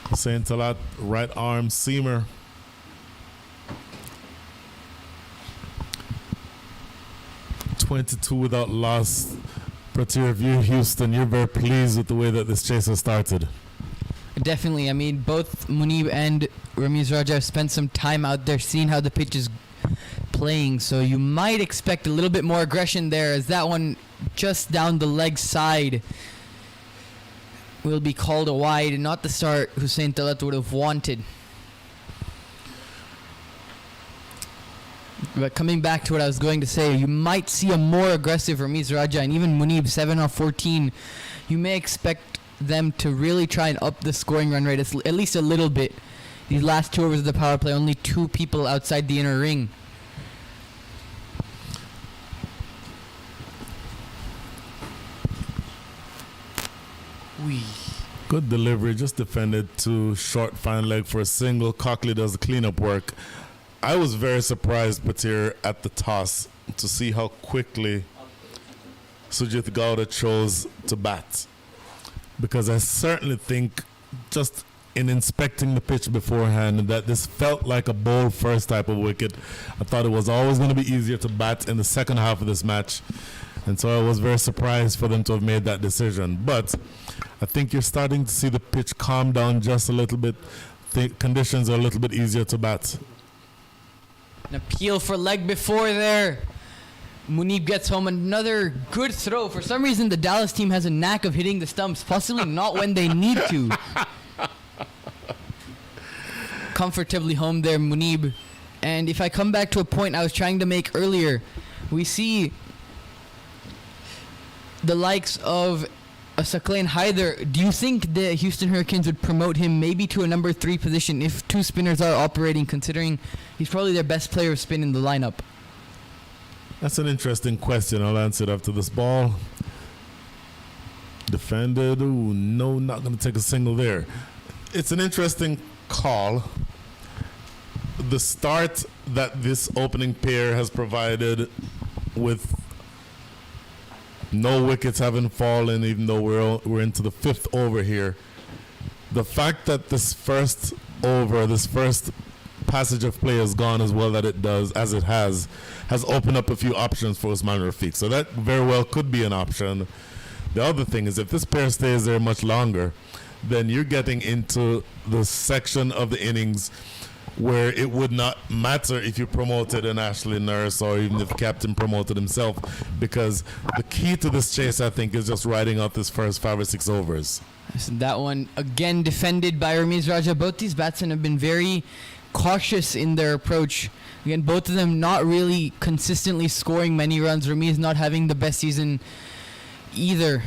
Hussein Talat, right arm seamer. .22 without loss. Pratir View, Houston, you're very pleased with the way that this chase has started. Definitely. I mean, both Munib and Ramiz Raja have spent some time out there seeing how the pitch is playing, so you might expect a little bit more aggression there, as that one just down the leg side will be called a wide, and not the start Hussein Talat would have wanted. But coming back to what I was going to say, you might see a more aggressive Ramiz Raja and even Munib, 7 or 14. You may expect them to really try and up the scoring run rate at least a little bit. These last 2 overs of the power play, only 2 people outside the inner ring. Good delivery, just defended to short fine leg for a single. Cockley does the cleanup work. I was very surprised, Patir, at the toss to see how quickly Sujit Gowda chose to bat. Because I certainly think, just in inspecting the pitch beforehand, that this felt like a bowl first type of wicket. I thought it was always going to be easier to bat in the second half of this match. And so I was very surprised for them to have made that decision. But I think you're starting to see the pitch calm down just a little bit. The conditions are a little bit easier to bat. An appeal for leg before there. Munib gets home another good throw. For some reason, the Dallas team has a knack of hitting the stumps, possibly not when they need to. Comfortably home there, Munib. And if I come back to a point I was trying to make earlier, we see the likes of Saqlain Haider. Do you think the Houston Hurricanes would promote him maybe to a number 3 position if 2 spinners are operating, considering he's probably their best player of spin in the lineup? That's an interesting question. I'll answer it after this ball. Defended. Ooh, no, not going to take a single there. It's an interesting call. The start that this opening pair has provided, with no wickets having fallen, even though we're into the 5th over here. The fact that this first over, this first passage of play has gone as well as it has opened up a few options for Usman Rafiq. So that very well could be an option. The other thing is, if this pair stays there much longer, then you're getting into the section of the innings where it would not matter if you promoted an Ashley Nurse or even if the captain promoted himself, because the key to this chase, I think, is just riding out this first 5 or 6 overs. That one again defended by Ramiz Raja. Both these batsmen have been very cautious in their approach. Again, both of them not really consistently scoring many runs. Ramiz not having the best season either.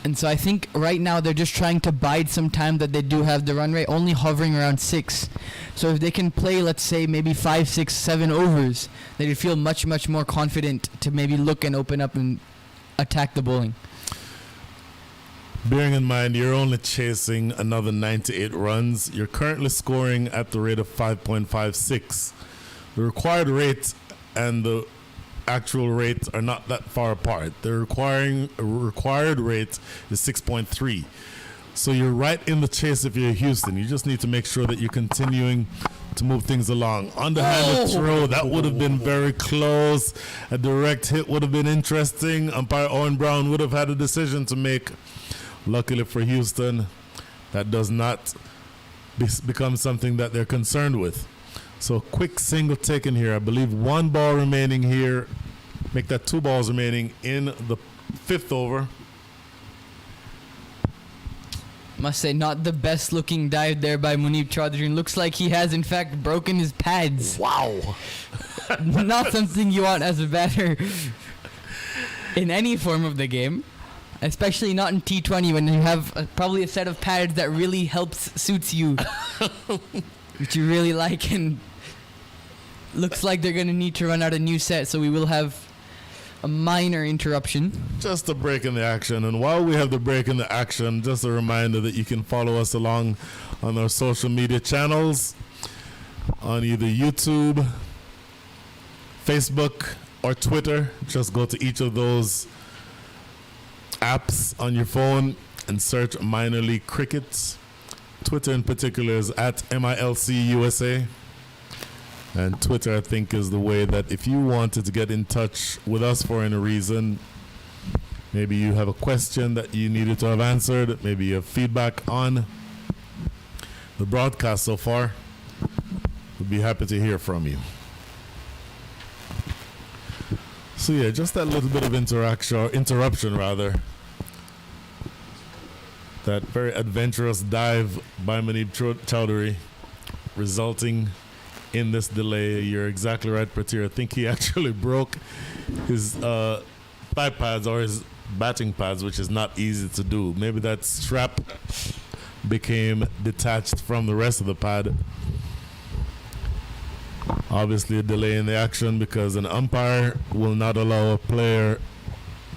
And so I think right now they're just trying to bide some time that they do have the run rate, only hovering around 6. So if they can play, let's say, maybe 5, 6, 7 overs, they'd feel much, much more confident to maybe look and open up and attack the bowling. Bearing in mind you're only chasing another 98 runs, you're currently scoring at the rate of 5.56. The required rate and the actual rates are not that far apart. The required rate is 6.3. So you're right in the chase if you're Houston. You just need to make sure that you're continuing to move things along. Underhanded throw, that would have been very close. A direct hit would have been interesting. Umpire Owen Brown would have had a decision to make. Luckily for Houston, that does not become something that they're concerned with. So quick single taken here. I believe 1 ball remaining here. Make that 2 balls remaining in the 5th over. Must say, not the best looking dive there by Munib Chaudhary. Looks like he has in fact broken his pads. Wow. Not something you want as a batter in any form of the game. Especially not in T20 when you have probably a set of pads that really suits you. Which you really like, and looks like they're going to need to run out a new set, so we will have a minor interruption. Just a break in the action. And while we have the break in the action, just a reminder that you can follow us along on our social media channels on either YouTube, Facebook, or Twitter. Just go to each of those apps on your phone and search Minor League Cricket. Twitter in particular is at MILCUSA. And Twitter, I think, is the way that if you wanted to get in touch with us for any reason, maybe you have a question that you needed to have answered, maybe you have feedback on the broadcast so far, we'd be happy to hear from you. So yeah, just that little bit of interruption rather. That very adventurous dive by Munib Chaudhary resulting in this delay. You're exactly right, Pratir. I think he actually broke his thigh pads or his batting pads, which is not easy to do. Maybe that strap became detached from the rest of the pad. Obviously a delay in the action because an umpire will not allow a player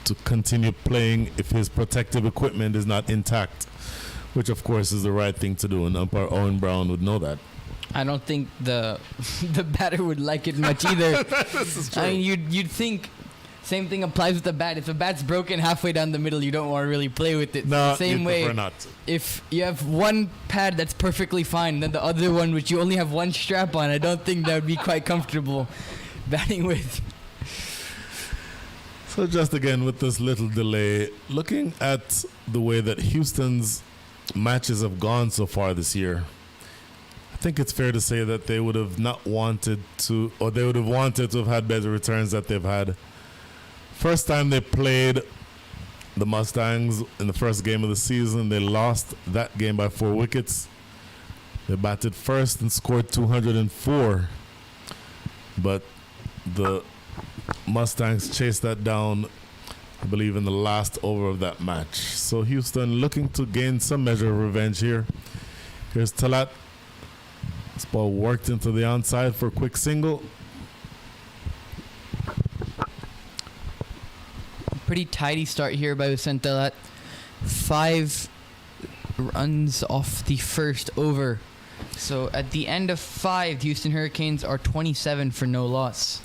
to continue playing if his protective equipment is not intact, which of course is the right thing to do, and umpire Owen Brown would know that. I don't think the batter would like it much either. This is true. I mean, you'd think same thing applies with the bat. If a bat's broken halfway down the middle, you don't want to really play with it. No, same way. Prefer not. If you have one pad that's perfectly fine, then the other one which you only have one strap on, I don't think that would be quite comfortable batting with. So just again with this little delay, looking at the way that Houston's matches have gone so far this year, I think it's fair to say that they would have not wanted to, or they would have wanted to have had better returns that they've had. First time they played the Mustangs in the first game of the season, they lost that game by 4 wickets. They batted first and scored 204. But the Mustangs chased that down, I believe, in the last over of that match. So Houston looking to gain some measure of revenge here. Here's Talat. This ball worked into the onside for a quick single. Pretty tidy start here by Hussein Talat. 5 runs off the first over. So at the end of 5, the Houston Hurricanes are 27 for no loss.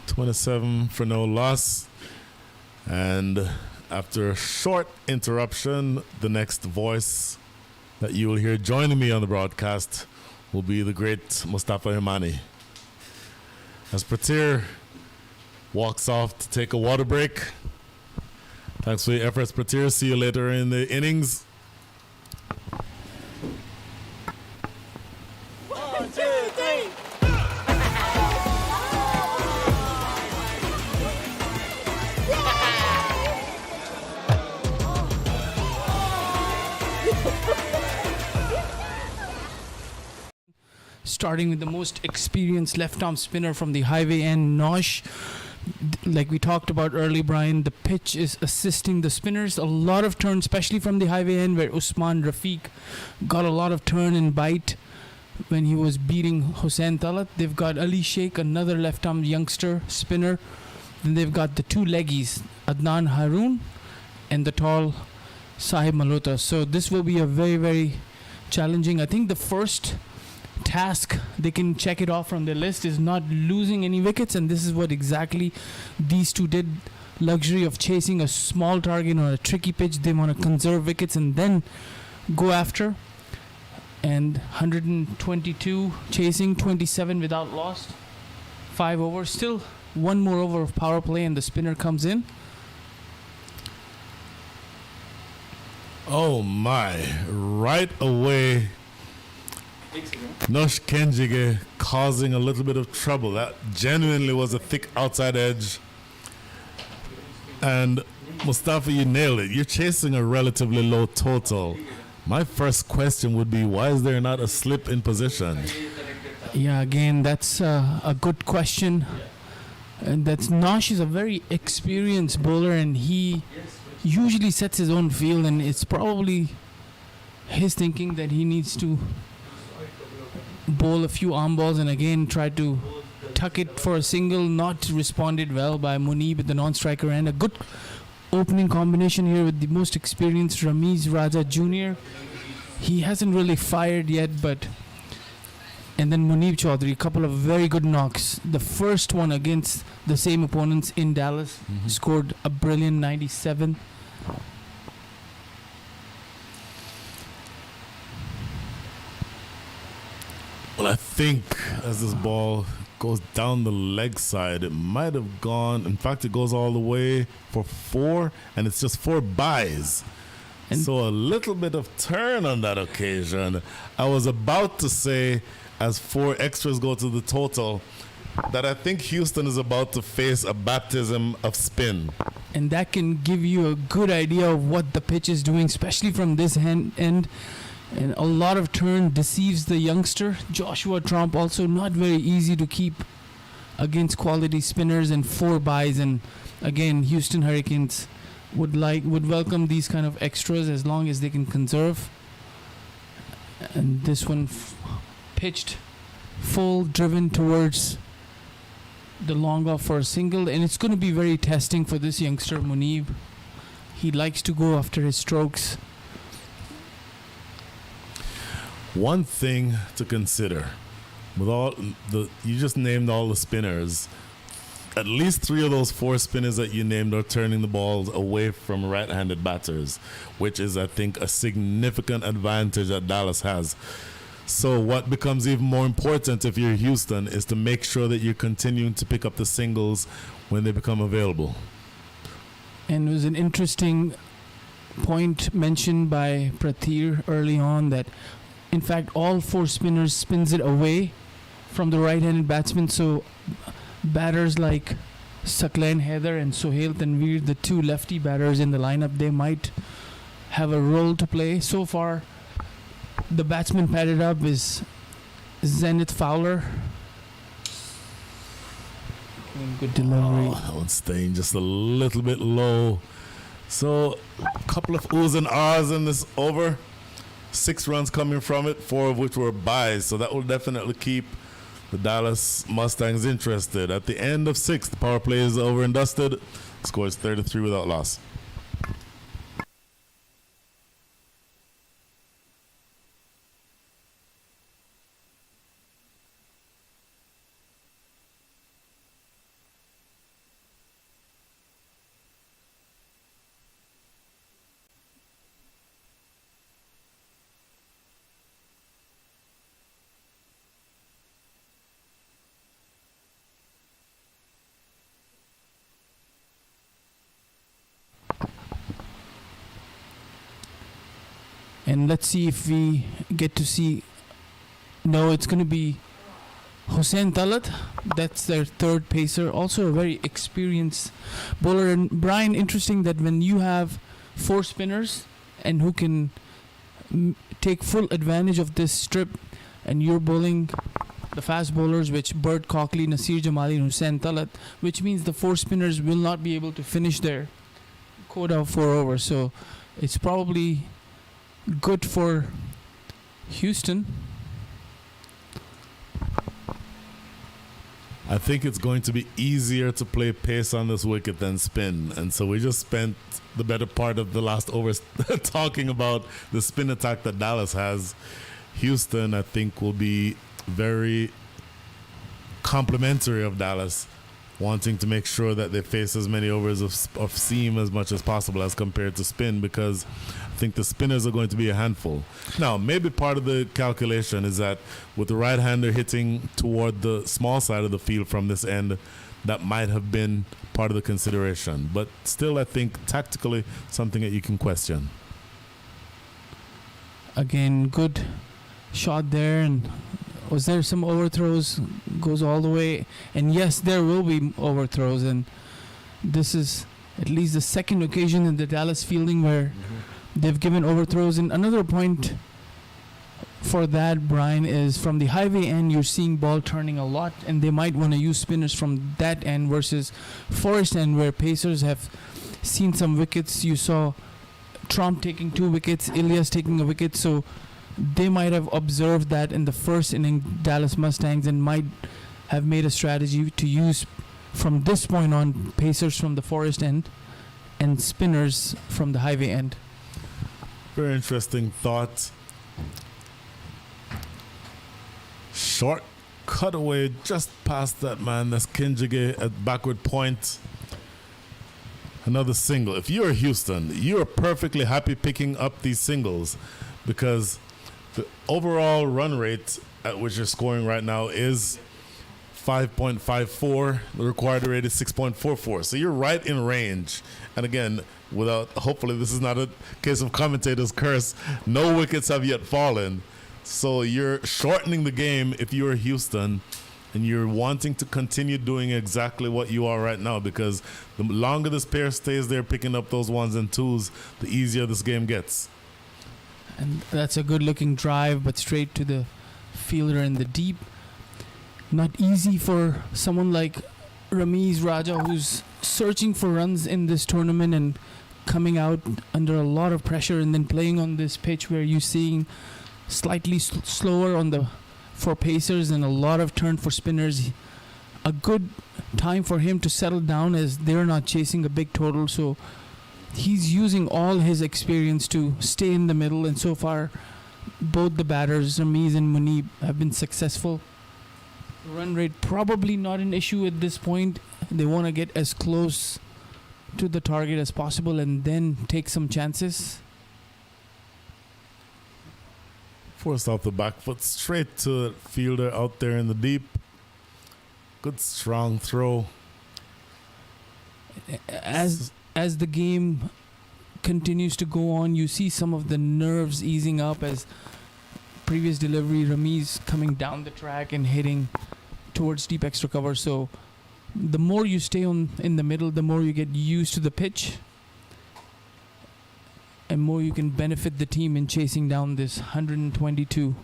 27 for no loss. And after a short interruption, the next voice that you will hear joining me on the broadcast will be the great Mustafa Himani. As Pratir walks off to take a water break. Thanks for your efforts, Pratir. See you later in the innings. 1, 2, 3. Starting with the most experienced left-arm spinner from the highway end, Nosh. Like we talked about early, Brian, the pitch is assisting the spinners. A lot of turn, especially from the highway end, where Usman Rafiq got a lot of turn and bite when he was beating Hossein Talat. They've got Ali Sheikh, another left-arm youngster spinner. Then they've got the two leggies, Adnan Haroon and the tall Sahib Malhotra. So this will be a very, very challenging. I think the first task they can check it off from their list is not losing any wickets, and this is what exactly these two did. Luxury of chasing a small target on a tricky pitch. They want to conserve wickets and then go after. And 122 chasing, 27 without loss, 5 overs. Still one more over of power play and the spinner comes in. Oh my, right away Nosh Kenjige causing a little bit of trouble. That genuinely was a thick outside edge. And Mustafa, you nailed it. You're chasing a relatively low total. My first question would be, why is there not a slip in position? Yeah, again, that's a good question. And that's Nosh is a very experienced bowler, and he usually sets his own field, and it's probably his thinking that he needs to bowl a few arm balls and again try to tuck it for a single. Not responded well by Munib at the non-striker end. A good opening combination here with the most experienced Ramiz Raja Jr. He hasn't really fired yet, but and then Munib Chaudhary, a couple of very good knocks. The first one against the same opponents in Dallas, scored a brilliant 97. Well, I think as this ball goes down the leg side, it might have gone. In fact, it goes all the way for 4, and it's just 4 byes. And so a little bit of turn on that occasion. I was about to say, as 4 extras go to the total, that I think Houston is about to face a baptism of spin. And that can give you a good idea of what the pitch is doing, especially from this end. And a lot of turn deceives the youngster. Joshua Trump also not very easy to keep against quality spinners, and 4 byes. And again, Houston Hurricanes would welcome these kind of extras as long as they can conserve. And this one pitched full, driven towards the long off for a single, and it's going to be very testing for this youngster Munib. He likes to go after his strokes. One thing to consider, with all you just named all the spinners, at least 3 of those 4 spinners that you named are turning the balls away from right-handed batters, which is, I think, a significant advantage that Dallas has. So what becomes even more important if you're Houston is to make sure that you're continuing to pick up the singles when they become available. And it was an interesting point mentioned by Prathir early on that, in fact, all 4 spinners spins it away from the right-handed batsman. So batters like Saklan Heather and Sohail Tanveer, the 2 lefty batters in the lineup, they might have a role to play. So far, the batsman padded up is Zenith Fowler. Good delivery. That one's staying just a little bit low. So a couple of oohs and ahs in this over. 6 runs coming from it, 4 of which were byes. So that will definitely keep the Dallas Mustangs interested. At the end of 6, the power play is over and dusted. Scores 33 without loss. And let's see if we get to see. No, it's going to be Hossein Talat. That's their 3rd pacer. Also a very experienced bowler. And Brian, interesting that when you have 4 spinners and who can take full advantage of this strip, and you're bowling the fast bowlers, which Bert Cockley, Nasir Jamali, and Hussain Talat, which means the 4 spinners will not be able to finish their quota of 4 overs. So it's probably good for Houston. I think it's going to be easier to play pace on this wicket than spin. And so we just spent the better part of the last overs talking about the spin attack that Dallas has. Houston, I think, will be very complimentary of Dallas, wanting to make sure that they face as many overs of seam as much as possible as compared to spin, because I think the spinners are going to be a handful. Now, maybe part of the calculation is that with the right-hander hitting toward the small side of the field from this end, that might have been part of the consideration. But still, I think tactically something that you can question. Again, good shot there, and was there some overthrows? Goes all the way, and yes, there will be overthrows, and this is at least the second occasion in the Dallas fielding where they've given overthrows. And another point for that, Brian, is from the highway end, you're seeing ball turning a lot, and they might want to use spinners from that end versus forest end, where Pacers have seen some wickets. You saw Trump taking 2 wickets, Ilias taking a wicket, so they might have observed that in the first inning, Dallas Mustangs, and might have made a strategy to use from this point on Pacers from the forest end and spinners from the highway end. Very interesting thought. Short cutaway just past that man. That's Kinjige at backward point. Another single. If you're Houston, you're perfectly happy picking up these singles, because the overall run rate at which you're scoring right now is 5.54. The required rate is 6.44. So you're right in range. And again, hopefully this is not a case of commentator's curse. No wickets have yet fallen. So you're shortening the game if you're Houston, and you're wanting to continue doing exactly what you are right now, because the longer this pair stays there picking up those 1s and 2s, the easier this game gets. And that's a good looking drive, but straight to the fielder in the deep. Not easy for someone like Ramiz Raja, who's searching for runs in this tournament and coming out under a lot of pressure, and then playing on this pitch where you're seeing slightly slower for Pacers and a lot of turn for spinners. A good time for him to settle down, as they're not chasing a big total, so he's using all his experience to stay in the middle, and so far both the batters, Ramiz and Munib, have been successful. Run rate probably not an issue at this point. They want to get as close to the target as possible and then take some chances. Forced off the back foot, straight to the fielder out there in the deep. Good strong throw. As the game continues to go on, you see some of the nerves easing up, as previous delivery, Ramiz coming down the track and hitting towards deep extra cover. So the more you stay in the middle, the more you get used to the pitch, and more you can benefit the team in chasing down this 122.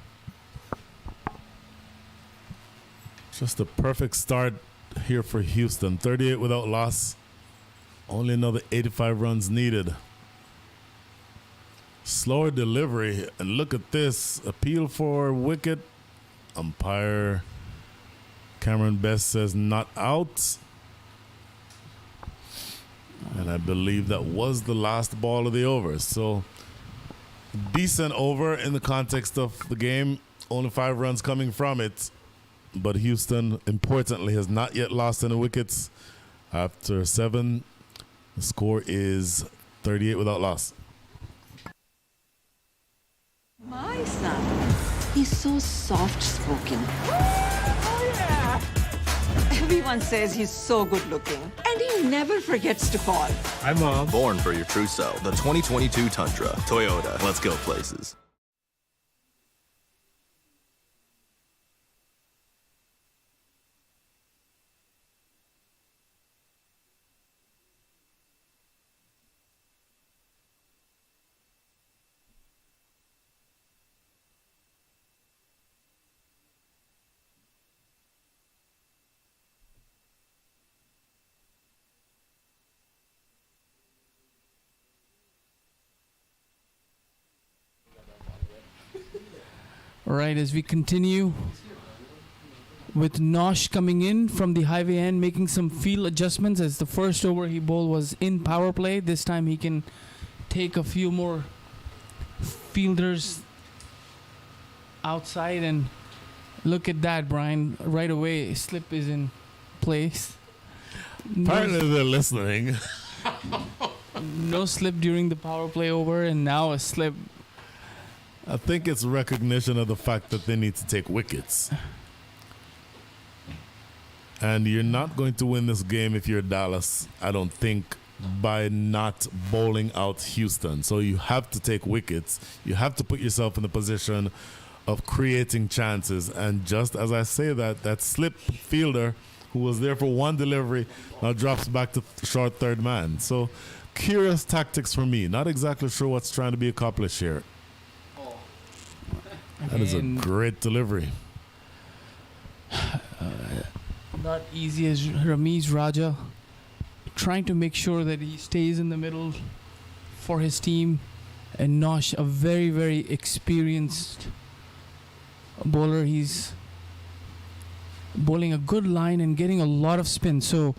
Just a perfect start here for Houston. 38 without loss. Only another 85 runs needed. Slower delivery, and look at this. Appeal for wicket. Umpire Cameron Best says not out. And I believe that was the last ball of the over. So decent over in the context of the game. Only 5 runs coming from it. But Houston, importantly, has not yet lost any wickets. After 7, the score is 38 without loss. My son, he's so soft-spoken. Oh, yeah. Everyone says he's so good-looking, and he never forgets to call. Hi, Mom. Born for your true self. The 2022 Tundra. Toyota. Let's go places. All right, as we continue with Nosh coming in from the highway end, making some field adjustments as the first over he bowled was in power play. This time he can take a few more fielders outside, and look at that, Brian. Right away, slip is in place. Apparently they're listening. No slip during the power play over, and now a slip. I think it's recognition of the fact that they need to take wickets. And you're not going to win this game if you're Dallas, I don't think, by not bowling out Houston. So you have to take wickets. You have to put yourself in the position of creating chances. And just as I say that, that slip fielder who was there for one delivery now drops back to short third man. So curious tactics for me. Not exactly sure what's trying to be accomplished here. That is a great delivery. Not easy as Ramiz Raja trying to make sure that he stays in the middle for his team. And Nosh, a very, very experienced bowler. He's bowling a good line and getting a lot of spin. So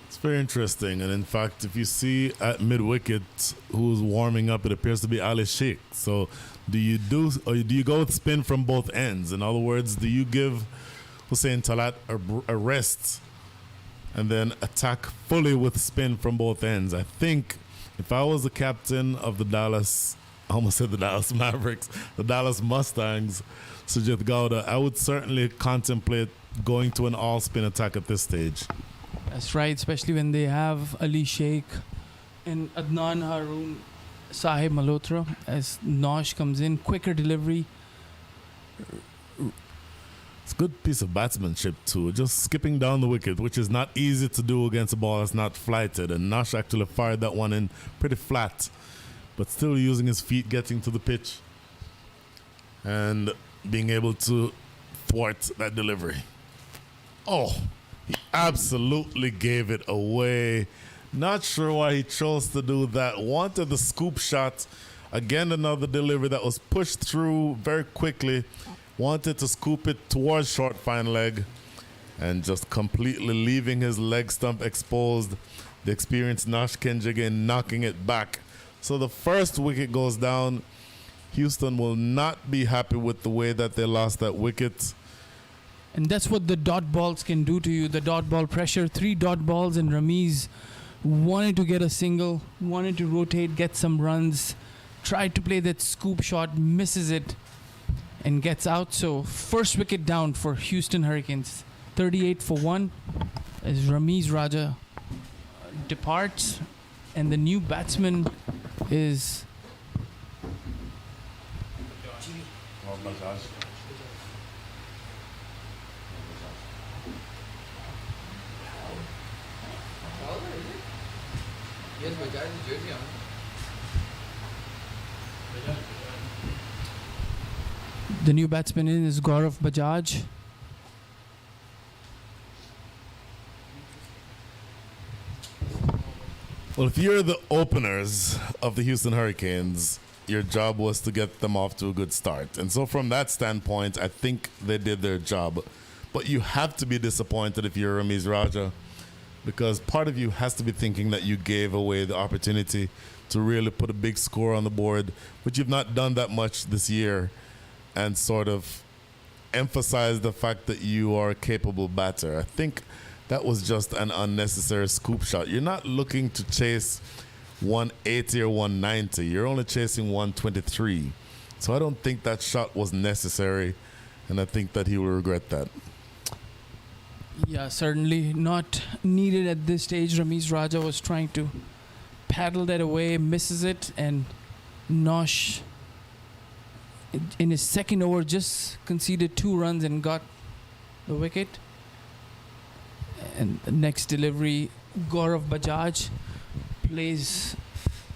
it's very interesting. And in fact, if you see at mid-wicket who's warming up, it appears to be Ali Sheikh. So do you go with spin from both ends? In other words, do you give Hussein Talat a rest and then attack fully with spin from both ends? I think if I was the captain of the Dallas, I almost said the Dallas Mavericks, the Dallas Mustangs, Sujit Gowda, I would certainly contemplate going to an all-spin attack at this stage. that's right, especially when they have Ali Sheikh and Adnan Haroon Sahib Malhotra as Nosh comes in. Quicker delivery. It's a good piece of batsmanship too. Just skipping down the wicket, which is not easy to do against a ball that's not flighted. And Nosh actually fired that one in pretty flat, but still using his feet, getting to the pitch, and being able to thwart that delivery. Oh, he absolutely gave it away. Not sure why he chose to do that. Wanted the scoop shot. Again, another delivery that was pushed through very quickly. Wanted to scoop it towards short fine leg and just completely leaving his leg stump exposed. The experienced Nosh Kenjige knocking it back. So the first wicket goes down. Houston will not be happy with the way that they lost that wicket. And that's what the dot balls can do to you. The dot ball pressure. 3 dot balls, and Ramiz wanted to get a single, wanted to rotate, get some runs, tried to play that scoop shot, misses it, and gets out. So first wicket down for Houston Hurricanes. 38 for 1 as Ramiz Raja departs, and the new batsman is the new batsman is Gaurav Bajaj. Well, if you're the openers of the Houston Hurricanes, your job was to get them off to a good start. And so from that standpoint, I think they did their job. But you have to be disappointed if you're Ramiz Raja, because part of you has to be thinking that you gave away the opportunity to really put a big score on the board, but you've not done that much this year, and sort of emphasize the fact that you are a capable batter. I think that was just an unnecessary scoop shot. You're not looking to chase 180 or 190. You're only chasing 123. So I don't think that shot was necessary, and I think that he will regret that. Yeah, certainly not needed at this stage. Ramiz Raja was trying to paddle that away, misses it, and Nosh in his second over just conceded 2 runs and got the wicket. And the next delivery, Gaurav Bajaj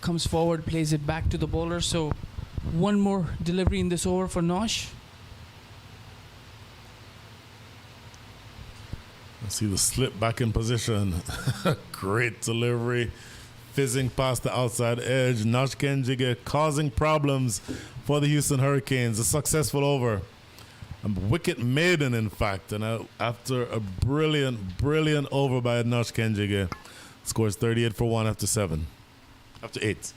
comes forward, plays it back to the bowler. So one more delivery in this over for Nosh. I see the slip back in position. Great delivery. fizzing past the outside edge. Noshkenjige causing problems for the Houston Hurricanes. A successful over. A wicket maiden, in fact. And after a brilliant over by Noshkenjige, scores 38 for 1 after 7. After 8.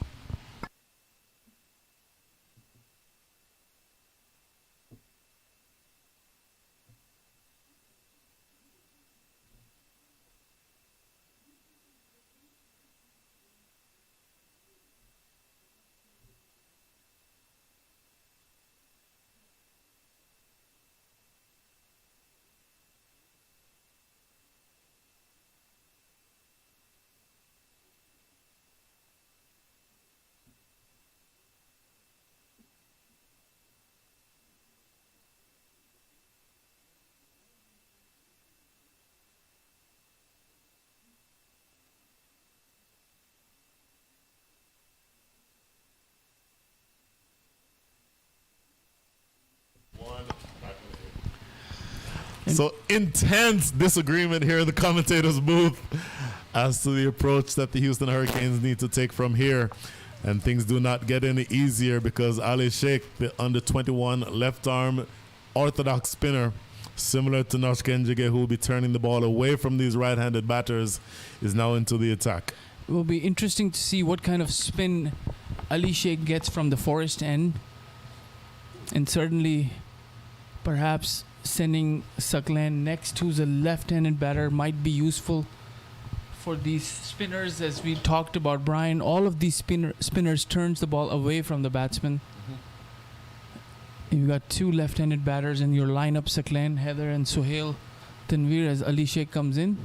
So intense disagreement here in the commentators' booth as to the approach that the Houston Hurricanes need to take from here. And things do not get any easier because Ali Sheikh, the under 21 left arm orthodox spinner, similar to Noshkenjige, who will be turning the ball away from these right-handed batters, is now into the attack. It will be interesting to see what kind of spin Ali Sheikh gets from the forest end. And certainly, perhaps sending Saklan next, who's a left-handed batter, might be useful for these spinners. As we talked about, Brian, all of these spinners turns the ball away from the batsman. You've got two left-handed batters in your lineup, Saklan, Heather, and Sohail Tanvir, as Ali Sheikh comes in.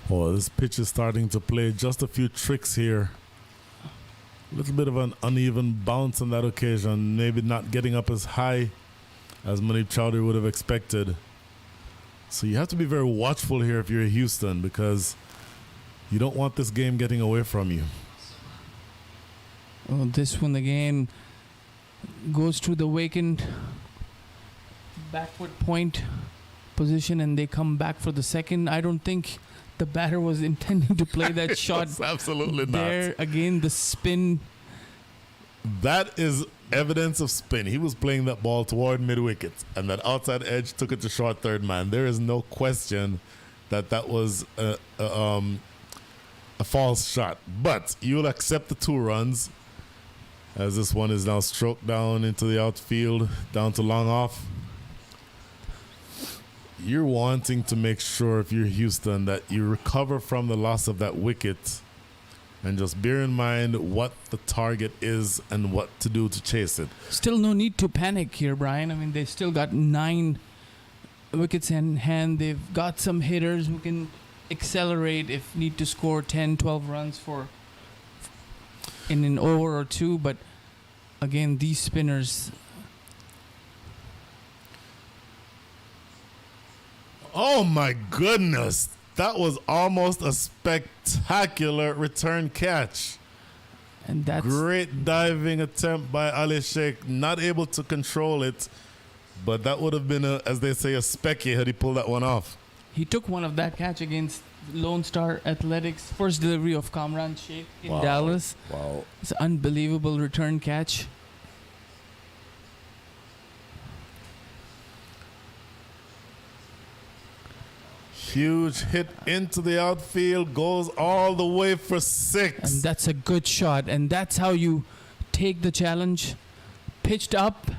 Oh, this pitch is starting to play just a few tricks here. A little bit of an uneven bounce on that occasion, maybe not getting up as high as Manip Chowdhury would have expected. So you have to be very watchful here if you're Houston, because you don't want this game getting away from you. Oh, this one again goes to the vacant backward point position, and they come back for the second. I don't think the batter was intending to play that shot. Absolutely not. There again, the spin. That is evidence of spin. He was playing that ball toward mid-wicket, and that outside edge took it to short third man. There is no question that that was a false shot. But you'll accept the 2 runs, as this one is now stroked down into the outfield, down to long off. You're wanting to make sure, if you're Houston, that you recover from the loss of that wicket, and just bear in mind what the target is and what to do to chase it. Still no need to panic here, Brian. I mean, they still got 9 wickets in hand. They've got some hitters who can accelerate if need to score 10, 12 runs for in an over or two. But again, these spinners... Oh my goodness. That was almost a spectacular return catch. And that's great diving attempt by Ali Sheikh, not able to control it, but that would have been, as they say, a specky had he pulled that one off. He took one of that catch against Lone Star Athletics, first delivery of Kamran Sheikh in Dallas. Wow. It's an unbelievable return catch. Huge hit into the outfield, goes all the way for 6. And that's a good shot. And that's how you take the challenge. Pitched up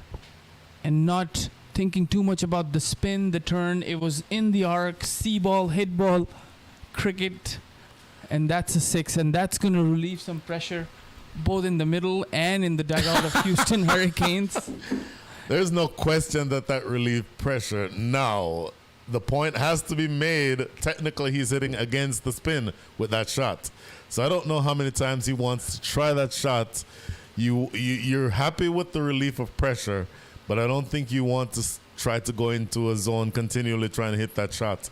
and not thinking too much about the spin, the turn. It was in the arc, see ball, hit ball, cricket. And that's a 6. And that's going to relieve some pressure both in the middle and in the dugout of Houston Hurricanes. There's no question that relieved pressure. Now, the point has to be made. Technically, he's hitting against the spin with that shot. So I don't know how many times he wants to try that shot. You're happy with the relief of pressure, but I don't think you want to try to go into a zone continually trying to hit that shot.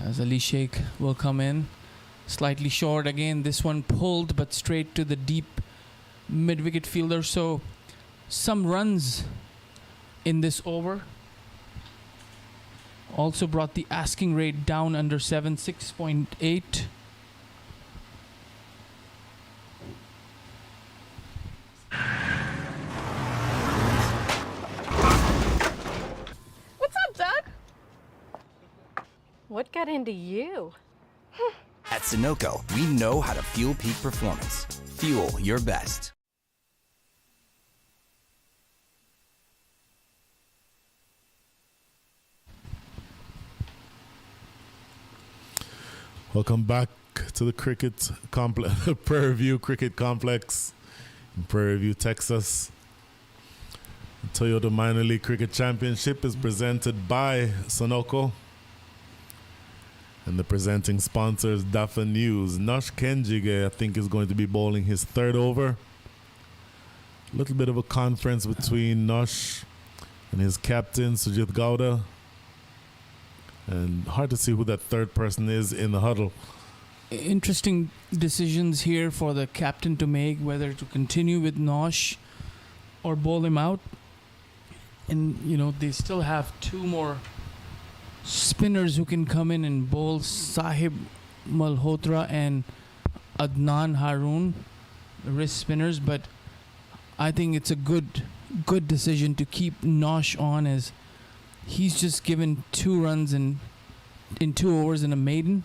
As Ali Sheikh will come in. Slightly short again. This one pulled, but straight to the deep mid-wicket fielder. So some runs in this over. Also brought the asking rate down under 7, 6.8. What's up, Doug? What got into you? At Sunoco, we know how to fuel peak performance. Fuel your best. Welcome back to the cricket complex, Prairie View Cricket Complex in Prairie View, Texas. The Toyota Minor League Cricket Championship is presented by Sunoco. And the presenting sponsor is Dafa News. Nosh Kenjige, I think, is going to be bowling his third over. A little bit of a conference between Nosh and his captain, Sujit Gowda. And hard to see who that third person is in the huddle. Interesting decisions here for the captain to make, whether to continue with Nosh or bowl him out. And, you know, they still have two more spinners who can come in and bowl, Sahib Malhotra and Adnan Haroon, wrist spinners. But I think it's a good decision to keep Nosh on, as he's just given 2 runs in 2 overs in a maiden.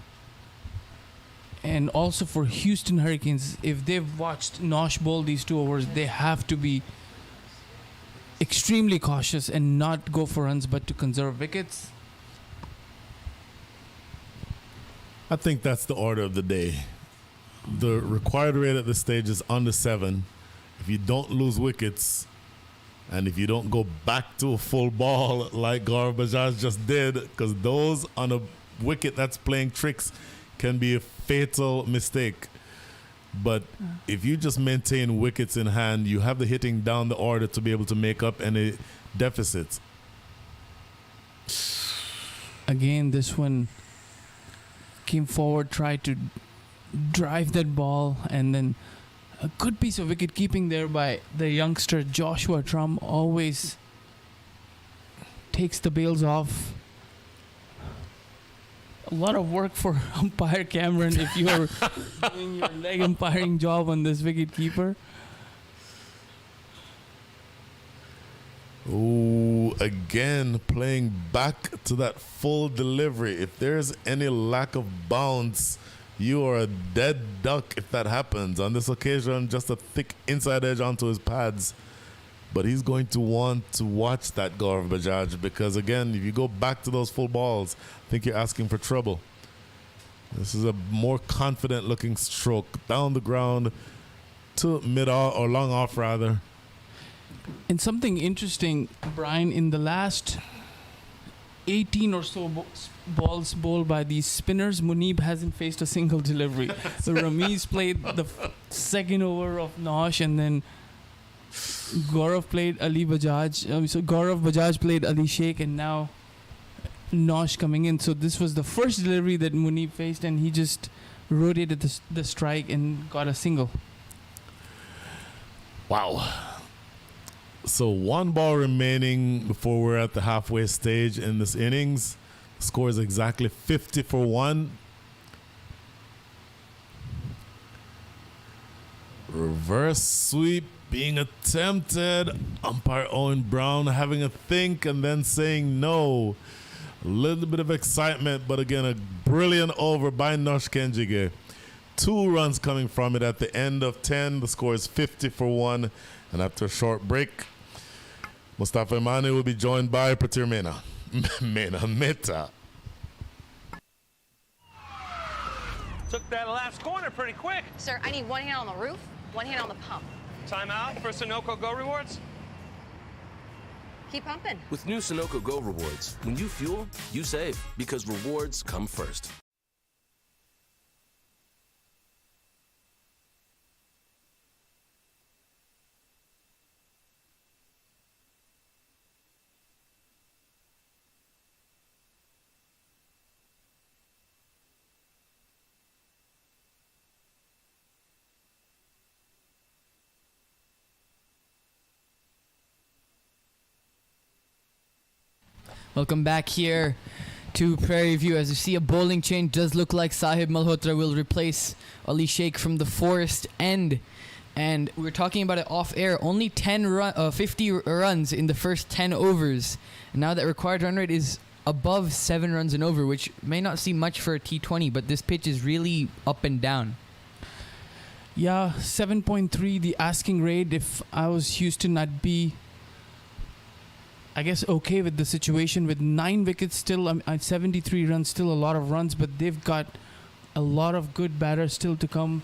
And also for Houston Hurricanes, if they've watched Nosh bowl these 2 overs, they have to be extremely cautious and not go for runs, but to conserve wickets. I think that's the order of the day. The required rate at this stage is under 7. If you don't lose wickets, and if you don't go back to a full ball like Gaurav Bajaj just did, because those on a wicket that's playing tricks can be a fatal mistake. But if you just maintain wickets in hand, you have the hitting down the order to be able to make up any deficits. Again, this one came forward, tried to drive that ball, and then a good piece of wicket keeping there by the youngster Joshua Trump. Always takes the bails off. A lot of work for umpire Cameron if you are doing your leg umpiring job on this wicket keeper. Oh, again, playing back to that full delivery. If there's any lack of bounce, you are a dead duck if that happens. On this occasion, just a thick inside edge onto his pads. But he's going to want to watch that Gaurav Bajaj, because, again, if you go back to those full balls, I think you're asking for trouble. This is a more confident-looking stroke down the ground to mid-off, or long off, rather. And something interesting, Brian, in the last 18 or so balls bowled by these spinners, Munib hasn't faced a single delivery. So Ramiz played the second over of Nosh, and then Gaurav played Ali Bajaj. So Gaurav Bajaj played Ali Sheikh, and now Nosh coming in. So this was the first delivery that Munib faced, and he just rotated the strike and got a single. Wow. So 1 ball remaining before we're at the halfway stage in this innings. The score is exactly 50 for 1. Reverse sweep being attempted. Umpire Owen Brown having a think and then saying no. A little bit of excitement, but again, a brilliant over by Nosh Kenjige. 2 runs coming from it at the end of 10. The score is 50 for 1. And after a short break, Mustafa Imani will be joined by Pratir Mehta. Took that last corner pretty quick. Sir, I need 1 hand on the roof, 1 hand on the pump. Timeout for Sunoco Go Rewards. Keep pumping. With new Sunoco Go Rewards, when you fuel, you save, because rewards come first. Welcome back here To Prairie View, as you see, a bowling change does look like Sahib Malhotra will replace Ali Sheikh from the Forest End. And we were talking about it off air. Only 50 runs in the first 10 overs. And now that required run rate is above 7 runs and over, which may not seem much for a T20, but this pitch is really up and down. Yeah, 7.3, the asking rate. If I was Houston, I'd be, I guess, okay with the situation. With 9 wickets still, at 73 runs, still a lot of runs, but they've got a lot of good batters still to come.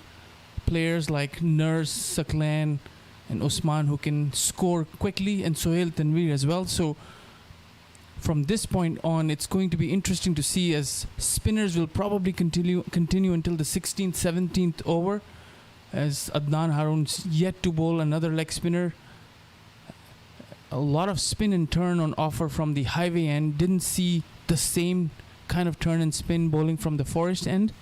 Players like Nurse, Saklan, and Osman who can score quickly, and Sohail Tanveer as well. So from this point on, it's going to be interesting to see, as spinners will probably continue until the 16th, 17th over, as Adnan Harun's yet to bowl another leg spinner. A lot of spin and turn on offer from the highway end. Didn't see the same kind of turn and spin bowling from the Forest end.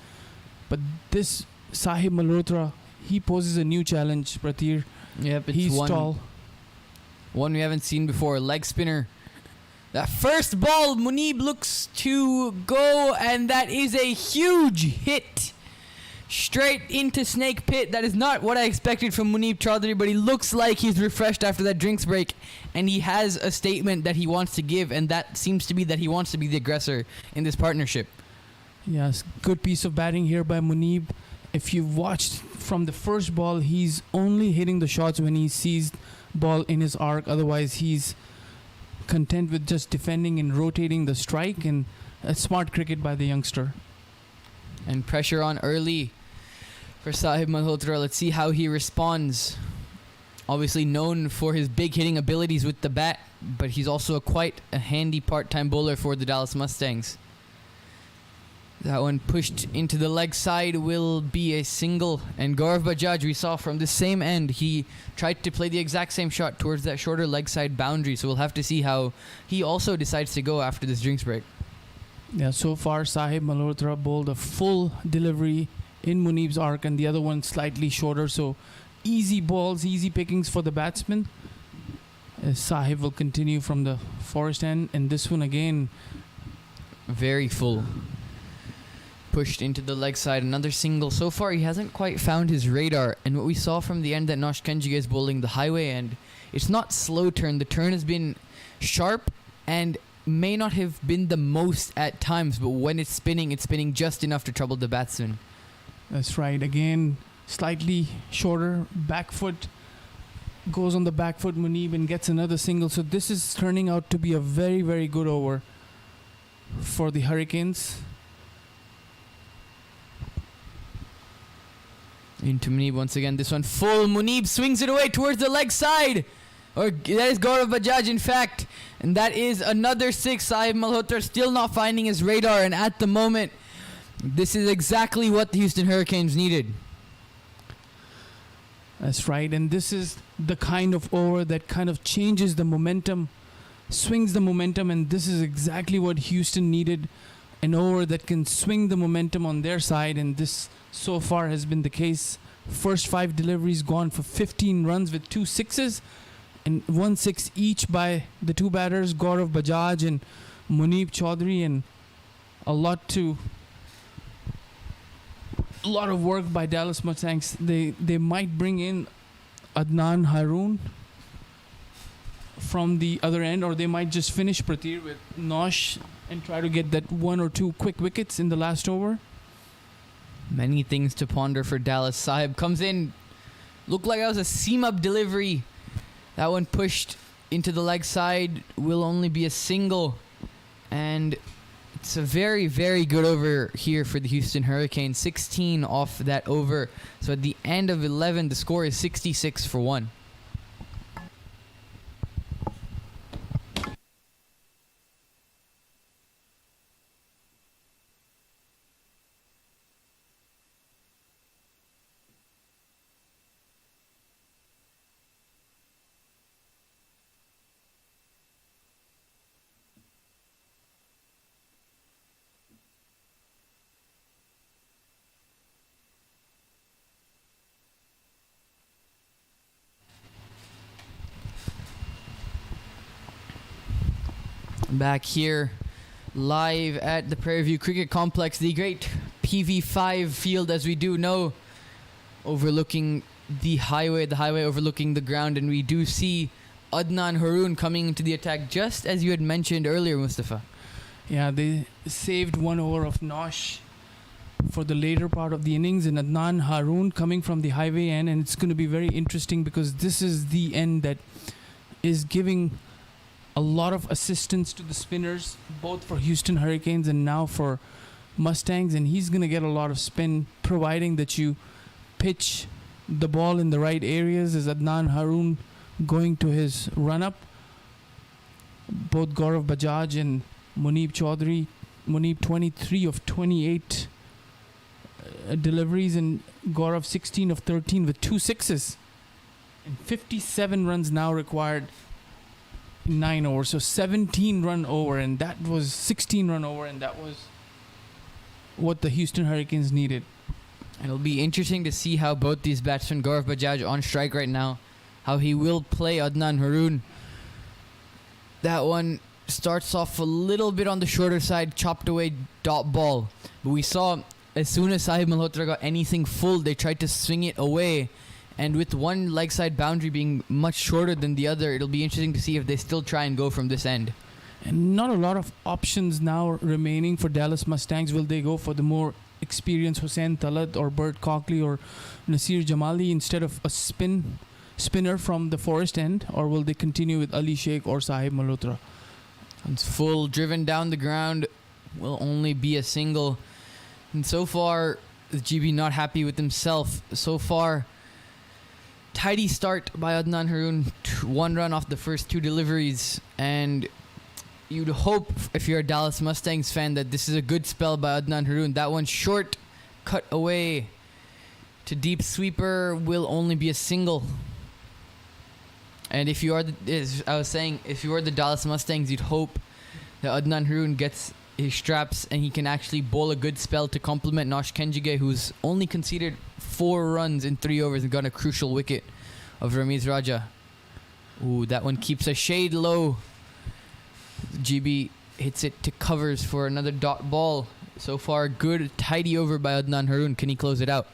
But this Sahib Malhotra, he poses a new challenge, Pratir. Yep, it's He's tall. One we haven't seen before, leg spinner. That first ball, Munib looks to go, and that is a huge hit. Straight into Snake Pit. That is not what I expected from Munib Chaudhary, but he looks like he's refreshed after that drinks break, and he has a statement that he wants to give, and that seems to be that he wants to be the aggressor in this partnership. Yes, good piece of batting here by Munib. If you've watched from the first ball, he's only hitting the shots when he sees ball in his arc. Otherwise, he's content with just defending and rotating the strike, and a smart cricket by the youngster. And pressure on early for Sahib Malhotra. Let's see how he responds. Obviously known for his big hitting abilities with the bat, but he's also quite a handy part-time bowler for the Dallas Mustangs. That one pushed into the leg side will be a single. And Gaurav Bajaj, we saw from the same end, he tried to play the exact same shot towards that shorter leg side boundary. So we'll have to see how he also decides to go after this drinks break. Yeah, so far Sahib Malhotra bowled a full delivery in Munib's arc, and the other one slightly shorter. So easy balls, easy pickings for the batsman. Sahib will continue from the Forest end, and this one again, very full. Pushed into the leg side, another single. So far he hasn't quite found his radar, and what we saw from the end that Nosh Kanjiga is bowling the highway end, it's not slow turn. The turn has been sharp and may not have been the most at times, but when it's spinning just enough to trouble the batsman. That's right. Again, slightly shorter back foot, goes on the back foot Munib and gets another single. So this is turning out to be a very, very good over for the Hurricanes. Into Munib once again. This one full. Munib swings it away towards the leg side. Or that is Gaurav Bajaj, in fact. And that is another 6. Sahib Malhotra still not finding his radar. And at the moment, this is exactly what the Houston Hurricanes needed. That's right. And this is the kind of over that kind of changes the momentum, swings the momentum. And this is exactly what Houston needed. An over that can swing the momentum on their side. And this so far has been the case. First 5 deliveries gone for 15 runs with 2 sixes. And 1 6 each by the 2 batters, Gaurav Bajaj and Munib Chaudhary, and a lot of work by Dallas Mustangs. They might bring in Adnan Harun from the other end, or they might just finish Pratir with Nosh and try to get that 1 or 2 quick wickets in the last over. Many things to ponder for Dallas. Sahib comes in, looked like that was a seam-up delivery. That one pushed into the leg side, will only be a single. And it's a very, very good over here for the Houston Hurricanes. 16 off that over. So at the end of 11, the score is 66 for 1. Back here, live at the Prairie View Cricket Complex, the great PV5 field, as we do know, overlooking the highway overlooking the ground, and we do see Adnan Haroon coming into the attack, just as you had mentioned earlier, Mustafa. Yeah, they saved 1 over of Nosh for the later part of the innings, and Adnan Haroon coming from the highway end, and it's going to be very interesting because this is the end that is giving a lot of assistance to the spinners, both for Houston Hurricanes and now for Mustangs, and he's going to get a lot of spin, providing that you pitch the ball in the right areas. As Adnan Haroon going to his run-up, both Gaurav Bajaj and Muneeb Chaudhary, Muneeb 23 of 28 deliveries, and Gaurav 16 of 13 with 2 sixes, and 57 runs now required in 9 overs. So 17 run over, and that was 16 run over, and that was what the Houston Hurricanes needed. And it'll be interesting to see how both these batsmen, Gaurav Bajaj on strike right now, how he will play Adnan Haroon. That one starts off a little bit on the shorter side, chopped away dot ball. But we saw as soon as Sahib Malhotra got anything full, they tried to swing it away. And with one leg side boundary being much shorter than the other, it'll be interesting to see if they still try and go from this end. And not a lot of options now remaining for Dallas Mustangs. Will they go for the more experienced Hussain Talat or Bert Cockley or Nasir Jamali instead of a spinner from the forest end, or will they continue with Ali Sheikh or Sahib Malhotra? It's full, driven down the ground, will only be a single. And so far, GB not happy with himself. So far, tidy start by Adnan Haroon, 1 run off the first 2 deliveries, and you'd hope, if you're a Dallas Mustangs fan, that this is a good spell by Adnan Haroon. That one short, cut away to deep sweeper, will only be a single. And if you are, as I was saying, if you are the Dallas Mustangs, you'd hope that Adnan Haroon gets his straps and he can actually bowl a good spell to complement Nosh Kenjige, who's only conceded 4 runs in 3 overs and got a crucial wicket of Ramiz Raja. Ooh, that one keeps a shade low. GB hits it to covers for another dot ball. So far, good, tidy over by Adnan Haroon. Can he close it out?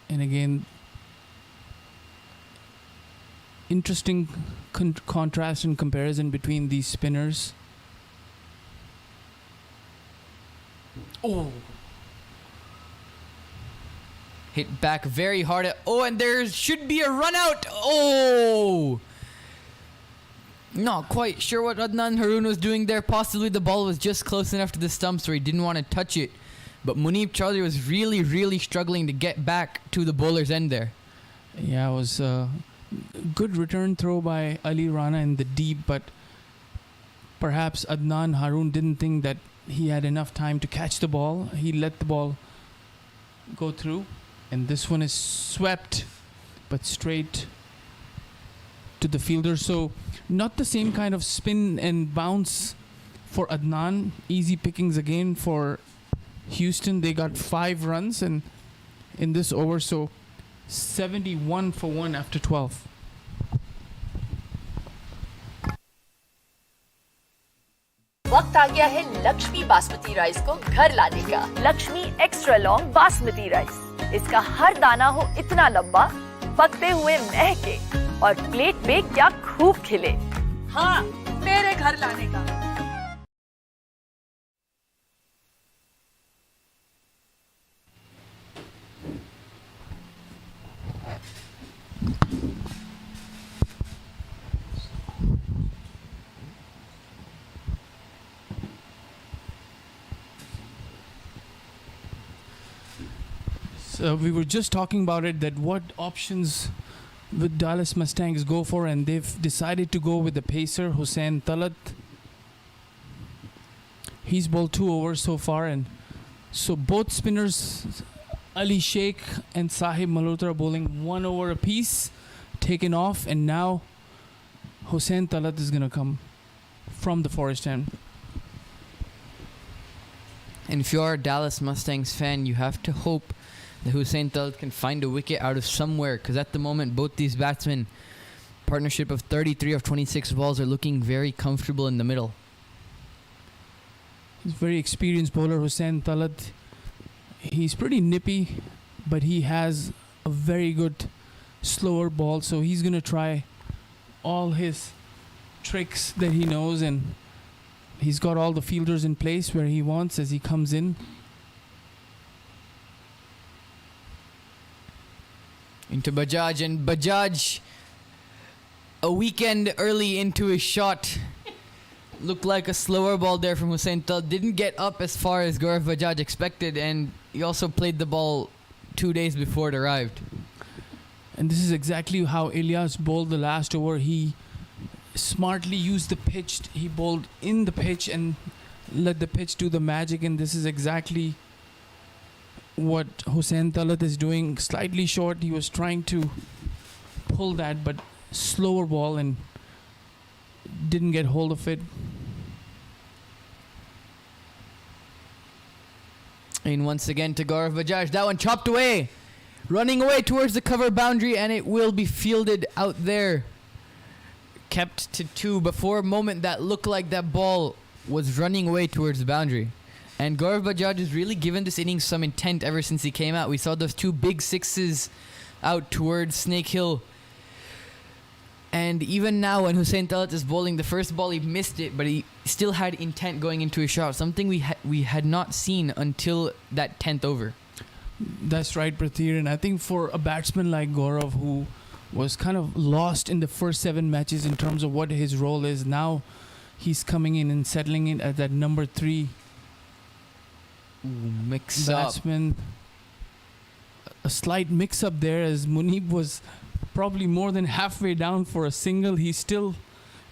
And again, interesting contrast and comparison between these spinners. Oh. Hit back very hard. And there should be a run out. Oh. Not quite sure what Adnan Haroon was doing there. Possibly the ball was just close enough to the stumps where he didn't want to touch it. But Muneeb Chaudhary was really, really struggling to get back to the bowler's end there. Yeah, it was a good return throw by Ali Rana in the deep, but perhaps Adnan Haroon didn't think that he had enough time to catch the ball. He let the ball go through, and this one is swept, but straight to the fielder. So not the same kind of spin and bounce for Adnan. Easy pickings again for Houston. They got 5 runs and in this over, so 71 for 1 after 12. वक्त आ गया है Lakshmi basmati rice को घर लाने का। Lakshmi extra long basmati rice, इसका हर दाना हो इतना लंबा, पकते हुए महके और प्लेट पे क्या खूब खिले। हाँ, मेरे घर लाने का। We were just talking about it, that what options would Dallas Mustangs go for, and they've decided to go with the pacer Hussain Talat. He's bowled 2 overs so far, and so both spinners Ali Sheikh and Sahib Malhotra are bowling 1 over apiece, taken off, and now Hussain Talat is going to come from the forest end. And if you're a Dallas Mustangs fan, you have to hope that Hussain Talat can find a wicket out of somewhere, because at the moment both these batsmen, partnership of 33 of 26 balls, are looking very comfortable in the middle. He's a very experienced bowler, Hussain Talat. He's pretty nippy, but he has a very good slower ball, so he's going to try all his tricks that he knows, and he's got all the fielders in place where he wants as he comes in. Into Bajaj, and Bajaj a weekend early into his shot. Looked like a slower ball there from Hussain Talat. Didn't get up as far as Gaurav Bajaj expected, and he also played the ball 2 days before it arrived. And this is exactly how Ilyas bowled the last over. He smartly used the pitch. He bowled in the pitch and let the pitch do the magic, and this is exactly what Hussain Talat is doing. Slightly short. He was trying to pull that, but slower ball and didn't get hold of it. And once again to Gaurav Bajaj. That one chopped away. Running away towards the cover boundary, and it will be fielded out there. Kept to 2 before a moment that looked like that ball was running away towards the boundary. And Gaurav Bajaj has really given this innings some intent ever since he came out. We saw those 2 big sixes out towards Snake Hill. And even now when Hussain Talat is bowling, the first ball he missed it, but he still had intent going into his shot. Something we had not seen until that 10th over. That's right, Prathir. And I think for a batsman like Gaurav, who was kind of lost in the first 7 matches in terms of what his role is, now he's coming in and settling in at that number 3 batsman. A slight mix-up there as Munib was probably more than halfway down for a single. He's still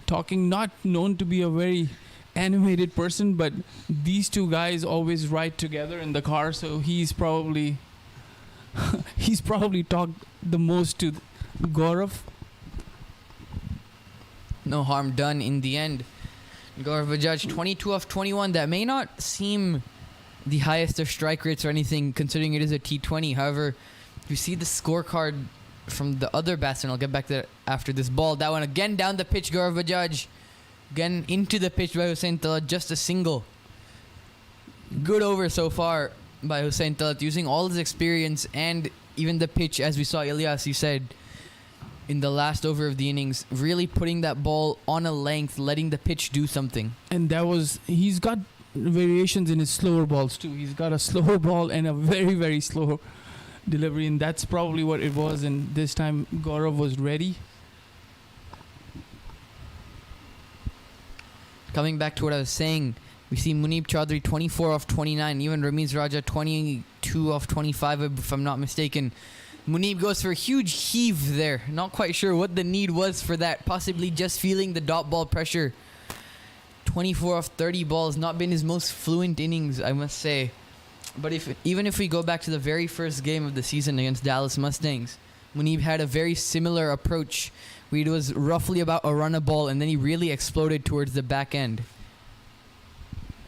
talking, not known to be a very animated person, but these 2 guys always ride together in the car, so he's probably talked the most to Gaurav. No harm done in the end. Gaurav Bajaj 22 off 21. That may not seem the highest of strike rates or anything, considering it is a T20. However, you see the scorecard from the other batsman. I'll get back to that after this ball. That one again down the pitch. Gaurav Bajaj again into the pitch by Hussain Talat. Just a single. Good over so far by Hussain Talat, using all his experience and even the pitch, as we saw Ilyas, you said, in the last over of the innings, really putting that ball on a length, letting the pitch do something. And he's got variations in his slower balls too. He's got a slower ball and a very, very slow delivery, and that's probably what it was. And this time Gaurav was ready. Coming back to what I was saying, we see Munib Chaudhary 24 off 29, even Ramiz Raja 22 off 25, if I'm not mistaken. Munib goes for a huge heave there. Not quite sure what the need was for that. Possibly just feeling the dot ball pressure. 24 off 30 balls, not been his most fluent innings, I must say. But even if we go back to the very first game of the season against Dallas Mustangs, Munib had a very similar approach. It was roughly about a run a ball, and then he really exploded towards the back end.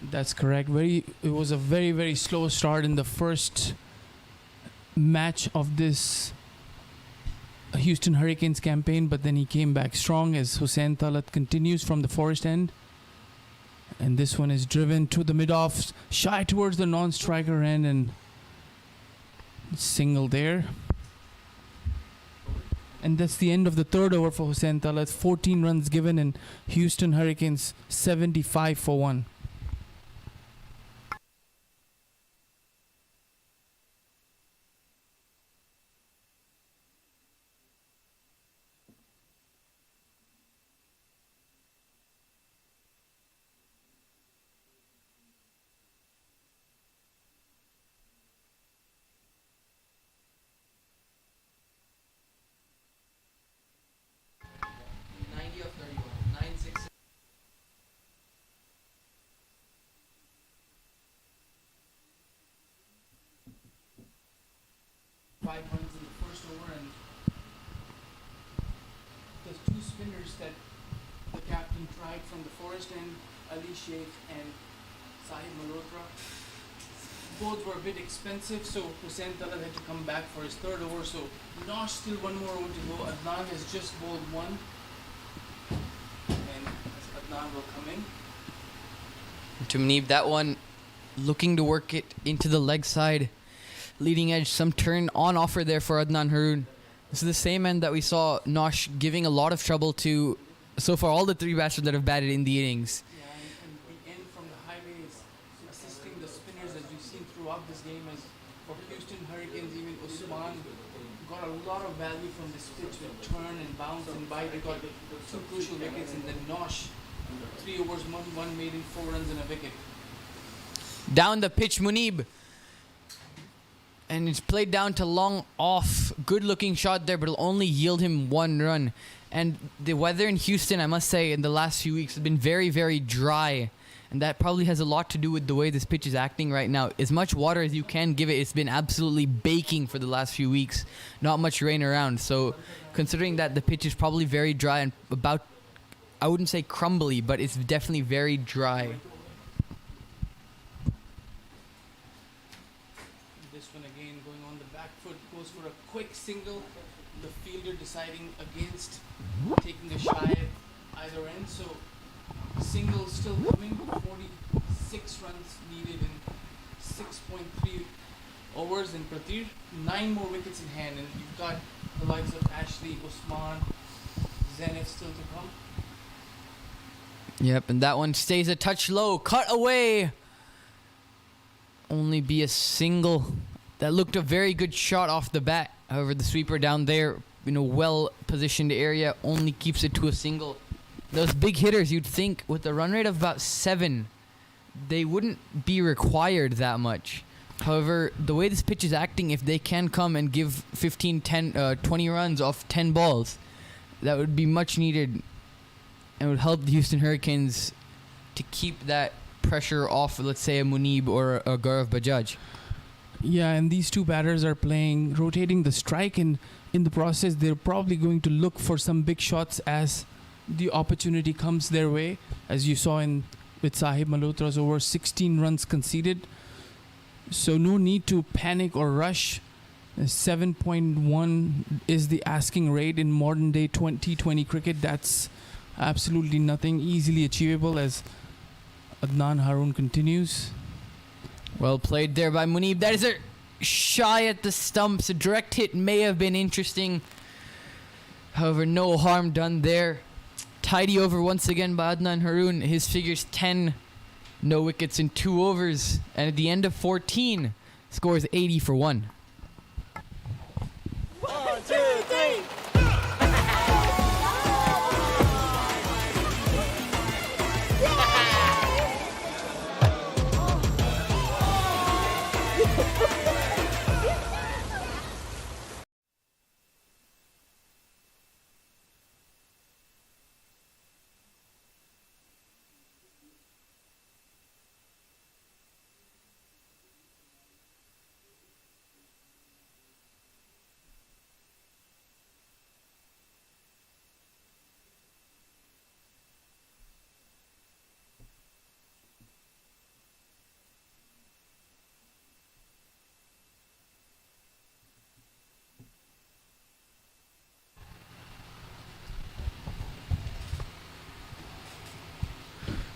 That's correct. It was a very, very slow start in the first match of this Houston Hurricanes campaign, but then he came back strong as Hussain Talat continues from the forest end. And this one is driven to the mid-off, shy towards the non-striker end, and single there. And that's the end of the third over for Hussain Talat. 14 runs given, and Houston Hurricanes 75 for 1. Five runs in the first over, and there's 2 spinners that the captain tried from the forest end, Ali Sheikh and Sahib Malhotra. Both were a bit expensive, so Hussain Talat had to come back for his third over. So Nosh still 1 more over to go. Adnan has just bowled 1, and Adnan will come in. To Munib, that one looking to work it into the leg side. Leading edge, some turn on offer there for Adnan Haroon. This is the same end that we saw Nosh giving a lot of trouble to so far all the three batsmen that have batted in the innings. Yeah, and the end from the highway is assisting the spinners as we've seen throughout this game. As for Houston Hurricanes, even Usman got a lot of value from this pitch with turn and bounce and bite. They got two crucial wickets, and then Nosh, 3 overs, one maiden, 4 runs and a wicket. Down the pitch, Munib. And it's played down to long off. Good looking shot there, but it'll only yield him 1 run. And the weather in Houston, I must say, in the last few weeks has been very, very dry. And that probably has a lot to do with the way this pitch is acting right now. As much water as you can give it, it's been absolutely baking for the last few weeks. Not much rain around. So considering that the pitch is probably very dry and about, I wouldn't say crumbly, but it's definitely very dry. This one again going on the back foot, goes for a quick single. The fielder deciding against taking a shy at either end. So single still coming. 46 runs needed in 6.3 overs. And Pratir, 9 more wickets in hand. And you've got the likes of Ashley, Usman, Zenith still to come. Yep, and that one stays a touch low. Cut away. Only be a single. That looked a very good shot off the bat. However, the sweeper down there in a well-positioned area only keeps it to a single. Those big hitters, you'd think, with a run rate of about 7, they wouldn't be required that much. However, the way this pitch is acting, if they can come and give 20 runs off 10 balls, that would be much needed and would help the Houston Hurricanes to keep that pressure off, let's say, a Munib or a Gaurav Bajaj. Yeah, and these two batters are playing, rotating the strike, and in the process, they're probably going to look for some big shots as the opportunity comes their way. As you saw with Sahib Malhotra's over 16 runs conceded. So no need to panic or rush. 7.1 is the asking rate in modern day 2020 cricket. That's absolutely nothing, easily achievable as Adnan Haroon continues. Well played there by Munib. That is a shy at the stumps. A direct hit may have been interesting. However, no harm done there. Tidy over once again by Adnan Haroon. His figures 10. No wickets in 2 overs. And at the end of 14, scores 80 for 1. 1, 2, 3.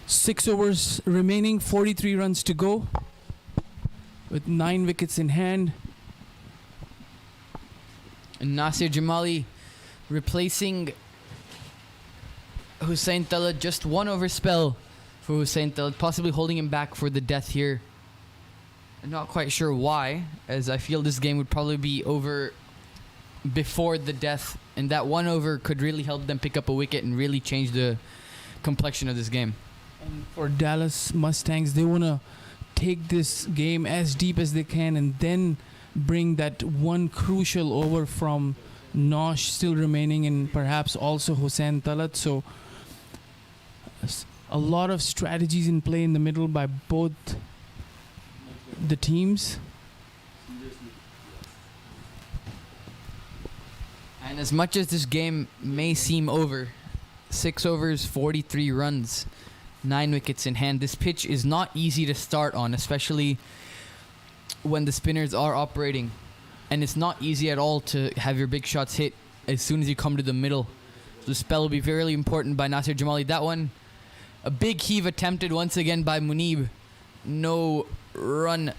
Six overs remaining, 43 runs to go, with 9 wickets in hand. And Nasir Jamali replacing Hussain Talat. Just 1 over spell for Hussain Talat, possibly holding him back for the death here. I'm not quite sure why, as I feel this game would probably be over before the death, and that 1 over could really help them pick up a wicket and really change the complexion of this game. And for Dallas Mustangs, they want to take this game as deep as they can and then bring that 1 crucial over from Nosh still remaining, and perhaps also Hussain Talat. So a lot of strategies in play in the middle by both the teams. And as much as this game may seem over, 6 overs, 43 runs, 9 wickets in hand. This pitch is not easy to start on, especially when the spinners are operating. And it's not easy at all to have your big shots hit as soon as you come to the middle. So the spell will be very important by Nasir Jamali. That one, A big heave attempted once again by Munib. No run.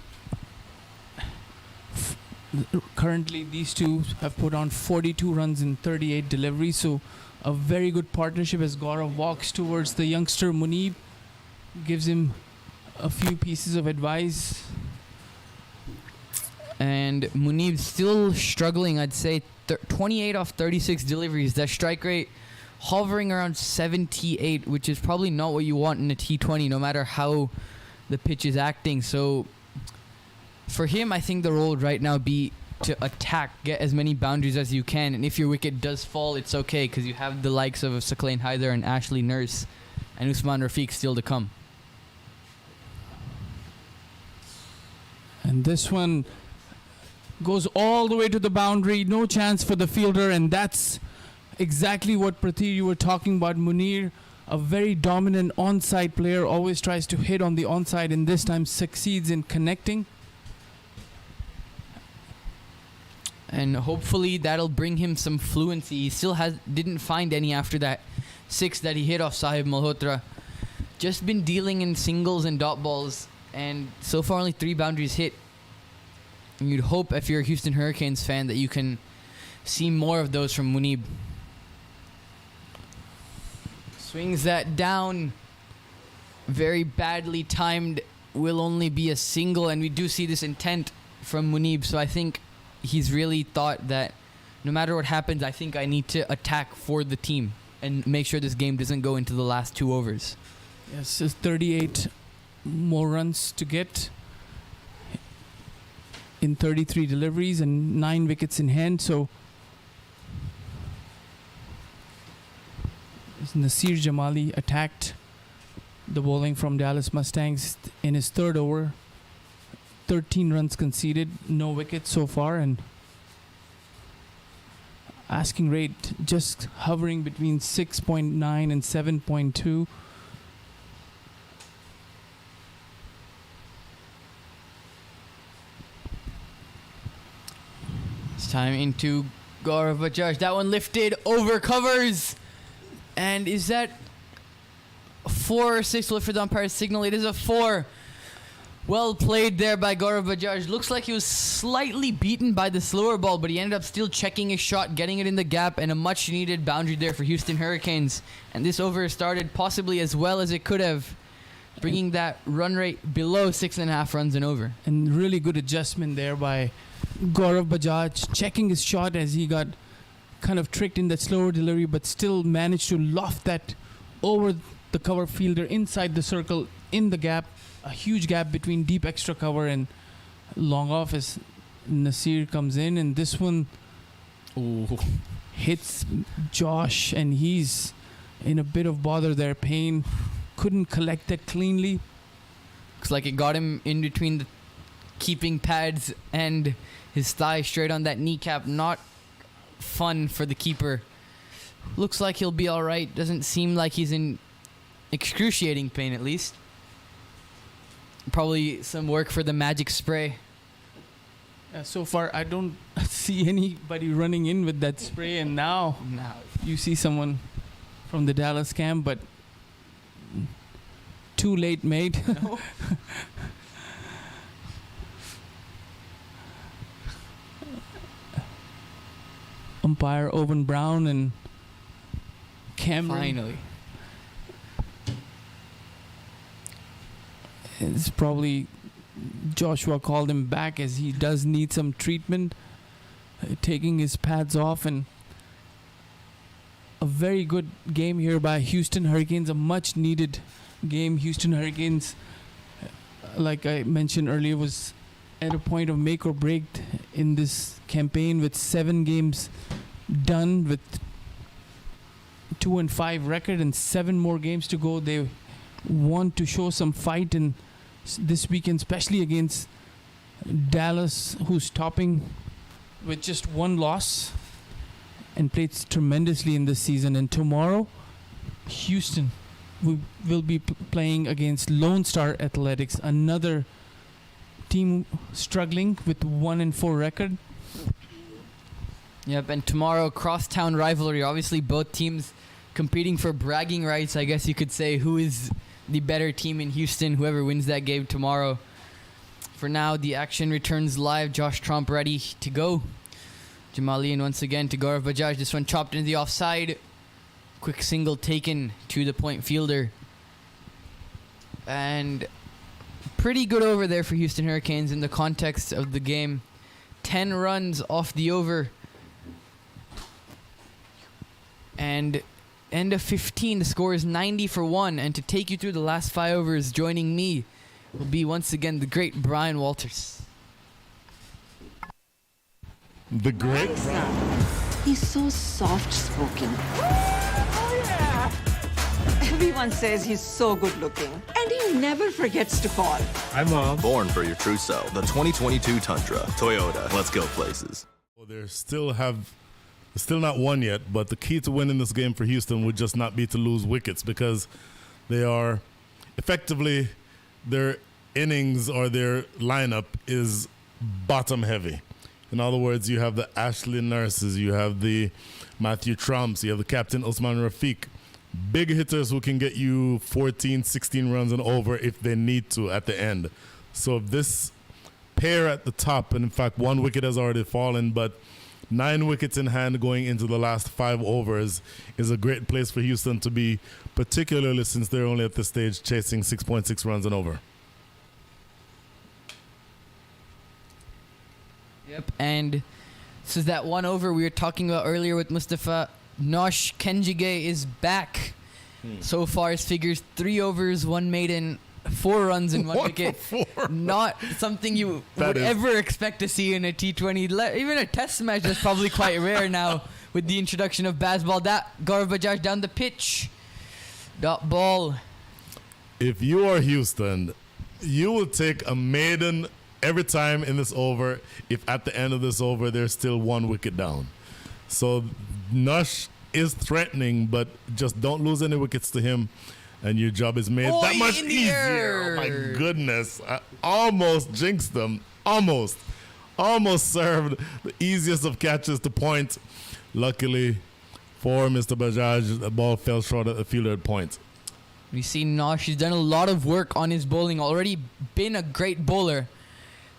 Currently, these two have put on 42 runs in 38 deliveries, so a very good partnership as Gaurav walks towards the youngster Munib, gives him a few pieces of advice. And Munib still struggling, I'd say. 28 off 36 deliveries. That strike rate hovering around 78, which is probably not what you want in a T20, no matter how the pitch is acting. So for him, I think the role would right now be to attack, get as many boundaries as you can, and if your wicket does fall, it's okay, because you have the likes of Saqlain Haider and Ashley Nurse and Usman Rafiq still to come. And this one goes all the way to the boundary, no chance for the fielder, and that's exactly what Prathir you were talking about. Munir, a very dominant onside player, always tries to hit on the onside, and this time succeeds in connecting. And hopefully that'll bring him some fluency. He still didn't find any after that 6 that he hit off Sahib Malhotra. Just been dealing in singles and dot balls, and so far only 3 boundaries hit. And you'd hope, if you're a Houston Hurricanes fan, that you can see more of those from Munib. Swings that down. Very badly timed. Will only be a single, and we do see this intent from Munib. So I think he's really thought that no matter what happens, I think I need to attack for the team and make sure this game doesn't go into the last 2 overs. Yes, just 38 more runs to get in 33 deliveries and 9 wickets in hand. So Nasir Jamali attacked the bowling from Dallas Mustangs in his 3rd over. 13 runs conceded, no wickets so far, and asking rate just hovering between 6.9 and 7.2. It's time into Gaurav Bajaj. That one lifted over covers. And is that 4 or 6? Look for the umpire's signal. It is a 4. Well played there by Gaurav Bajaj. Looks like he was slightly beaten by the slower ball, but he ended up still checking his shot, getting it in the gap, and a much needed boundary there for Houston Hurricanes. And this over started possibly as well as it could have, bringing that run rate below 6.5 runs and over. And really good adjustment there by Gaurav Bajaj, checking his shot as he got kind of tricked in that slower delivery, but still managed to loft that over the cover fielder inside the circle in the gap. A huge gap between deep extra cover and long off as Nasir comes in, and this one hits Josh, and he's in a bit of bother there. Pain couldn't collect that cleanly. Looks like it got him in between the keeping pads and his thigh, straight on that kneecap. Not fun for the keeper. Looks like he'll be all right. Doesn't seem like he's in excruciating pain, at least. Probably some work for the magic spray. So far, I don't see anybody running in with that spray, and now you see someone from the Dallas camp, but too late, mate. No. Umpire Owen Brown and Cameron. Finally. It's probably Joshua called him back as he does need some treatment, taking his pads off, and a very good game here by Houston Hurricanes, a much needed game. Houston Hurricanes, like I mentioned earlier, was at a point of make or break in this campaign with 7 games done with 2-5 record and 7 more games to go. They want to show some fight in this weekend, especially against Dallas, who's topping with just 1 loss and played tremendously in this season. And tomorrow, Houston will be playing against Lone Star Athletics, another team struggling with 1-4 record. Yep, and tomorrow, crosstown rivalry. Obviously, both teams competing for bragging rights, I guess you could say, who is the better team in Houston, whoever wins that game tomorrow. For now, the action returns live. Josh Tromp ready to go. Jamalian once again to Gaurav Bajaj. This one chopped into the offside. Quick single taken to the point fielder. And pretty good over there for Houston Hurricanes in the context of the game. 10 runs off the over. And end of 15, the score is 90-1. And to take you through the last 5 overs, joining me will be once again the great Brian Walters. The great Brian. He's so soft-spoken. Oh, yeah. Everyone says he's so good-looking, and he never forgets to call. Hi, Mom. Born for your true self. The 2022 Tundra. Toyota. Let's go places. Well, still not won yet, but the key to winning this game for Houston would just not be to lose wickets, because they are effectively, their innings or their lineup is bottom heavy. In other words, you have the Ashley Nurses, you have the Matthew Trumps, you have the captain Usman Rafiq. Big hitters who can get you 14, 16 runs and over if they need to at the end. So if this pair at the top, and in fact 1 wicket has already fallen, but 9 wickets in hand going into the last 5 overs is a great place for Houston to be, particularly since they're only at this stage chasing 6.6 runs and over. Yep, and this is that 1 over we were talking about earlier with Mustafa. Nosh Kenjige is back. So far his figures 3 overs, 1 maiden, 4 runs and 1 wicket. Not something you would ever expect to see in a T20. Even a test match is probably quite rare now with the introduction of baseball. That Gaurav Bajaj down the pitch. Dot ball. If you are Houston, you will take a maiden every time in this over if at the end of this over there's still 1 wicket down. So Nush is threatening, but just don't lose any wickets to him and your job is made that much easier. Oh my goodness. I almost jinxed them. Almost served the easiest of catches to point. Luckily for Mr. Bajaj, the ball fell short at the fielder at point. We see Nosh, he's done a lot of work on his bowling, already been a great bowler,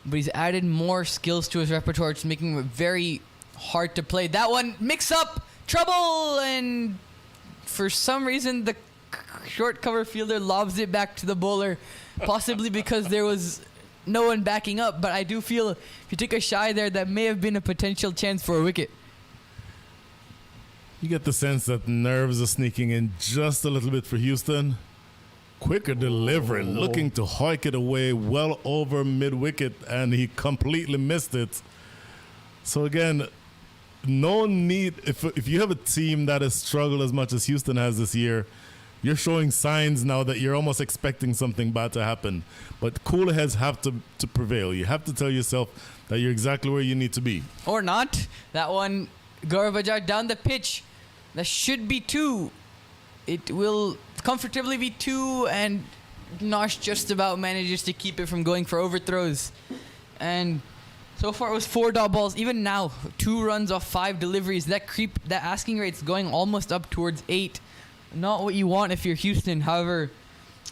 but he's added more skills to his repertoire. It's making it very hard to play. That one, mix up, trouble, and for some reason the short cover fielder lobs it back to the bowler, possibly because there was no one backing up, but I do feel if you took a shy there, that may have been a potential chance for a wicket. You get the sense that nerves are sneaking in just a little bit for Houston. Quicker delivery, looking to hike it away well over mid-wicket, and he completely missed it. So again, no need, if you have a team that has struggled as much as Houston has this year, you're showing signs now that you're almost expecting something bad to happen. But cooler heads have to prevail. You have to tell yourself that you're exactly where you need to be. Or not. That one, Gaurav Bajaj down the pitch. That should be 2. It will comfortably be 2, and Nosh just about manages to keep it from going for overthrows. And so far it was 4 dot balls. Even now, 2 runs off 5 deliveries. That asking rate's going almost up towards 8. Not what you want if you're Houston. However,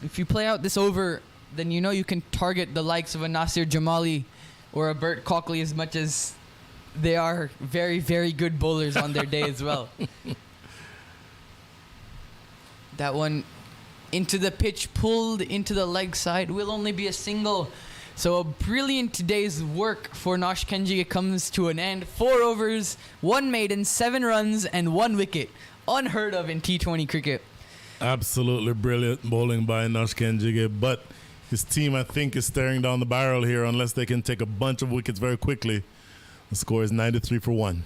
if you play out this over, then you know you can target the likes of a Nasir Jamali or a Bert Cockley, as much as they are very, very good bowlers on their day as well. That one into the pitch, pulled into the leg side, will only be a single. So a brilliant day's work for Nosh Kenji comes to an end. 4 overs, 1 maiden, 7 runs, and 1 wicket. Unheard of in T20 cricket. Absolutely brilliant bowling by Nosh Kenjige, but his team, I think, is staring down the barrel here unless they can take a bunch of wickets very quickly. The score is 93-1.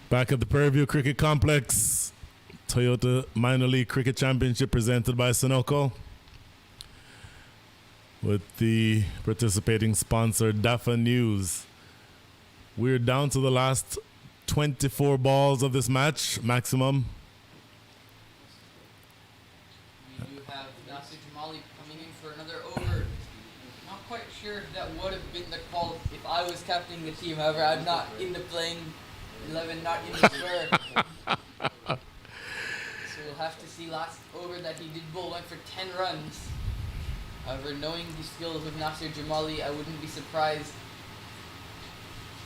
Back at the Prairie View Cricket Complex, Toyota Minor League Cricket Championship presented by Sunoco, with the participating sponsor DAFA News. We're down to the last 24 balls of this match, maximum. We do have Nasir Jamali coming in for another over. Not quite sure if that would have been the call if I was captaining the team. However, I'm not in the playing 11, not in the square. So we'll have to see. Last over that he did bowl went for 10 runs. However, knowing the skills of Nasir Jamali, I wouldn't be surprised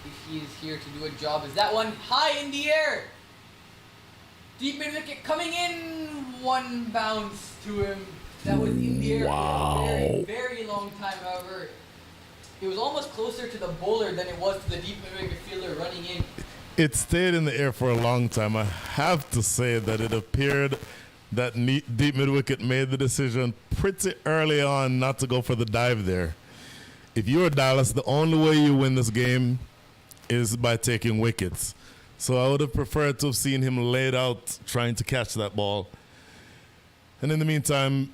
if he is here to do a job. Is that one high in the air? Deep mid wicket coming in. One bounce to him. That was in the air for a very, very long time. However, it was almost closer to the bowler than it was to the deep mid wicket fielder running in. It stayed in the air for a long time. I have to say that it appeared that deep mid wicket made the decision pretty early on not to go for the dive there. If you're Dallas, the only way you win this game is by taking wickets. So I would have preferred to have seen him laid out trying to catch that ball. And in the meantime,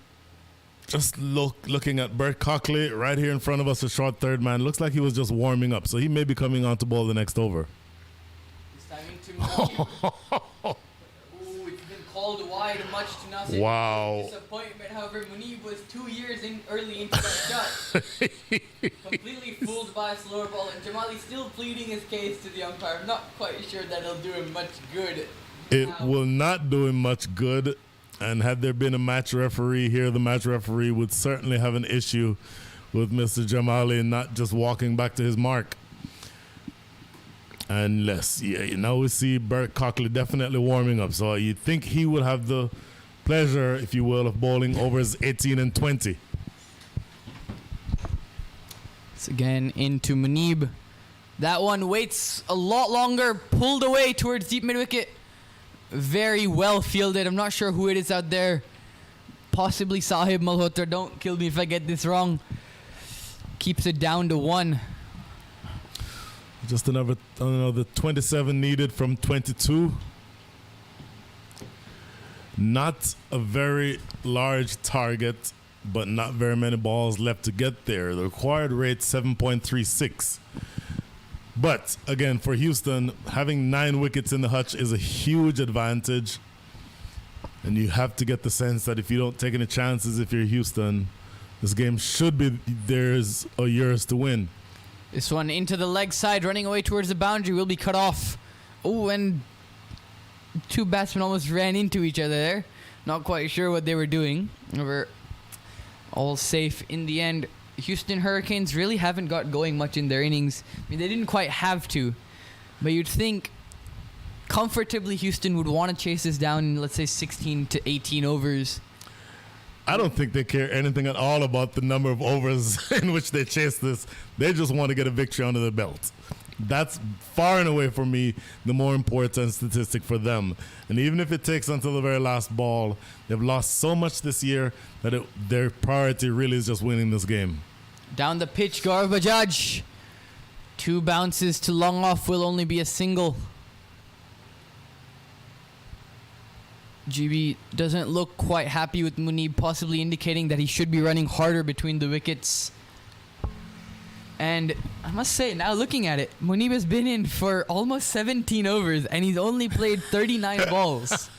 just looking at Bert Cockley right here in front of us, a short third man. Looks like he was just warming up. So he may be coming on to bowl the next over. This time into Munib. Ooh, it's been called wide much to Nasir. Wow. Disappointment. However, Munib was 2 years early into that shot. Completely fooled by a slower ball. And Jamali still pleading his case to the umpire. I'm not quite sure that it'll do him much good. It will not do him much good. And had there been a match referee here, the match referee would certainly have an issue with Mr. Jamali not just walking back to his mark. Unless, now we see Bert Cockley definitely warming up. So you'd think he would have the pleasure, if you will, of bowling overs 18 and 20. It's again into Munib. That one waits a lot longer, pulled away towards deep mid-wicket. Very well fielded. I'm not sure who it is out there. Possibly Sahib Malhotra. Don't kill me if I get this wrong. Keeps it down to 1. Just another 27 needed from 22. Not a very large target, but not very many balls left to get there. The required rate 7.36. But again, for Houston, having 9 wickets in the hutch is a huge advantage. And you have to get the sense that if you don't take any chances, if you're Houston, this game should be theirs or yours to win. This one into the leg side, running away towards the boundary, will be cut off. Oh, and 2 batsmen almost ran into each other there. Not quite sure what they were doing. We're all safe in the end. Houston Hurricanes really haven't got going much in their innings. I mean, they didn't quite have to. But you'd think comfortably Houston would want to chase this down in, let's say, 16 to 18 overs. I don't think they care anything at all about the number of overs in which they chase this. They just want to get a victory under their belt. That's far and away for me the more important statistic for them. And even if it takes until the very last ball, they've lost so much this year that their priority really is just winning this game. Down the pitch, Gaurav Bajaj. 2 bounces to long off will only be a single. GB doesn't look quite happy with Munib, possibly indicating that he should be running harder between the wickets. And I must say, now looking at it, Munib has been in for almost 17 overs and he's only played 39 balls.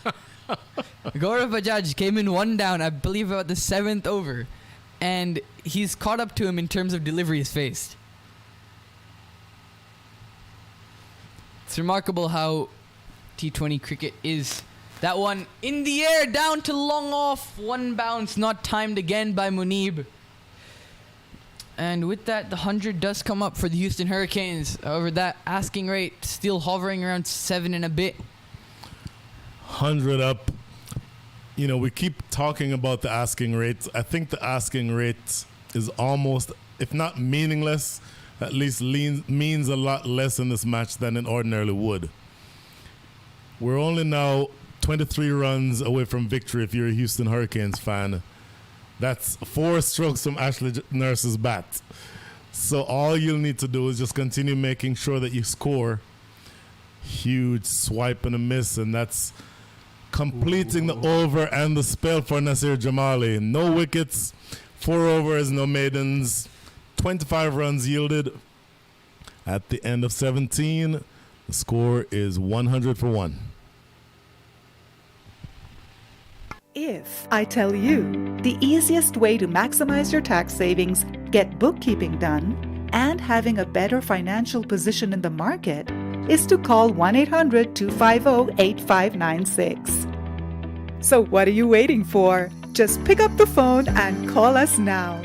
Gaurav Bajaj came in 1 down, I believe about the 7th over. And he's caught up to him in terms of deliveries faced. It's remarkable how T20 cricket is. That one in the air, down to long off. 1 bounce, not timed again by Munib. And with that, the 100 does come up for the Houston Hurricanes. However, that asking rate still hovering around 7 and a bit. 100 up. We keep talking about the asking rate. I think the asking rate is almost, if not meaningless, at least means a lot less in this match than it ordinarily would. We're only now 23 runs away from victory if you're a Houston Hurricanes fan. That's 4 strokes from Ashley Nurse's bat. So all you'll need to do is just continue making sure that you score Huge swipe and a miss, and that's completing the over and the spell for Nasir Jamali. No wickets, 4 overs, no maidens, 25 runs yielded. At the end of 17, the score is 100 for 1. If I tell you the easiest way to maximize your tax savings, get bookkeeping done, and having a better financial position in the market is to call 1-800-250-8596. So what are you waiting for? Just pick up the phone and call us now.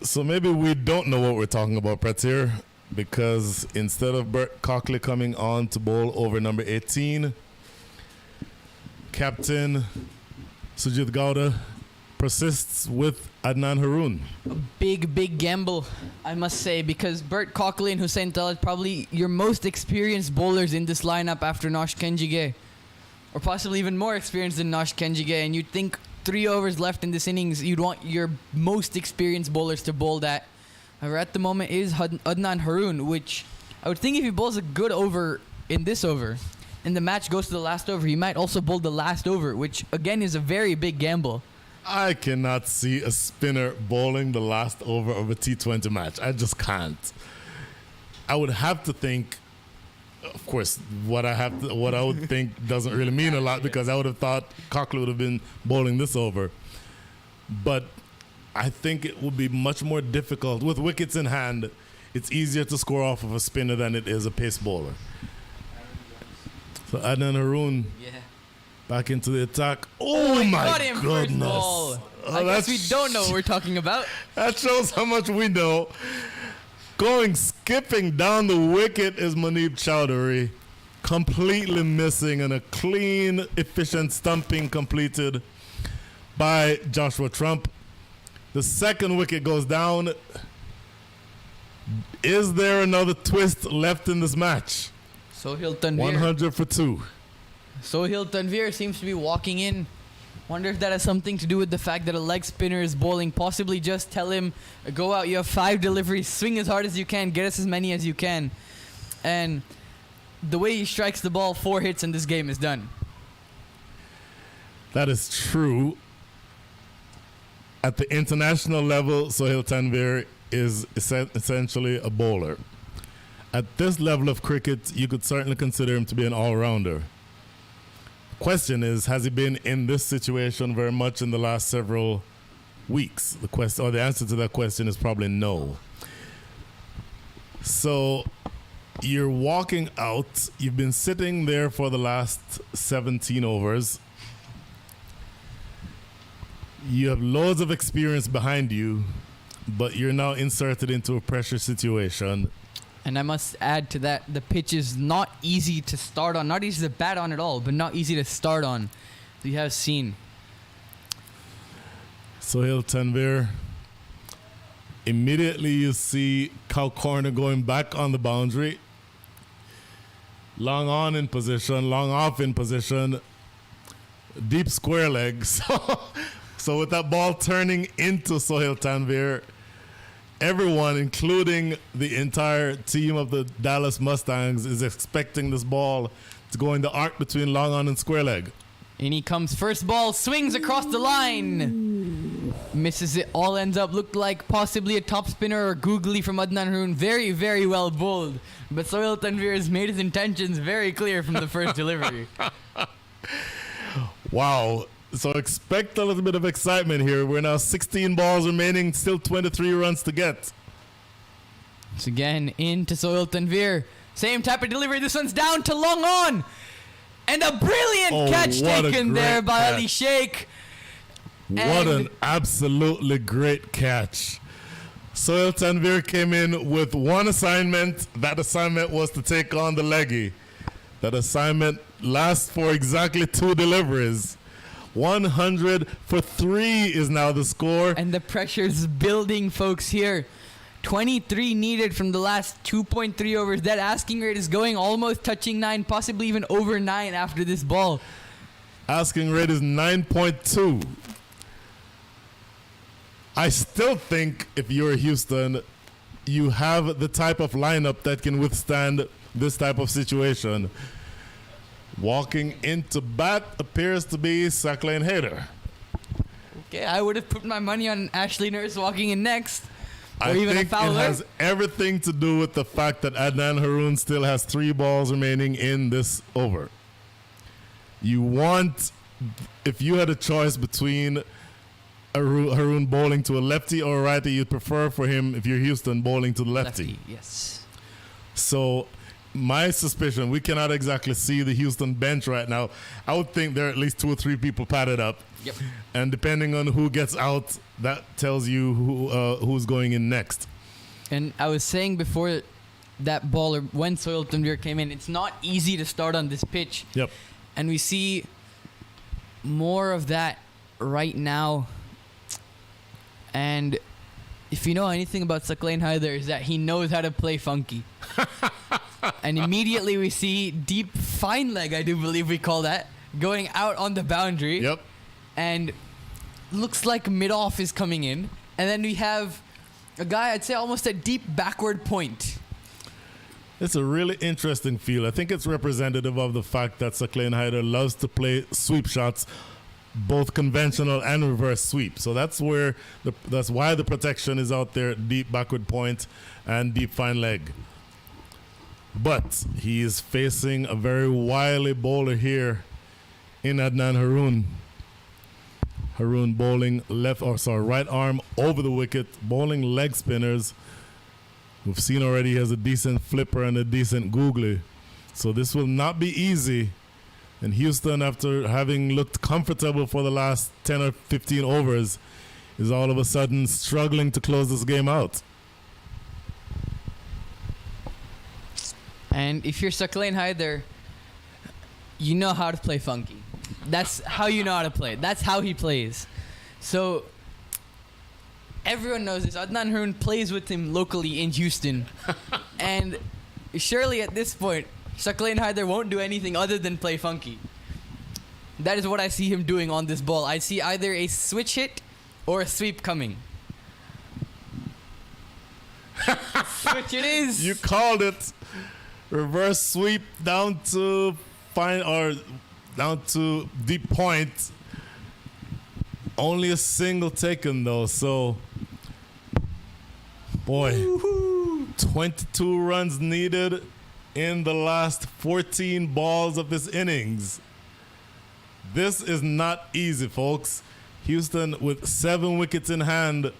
So maybe we don't know what we're talking about, Pratir, because instead of Bert Cockley coming on to bowl over number 18, Captain Sujit Gowda persists with Adnan Haroon. A big gamble, I must say, because Bert Cockley and Hussain Talat probably your most experienced bowlers in this lineup after Nosh Kenjige, or possibly even more experienced than Nosh Kenjige, and you'd think 3 overs left in this innings, you'd want your most experienced bowlers to bowl that. However, at the moment is Adnan Haroon, which I would think if he bowls a good over in this over, and the match goes to the last over, he might also bowl the last over, which again is a very big gamble. I cannot see a spinner bowling the last over of a T20 match. I just can't. I would have to think, of course, what I would think doesn't really mean a lot, because I would have thought Cockley would have been bowling this over. But I think it would be much more difficult. With wickets in hand, it's easier to score off of a spinner than it is a pace bowler. So Adnan Haroon back into the attack. Oh my goodness. I guess we don't know what we're talking about. That shows how much we know. Skipping down the wicket is Muneeb Chowdhury, completely missing, and a clean, efficient stumping completed by Joshua Trump. The second wicket goes down. Is there another twist left in this match? Sohail Tanvir. 100 for 2. Sohail Tanvir seems to be walking in. Wonder if that has something to do with the fact that a leg spinner is bowling. Possibly just tell him, go out, you have 5 deliveries, swing as hard as you can, get us as many as you can. And the way he strikes the ball, 4 hits and this game is done. That is true. At the international level, Sohail Tanvir is essentially a bowler. At this level of cricket, you could certainly consider him to be an all-rounder. Question is, has he been in this situation very much in the last several weeks? The answer to that question is probably no. So you're walking out. You've been sitting there for the last 17 overs. You have loads of experience behind you, but you're now inserted into a pressure situation. And I must add to that, the pitch is not easy to start on. Not easy to bat on at all, but not easy to start on. You have seen. Sohail Tanvir. Immediately you see Cow Corner going back on the boundary. Long on in position, long off in position. Deep square leg. So with that ball turning into Sohail Tanvir, everyone, including the entire team of the Dallas Mustangs, is expecting this ball to go in the arc between long on and square leg. In he comes, first ball, swings across the line. Misses it, all ends up, looked like possibly a top spinner or googly from Adnan Haroon. Very, very well bowled. But Sohail Tanvir has made his intentions very clear from the first delivery. Wow. So expect a little bit of excitement here. We're now 16 balls remaining, still 23 runs to get. Once again, into Sohail Tanvir. Same type of delivery. This one's down to long on. And a brilliant catch taken there by Ali Sheikh. What an absolutely great catch. Sohail Tanvir came in with one assignment. That assignment was to take on the leggy. That assignment lasts for exactly 2 deliveries. 100 for 3 is now the score. And the pressure's building, folks, here. 23 needed from the last 2.3 overs. That asking rate is going almost touching 9, possibly even over 9 after this ball. Asking rate is 9.2. I still think if you're Houston, you have the type of lineup that can withstand this type of situation. Walking into bat appears to be Sacklane Hayter. Okay, I would have put my money on Ashley Nurse walking in next. Or I even think a Fowler. it has everything to do with the fact that Adnan Haroon still has 3 balls remaining in this over. You want, if you had a choice between Haroon bowling to a lefty or a righty, you'd prefer for him, if you're Houston, bowling to the lefty. Yes. So my suspicion, we cannot exactly see the Houston bench right now. I would think there are at least 2 or 3 people padded up. Yep. And depending on who gets out, that tells you who's going in next. And I was saying before that ball, or when Soil Thunder came in, it's not easy to start on this pitch. Yep. And we see more of that right now. And if you know anything about Sacklane Hyder, is that he knows how to play funky. And immediately we see deep fine leg, I do believe we call that, going out on the boundary. Yep. And looks like mid-off is coming in. And then we have a guy, I'd say almost a deep backward point. It's a really interesting field. I think it's representative of the fact that Sacklane Hyder loves to play sweep shots, both conventional and reverse sweep. So that's why the protection is out there, deep backward point and deep fine leg. But he is facing a very wily bowler here in Adnan Haroon. Haroon bowling right arm over the wicket, bowling leg spinners. We've seen already he has a decent flipper and a decent googly. So this will not be easy. And Houston, after having looked comfortable for the last 10 or 15 overs, is all of a sudden struggling to close this game out. And if you're Sacklane Hyder, you know how to play funky. That's how you know how to play. That's how he plays. So everyone knows this. Adnan Haroon plays with him locally in Houston. And surely at this point, Sacklane Hyder won't do anything other than play funky. That is what I see him doing on this ball. I see either a switch hit or a sweep coming. Switch it is. You called it. Reverse sweep down to deep point. Only a single taken though, so boy, 22 runs needed in the last 14 balls of this innings. This is not easy, folks. Houston with 7 wickets in hand,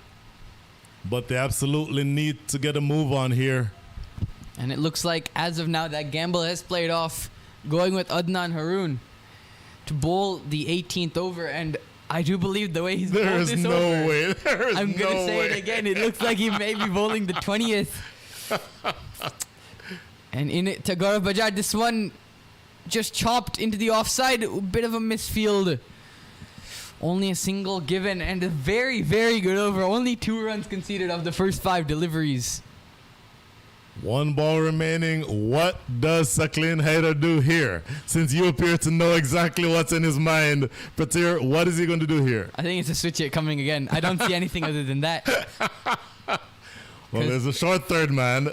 but they absolutely need to get a move on here. And it looks like, as of now, that gamble has played off, going with Adnan Haroon to bowl the 18th over. And I do believe the way he's bowled this over. I'm going to say it again. It looks like he may be bowling the 20th. And in it, to Gaurav Bajaj, this one just chopped into the offside. A bit of a misfield. Only a single given and a very, very good over. Only 2 runs conceded of the first 5 deliveries. 1 ball remaining. What does Sacklane Hyder do here? Since you appear to know exactly what's in his mind, Pratir, what is he going to do here? I think it's a switch hit coming again. I don't see anything other than that. Well, there's a short third man.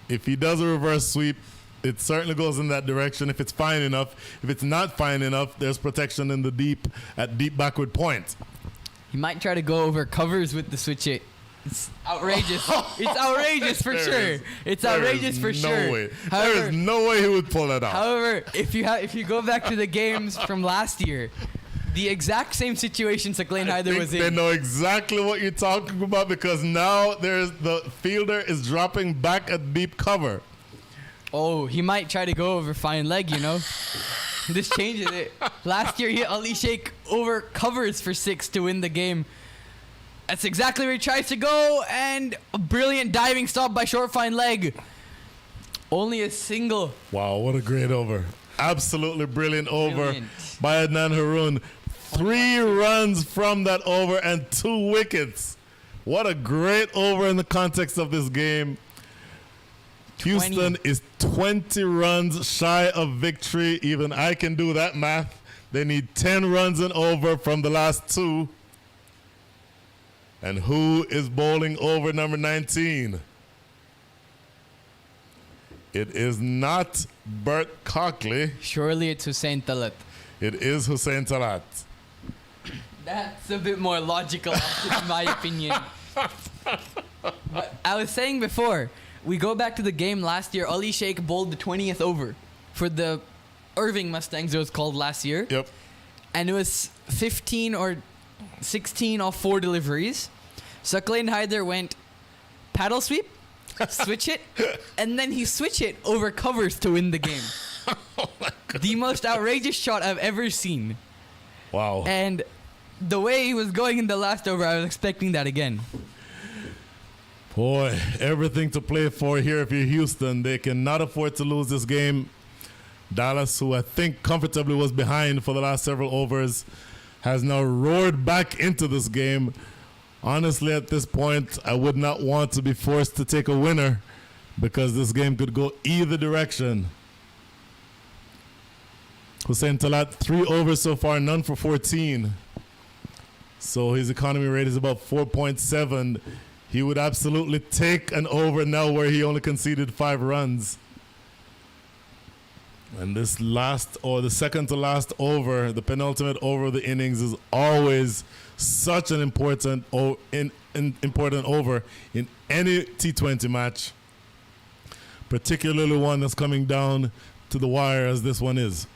If he does a reverse sweep, it certainly goes in that direction if it's fine enough. If it's not fine enough, there's protection in the deep at deep backward point. He might try to go over covers with the switch hit. It's outrageous. It's outrageous for sure. It's outrageous for sure. No way. There is no way he would pull that off. However, if you go back to the games from last year, the exact same situation Sacklane Hyder was in. They know exactly what you're talking about because now the fielder is dropping back at deep cover. Oh, he might try to go over fine leg, you know. This changes it. Last year he hit Ali Sheikh over covers for 6 to win the game. That's exactly where he tries to go, and a brilliant diving stop by short fine leg. Only a single. Wow, what a great over. Absolutely brilliant over by Adnan Haroon. 3 runs from that over and 2 wickets. What a great over in the context of this game. Houston is 20 runs shy of victory. Even I can do that math. They need 10 runs and over from the last 2. And who is bowling over number 19? It is not Bert Cockley. Surely it's Hussein Talat. It is Hussein Talat. That's a bit more logical, in my opinion. But I was saying before, we go back to the game last year. Ali Sheikh bowled the 20th over for the Irving Mustangs, it was called last year. Yep. And it was 15 or 16 off 4 deliveries. Saqlain Haider went paddle sweep, switch hit, and then he switch hit over covers to win the game. The most outrageous shot I've ever seen. Wow. And the way he was going in the last over, I was expecting that again. Boy, everything to play for here if you're Houston. They cannot afford to lose this game. Dallas, who I think comfortably was behind for the last several overs, has now roared back into this game. Honestly, at this point, I would not want to be forced to take a winner because this game could go either direction. Hussein Talat, 3 overs so far, none for 14. So his economy rate is about 4.7. He would absolutely take an over now where he only conceded 5 runs. And this last, or the second to last over, the penultimate over of the innings, is always such an important important over in any T20 match, particularly one that's coming down to the wire as this one is.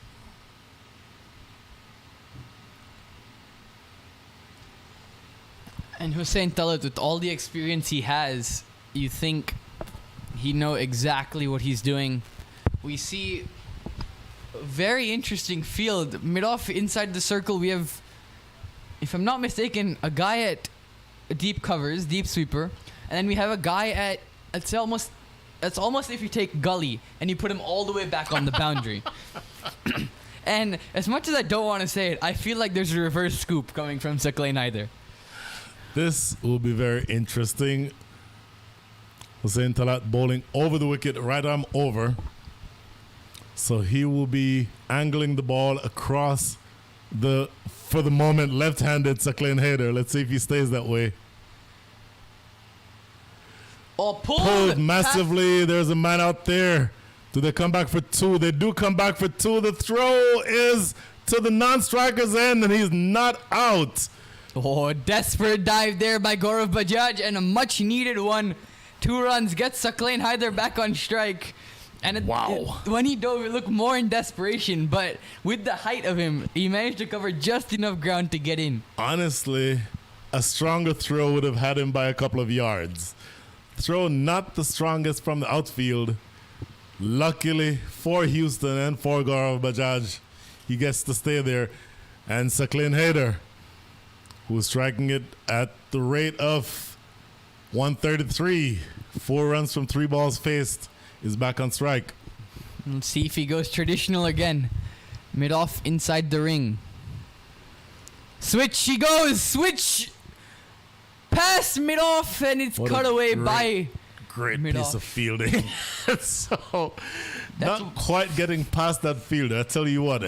And Hussein Talat, with all the experience he has, you think he know exactly what he's doing. We see a very interesting field. Mid-off inside the circle, we have, if I'm not mistaken, a guy at deep covers, deep sweeper, and then we have a guy at, it's almost if you take gully and you put him all the way back on the boundary. And as much as I don't want to say it, I feel like there's a reverse scoop coming from Saqlain Haider. This will be very interesting. Hussein Talat bowling over the wicket, right arm over. So he will be angling the ball across the, for the moment, left-handed Saqlain Haider. Let's see if he stays that way. Oh, pulled massively. There's a man out there. Do they come back for 2? They do come back for 2. The throw is to the non-striker's end, and he's not out. Oh, desperate dive there by Gaurav Bajaj, and a much-needed one. 2 runs gets Saqlain Haider back on strike. And when he dove, it looked more in desperation, but with the height of him, he managed to cover just enough ground to get in. Honestly, a stronger throw would have had him by a couple of yards. Throw not the strongest from the outfield. Luckily for Houston and for Gaurav Bajaj, he gets to stay there. And Saqlain Haider, who's striking it at the rate of 133, 4 runs from 3 balls faced, is back on strike. Let's see if he goes traditional again. Mid-off inside the ring. Switch, he goes! Switch! Pass mid-off, and it's cut away by great mid-off. piece of fielding. So, not quite getting past that fielder. I tell you what,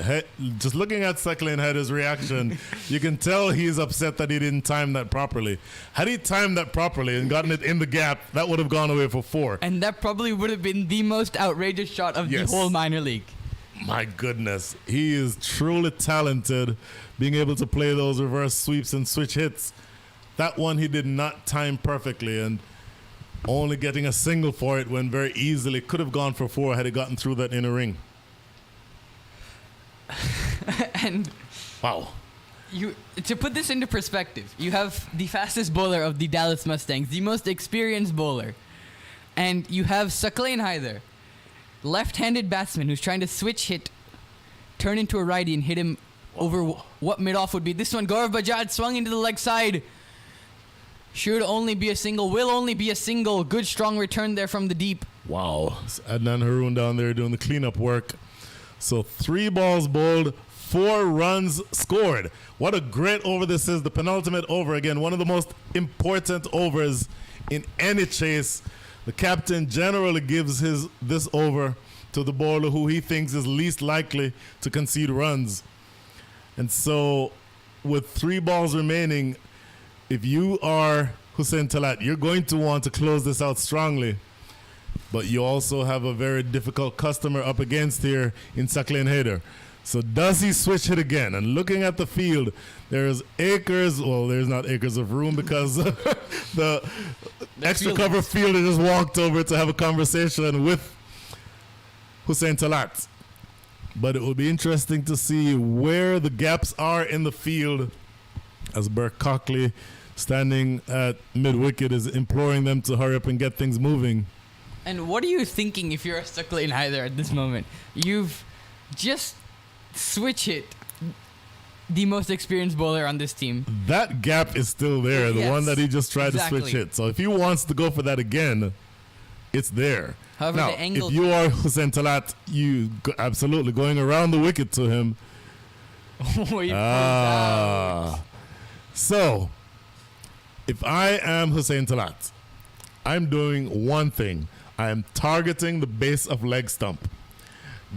just looking at Saqlain Haider's reaction, you can tell he's upset that he didn't time that properly. Had he timed that properly and gotten it in the gap, that would have gone away for 4. And that probably would have been the most outrageous shot of the whole minor league. My goodness, he is truly talented, being able to play those reverse sweeps and switch hits. That one he did not time perfectly, and only getting a single for it when very easily could have gone for 4 had he gotten through that inner ring. And wow. To put this into perspective, you have the fastest bowler of the Dallas Mustangs, the most experienced bowler, and you have Saqlain Haider, left-handed batsman who's trying to switch hit, turn into a righty and hit him over what mid-off would be. This one, Gaurav Bajaj swung into the leg side. Should only be a single, will only be a single. Good strong return there from the deep. Wow. Adnan Haroon down there doing the cleanup work. So 3 balls bowled, 4 runs scored. What a great over this is. The penultimate over again. One of the most important overs in any chase. The captain generally gives this over to the bowler who he thinks is least likely to concede runs. And so with 3 balls remaining, if you are Hussein Talat, you're going to want to close this out strongly. But you also have a very difficult customer up against here in Sakleen Haider. So does he switch hit again? And looking at the field, there's acres. Well, there's not acres of room because the extra cover fielder just walked over to have a conversation with Hussein Talat. But it will be interesting to see where the gaps are in the field as Burke Cockley, standing at mid-wicket, is imploring them to hurry up and get things moving. And what are you thinking if you're a Sakleen Haider at this moment? You've just switch hit the most experienced bowler on this team. That gap is still there, the one that he just tried to switch hit. So if he wants to go for that again, it's there. However, now, the angle, if you are Hussein Talat, you absolutely going around the wicket to him. So, if I am Hussein Talat, I'm doing one thing. I am targeting the base of leg stump.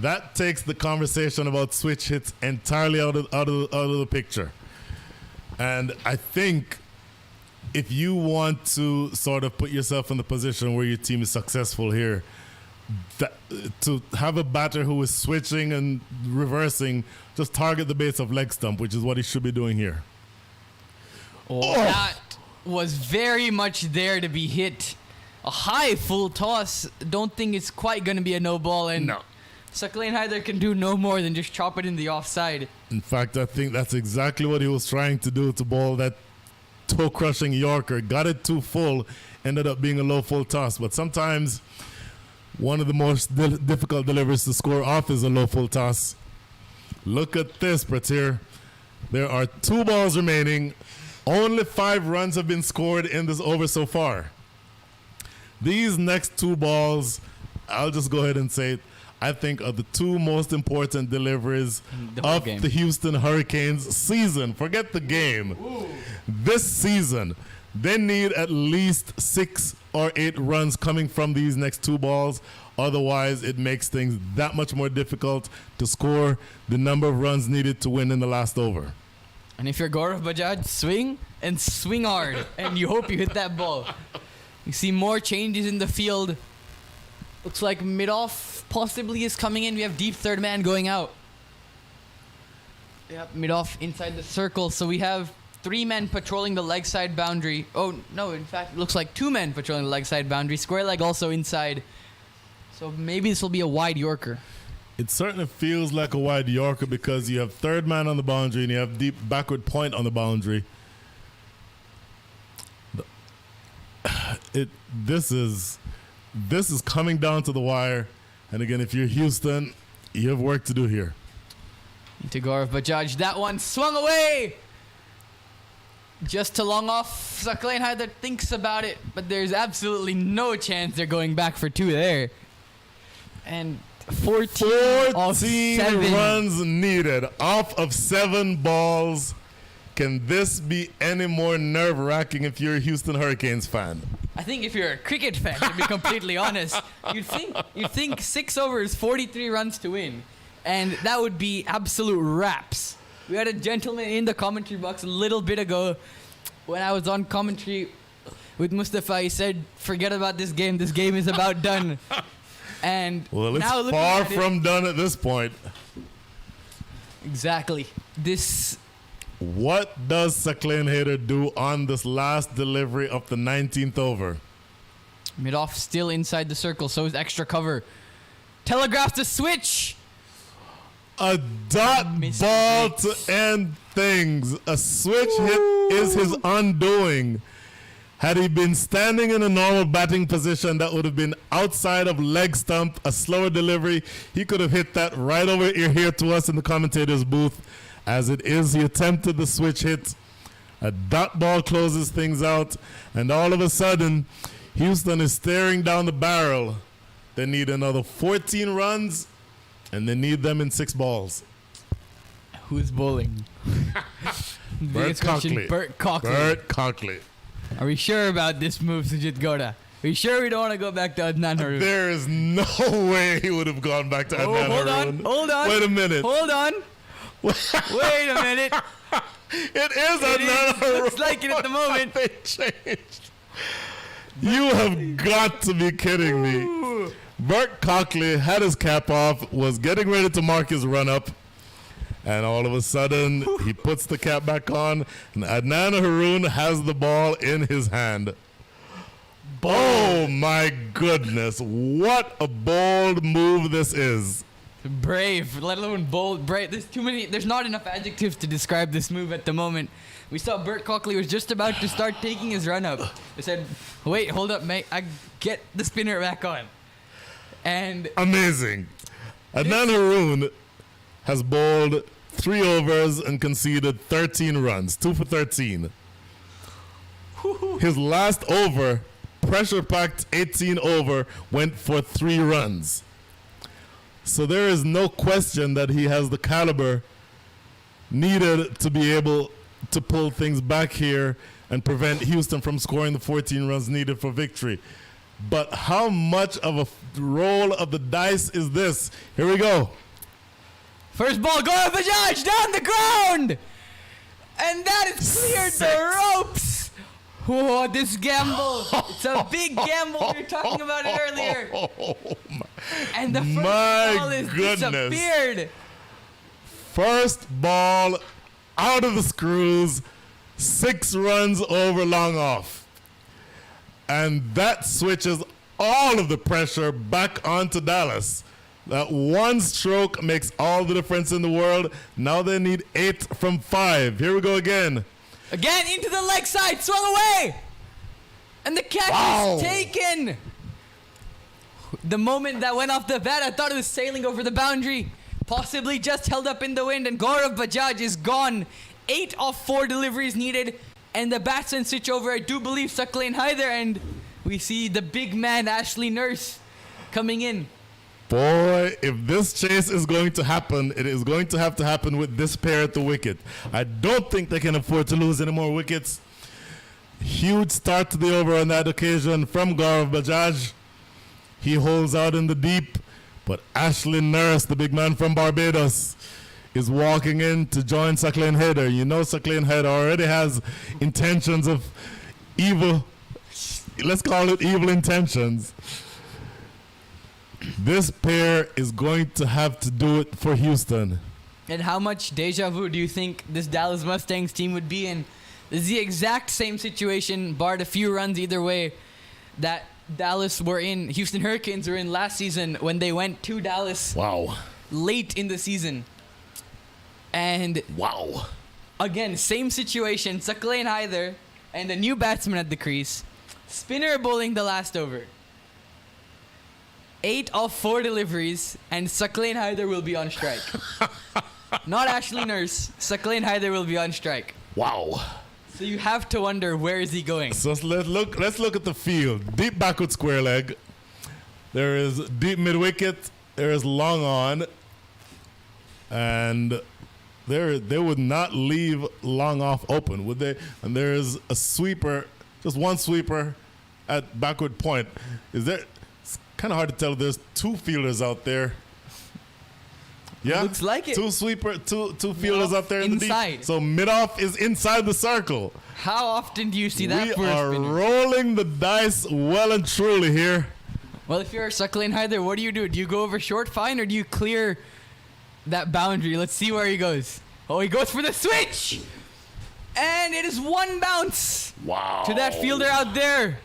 That takes the conversation about switch hits entirely out of the picture. And I think if you want to sort of put yourself in the position where your team is successful here, to have a batter who is switching and reversing, just target the base of leg stump, which is what he should be doing here. That was very much there to be hit. A high full toss. Don't think it's quite going to be a no ball. And no. Sakleen Haider can do no more than just chop it in the offside. In fact, I think that's exactly what he was trying to do to bowl that toe-crushing Yorker. Got it too full, ended up being a low full toss. But sometimes one of the most difficult deliveries to score off is a low full toss. Look at this, Pratir. There are 2 balls remaining. Only 5 runs have been scored in this over so far. These next 2 balls, I'll just go ahead and say it, I think are the 2 most important deliveries of the Houston Hurricanes season. Forget the game. Ooh. This season, they need at least 6 or 8 runs coming from these next 2 balls. Otherwise, it makes things that much more difficult to score the number of runs needed to win in the last over. And if you're Gaurav Bajaj, swing and swing hard. And you hope you hit that ball. You see more changes in the field. Looks like mid-off possibly is coming in. We have deep third man going out. Yep, mid-off inside the circle. So we have 3 men patrolling the leg side boundary. Oh, no, in fact, it looks like 2 men patrolling the leg side boundary. Square leg also inside. So maybe this will be a wide Yorker. It certainly feels like a wide Yorker because you have third man on the boundary and you have deep backward point on the boundary. This is coming down to the wire. And again, if you're Houston, you have work to do here. To Gaurav Bajaj, that one swung away. Just to long off. Sakleen Haider thinks about it, but there's absolutely no chance they're going back for 2 there. And 14 runs needed off of 7 balls. Can this be any more nerve-wracking if you're a Houston Hurricanes fan? I think if you're a cricket fan, to be completely honest, you'd think 6 overs, 43 runs to win, and that would be absolute raps. We had a gentleman in the commentary box a little bit ago when I was on commentary with Mustafa. He said, "Forget about this game. This game is about done." And well, it's now far from done at this point. Exactly. What does Sakleen Haider do on this last delivery of the 19th over? Mid-off still inside the circle, so is extra cover. Telegraphs the switch. A dot ball to end things. A switch hit is his undoing. Had he been standing in a normal batting position, that would have been outside of leg stump, a slower delivery. He could have hit that right over here to us in the commentator's booth. As it is, he attempted the switch hit. A dot ball closes things out. And all of a sudden, Houston is staring down the barrel. They need another 14 runs, and they need them in 6 balls. Who's bowling? Burt Cockley. Burt Cockley. Burt Cockley. Are we sure about this move, Sujit Gowda? Are we sure we don't want to go back to Adnan Haroon? There is no way he would have gone back to Adnan Haroon. Hold on. Wait a minute. Hold on. Wait a minute. It is another. Looks like it at the moment. They changed. You have got to be kidding me. Bert Cockley had his cap off, was getting ready to mark his run up, and all of a sudden he puts the cap back on, and Adnan Haroon has the ball in his hand. Oh my goodness, what a bold move this is. Brave, let alone bold. Brave. There's not enough adjectives to describe this move at the moment. We saw Bert Cockley was just about to start taking his run up. They said, wait, hold up, mate. I get the spinner back on. And amazing. Adnan Haroon has bowled 3 overs and conceded 13 runs, 2 for 13. His last over, pressure-packed 18 over, went for 3 runs. So there is no question that he has the caliber needed to be able to pull things back here and prevent Houston from scoring the 14 runs needed for victory. But how much of a roll of the dice is this? Here we go. First ball, Gaurav Bajaj down the ground! And that has cleared the ropes! Whoa, this gamble. It's a big gamble. We were talking about it earlier. And the first ball is disappeared. First ball out of the screws, 6 runs over long off. And that switches all of the pressure back onto Dallas. That one stroke makes all the difference in the world. Now they need 8 from 5. Here we go again. Again into the leg side, swung away. And the catch is taken. The moment that went off the bat, I thought it was sailing over the boundary. Possibly just held up in the wind, and Gaurav Bajaj is gone. 8 of 4 deliveries needed, and the batsmen switch over. I do believe Saqlain Haider, and we see the big man Ashley Nurse coming in. Boy, if this chase is going to happen, it is going to happen with this pair at the wicket. I don't think they can afford to lose any more wickets. Huge start to the over on that occasion from Gaurav Bajaj. He holds out in the deep, but Ashley Nurse, the big man from Barbados, is walking in to join Saqlain Haider. You know Saqlain Haider already has intentions of evil, let's call it evil intentions. This pair is going to have to do it for Houston. And how much deja vu do you think this Dallas Mustangs team would be in? This is the exact same situation, barred a few runs either way, that Dallas were in, Houston Hurricanes were in last season when they went to Dallas late in the season. And again, same situation, Saqlain Haider and a new batsman at the crease. Spinner bowling the last over. 8 of 4 deliveries, and Saqlain Haider will be on strike. Not Ashley Nurse. Saqlain Haider will be on strike. Wow. So you have to wonder, where is he going? So let's look at the field. Deep backward square leg. There is deep mid wicket. There is long on, and they would not leave long off open, would they? And there is a sweeper, just one sweeper at backward point. Is there? It's kind of hard to tell. There's 2 fielders out there. Yeah, looks like it. 2 fielders out there in inside. the deep. So mid-off is inside the circle. How often do you see that? We are rolling the dice well and truly here. Well, if you're Saqlain Haider, what do you do? Do you go over short fine, or do you clear that boundary? Let's see where he goes. Oh, he goes for the switch, and it is 1 bounce. Wow. To that fielder out there.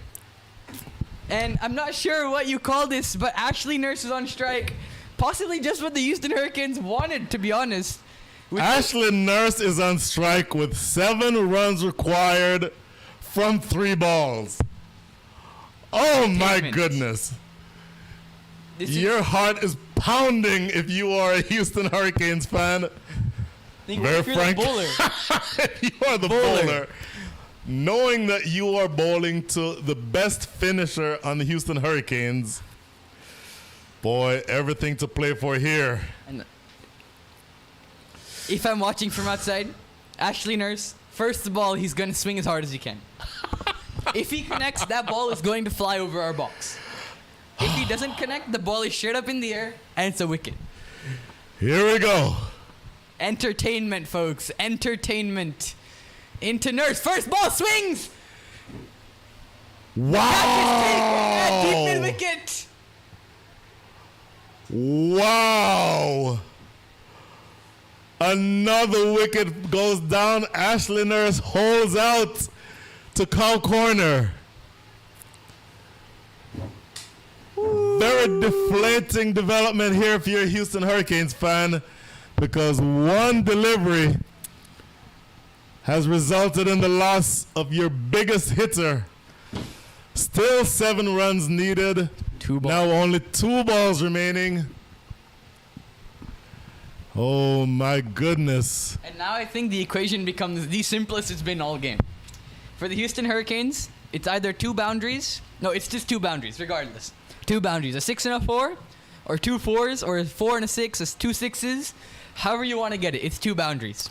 And I'm not sure what you call this, but Ashley Nurse is on strike. Possibly just what the Houston Hurricanes wanted, to be honest. Ashley Nurse is on strike with 7 runs required from 3 balls. Oh my goodness. Your heart is pounding if you are a Houston Hurricanes fan. Very frank. If you are the bowler, knowing that you are bowling to the best finisher on the Houston Hurricanes, boy, everything to play for here. And if I'm watching from outside, Ashley Nurse, first of all, he's going to swing as hard as he can. If he connects, that ball is going to fly over our box. If he doesn't connect, the ball is straight up in the air, and it's a wicket. Here we go. Entertainment, folks. Entertainment. Into Nurse. First ball swings. Wow! Deep mid wicket. Wow! Another wicket goes down. Ashley Nurse holds out to cow corner. Very deflating development here if you're a Houston Hurricanes fan, because one delivery has resulted in the loss of your biggest hitter. Still 7 runs needed. Now only 2 balls remaining. Oh my goodness. And now I think the equation becomes the simplest it's been all game. For the Houston Hurricanes, it's either 2 boundaries. No, it's just 2 boundaries, regardless. 2 boundaries, a 6 and a 4, or 2 4s, or a 4 and a 6, or 2 6s. However you want to get it, it's 2 boundaries.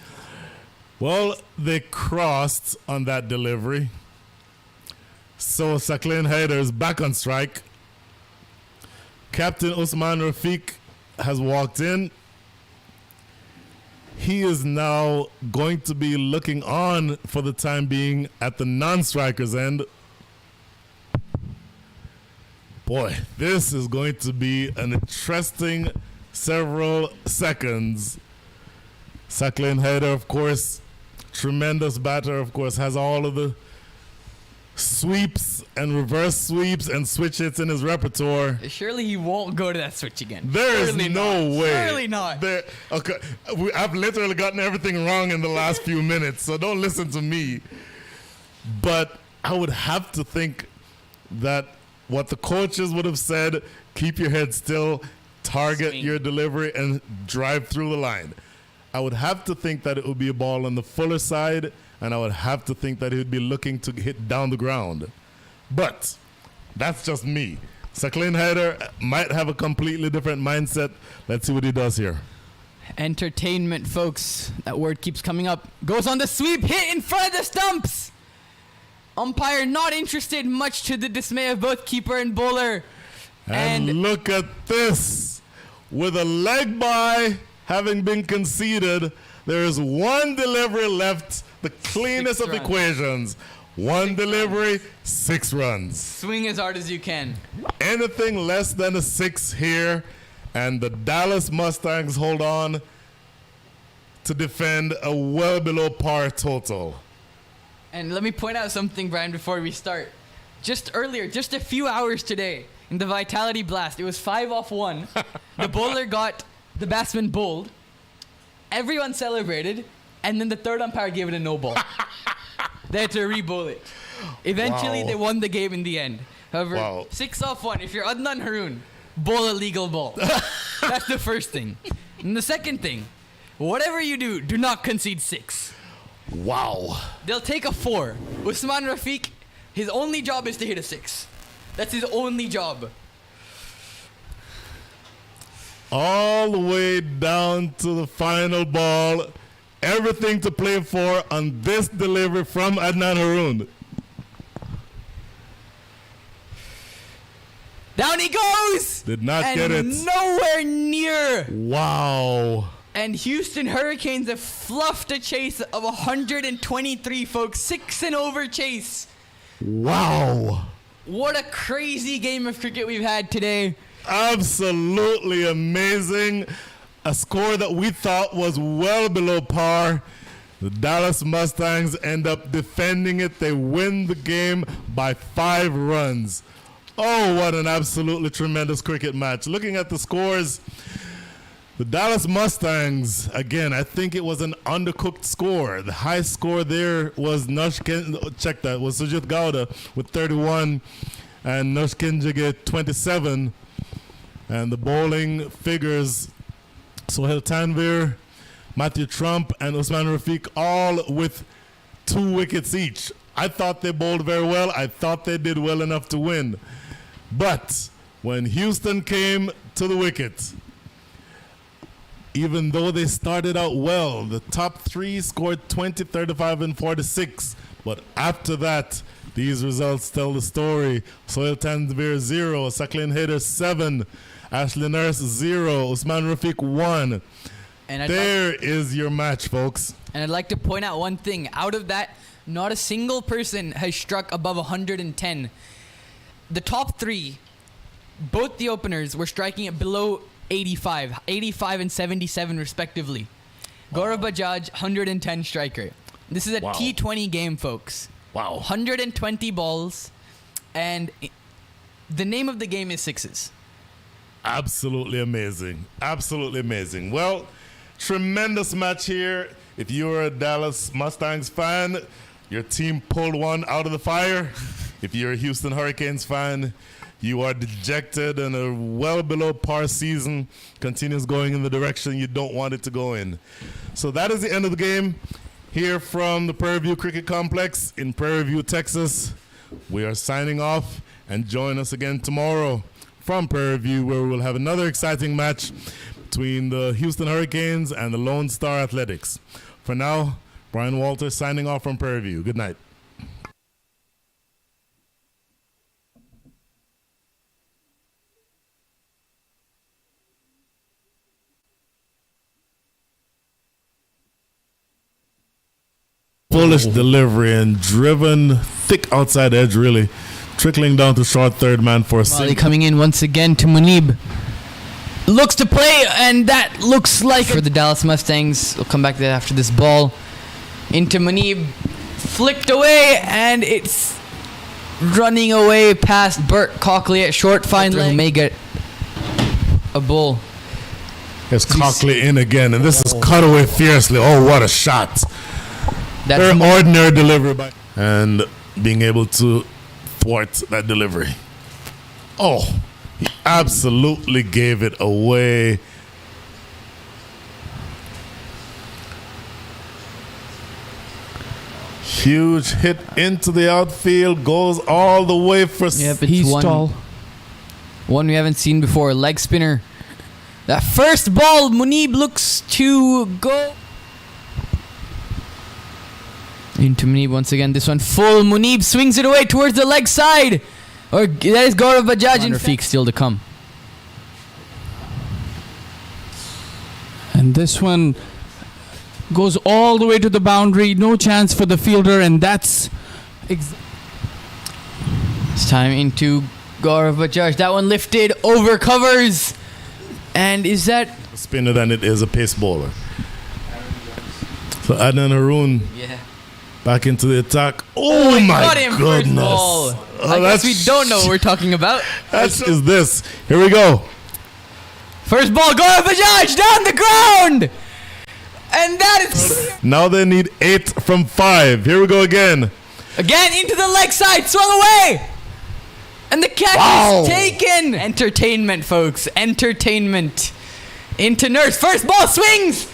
Well, they crossed on that delivery. So Saqlain Haider is back on strike. Captain Usman Rafiq has walked in. He is now going to be looking on for the time being at the non-striker's end. Boy, this is going to be an interesting several seconds. Saqlain Haider, of course, tremendous batter, of course, has all of the sweeps and reverse sweeps and switch hits in his repertoire. Surely he won't go to that switch again. There is no way. Surely not. Okay, I've literally gotten everything wrong in the last few minutes, so don't listen to me. But I would have to think that what the coaches would have said, keep your head still, target your delivery, and drive through the line. I would have to think that it would be a ball on the fuller side, and I would have to think that he would be looking to hit down the ground. But that's just me. Saqlain Haider might have a completely different mindset. Let's see what he does here. Entertainment, folks. That word keeps coming up. Goes on the sweep, hit in front of the stumps. Umpire not interested, much to the dismay of both keeper and bowler. And look at this. With a leg by having been conceded, there is 1 delivery left, the cleanest of equations. 1 delivery, 6 runs. Swing as hard as you can. Anything less than a 6 here, and the Dallas Mustangs hold on to defend a well below par total. And let me point out something, Brian, before we start. Just earlier, just a few hours today, in the Vitality Blast, it was 5 off 1. The bowler got the batsman bowled. Everyone celebrated, and then the third umpire gave it a no ball. They had to re-bowl it. Eventually, they won the game in the end. However, 6 off 1. If you're Adnan Haroon, bowl a legal ball. That's the first thing. And the second thing, whatever you do, do not concede 6. Wow. They'll take a 4. Usman Rafiq, his only job is to hit a 6. That's his only job. All the way down to the final ball. Everything to play for on this delivery from Adnan Haroon. Down he goes! Did not get it. Nowhere near. Wow. And Houston Hurricanes have fluffed a chase of 123, folks. 6 and over chase. Wow. What a crazy game of cricket we've had today. Absolutely amazing. A score that we thought was well below par. The Dallas Mustangs end up defending it. They win the game by 5 runs. Oh, what an absolutely tremendous cricket match. Looking at the scores, the Dallas Mustangs, again, I think it was an undercooked score. The high score there was was Sujit Gowda with 31 and Nushkinjige 27. And the bowling figures, Sohail Tanvir, Matthew Trump, and Usman Rafiq all with 2 wickets each. I thought they bowled very well. I thought they did well enough to win. But when Houston came to the wicket, even though they started out well, the top 3 scored 20, 35, and 46. But after that, these results tell the story. Sohail Tanvir 0, Saqlain Haider 7, Ashley Nurse 0, Usman Rafiq 1, And there is your match, folks. And I'd like to point out one thing. Out of that, not a single person has struck above 110. The top three, both the openers, were striking at below 85 and 77 respectively. Gaurav Bajaj, 110 striker. This is a T20 game, folks. Wow. 120 balls, and the name of the game is sixes. Absolutely amazing. Absolutely amazing. Well, tremendous match here. If you're a Dallas Mustangs fan, your team pulled one out of the fire. If you're a Houston Hurricanes fan, you are dejected and a well below par season continues going in the direction you don't want it to go in. So that is the end of the game here from the Prairie View Cricket Complex in Prairie View, Texas. We are signing off, and join us again tomorrow from Prairie View, where we will have another exciting match between the Houston Hurricanes and the Lone Star Athletics. For now, Brian Walters signing off from Prairie View. Good night. Bullish delivery and driven thick outside edge, really trickling down to short third man for a single. Coming in once again to Munib. Looks to play, and that looks like for the Dallas Mustangs. We'll come back to that after this ball. Into Munib. Flicked away, and it's running away past Burt Cockley at short fine leg. May get a bull. It's Cockley in again, and this is cut away fiercely. Oh, what a shot. Very ordinary delivery and being able to thwart that delivery. Oh, he absolutely gave it away. Huge hit into the outfield, goes all the way for... Yep, he's tall. One we haven't seen before, leg spinner. That first ball, Munib looks to go... Into Munib once again. This one full. Munib swings it away towards the leg side. Or that is Gaurav Bajaj. And Rafiq still to come. And this one goes all the way to the boundary. No chance for the fielder, and that's... It's time into Gaurav Bajaj. That one lifted over covers. And is that... A spinner than it is a pace bowler. So Adnan Haroon... Yeah. Back into the attack. Oh my goodness. I guess we don't know what we're talking about. That is this. Here we go. First ball, Gaurav Bajaj down the ground. And that is... Now they need 8 from 5. Here we go again. Again into the leg side. Swung away. And the catch is taken. Entertainment, folks. Entertainment. Into Nurse. First ball swings.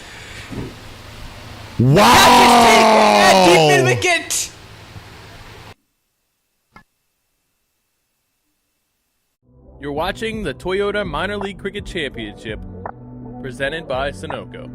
Wow! Catch is taken at deep mid-wicket. You're watching the Toyota Minor League Cricket Championship, presented by Sunoco.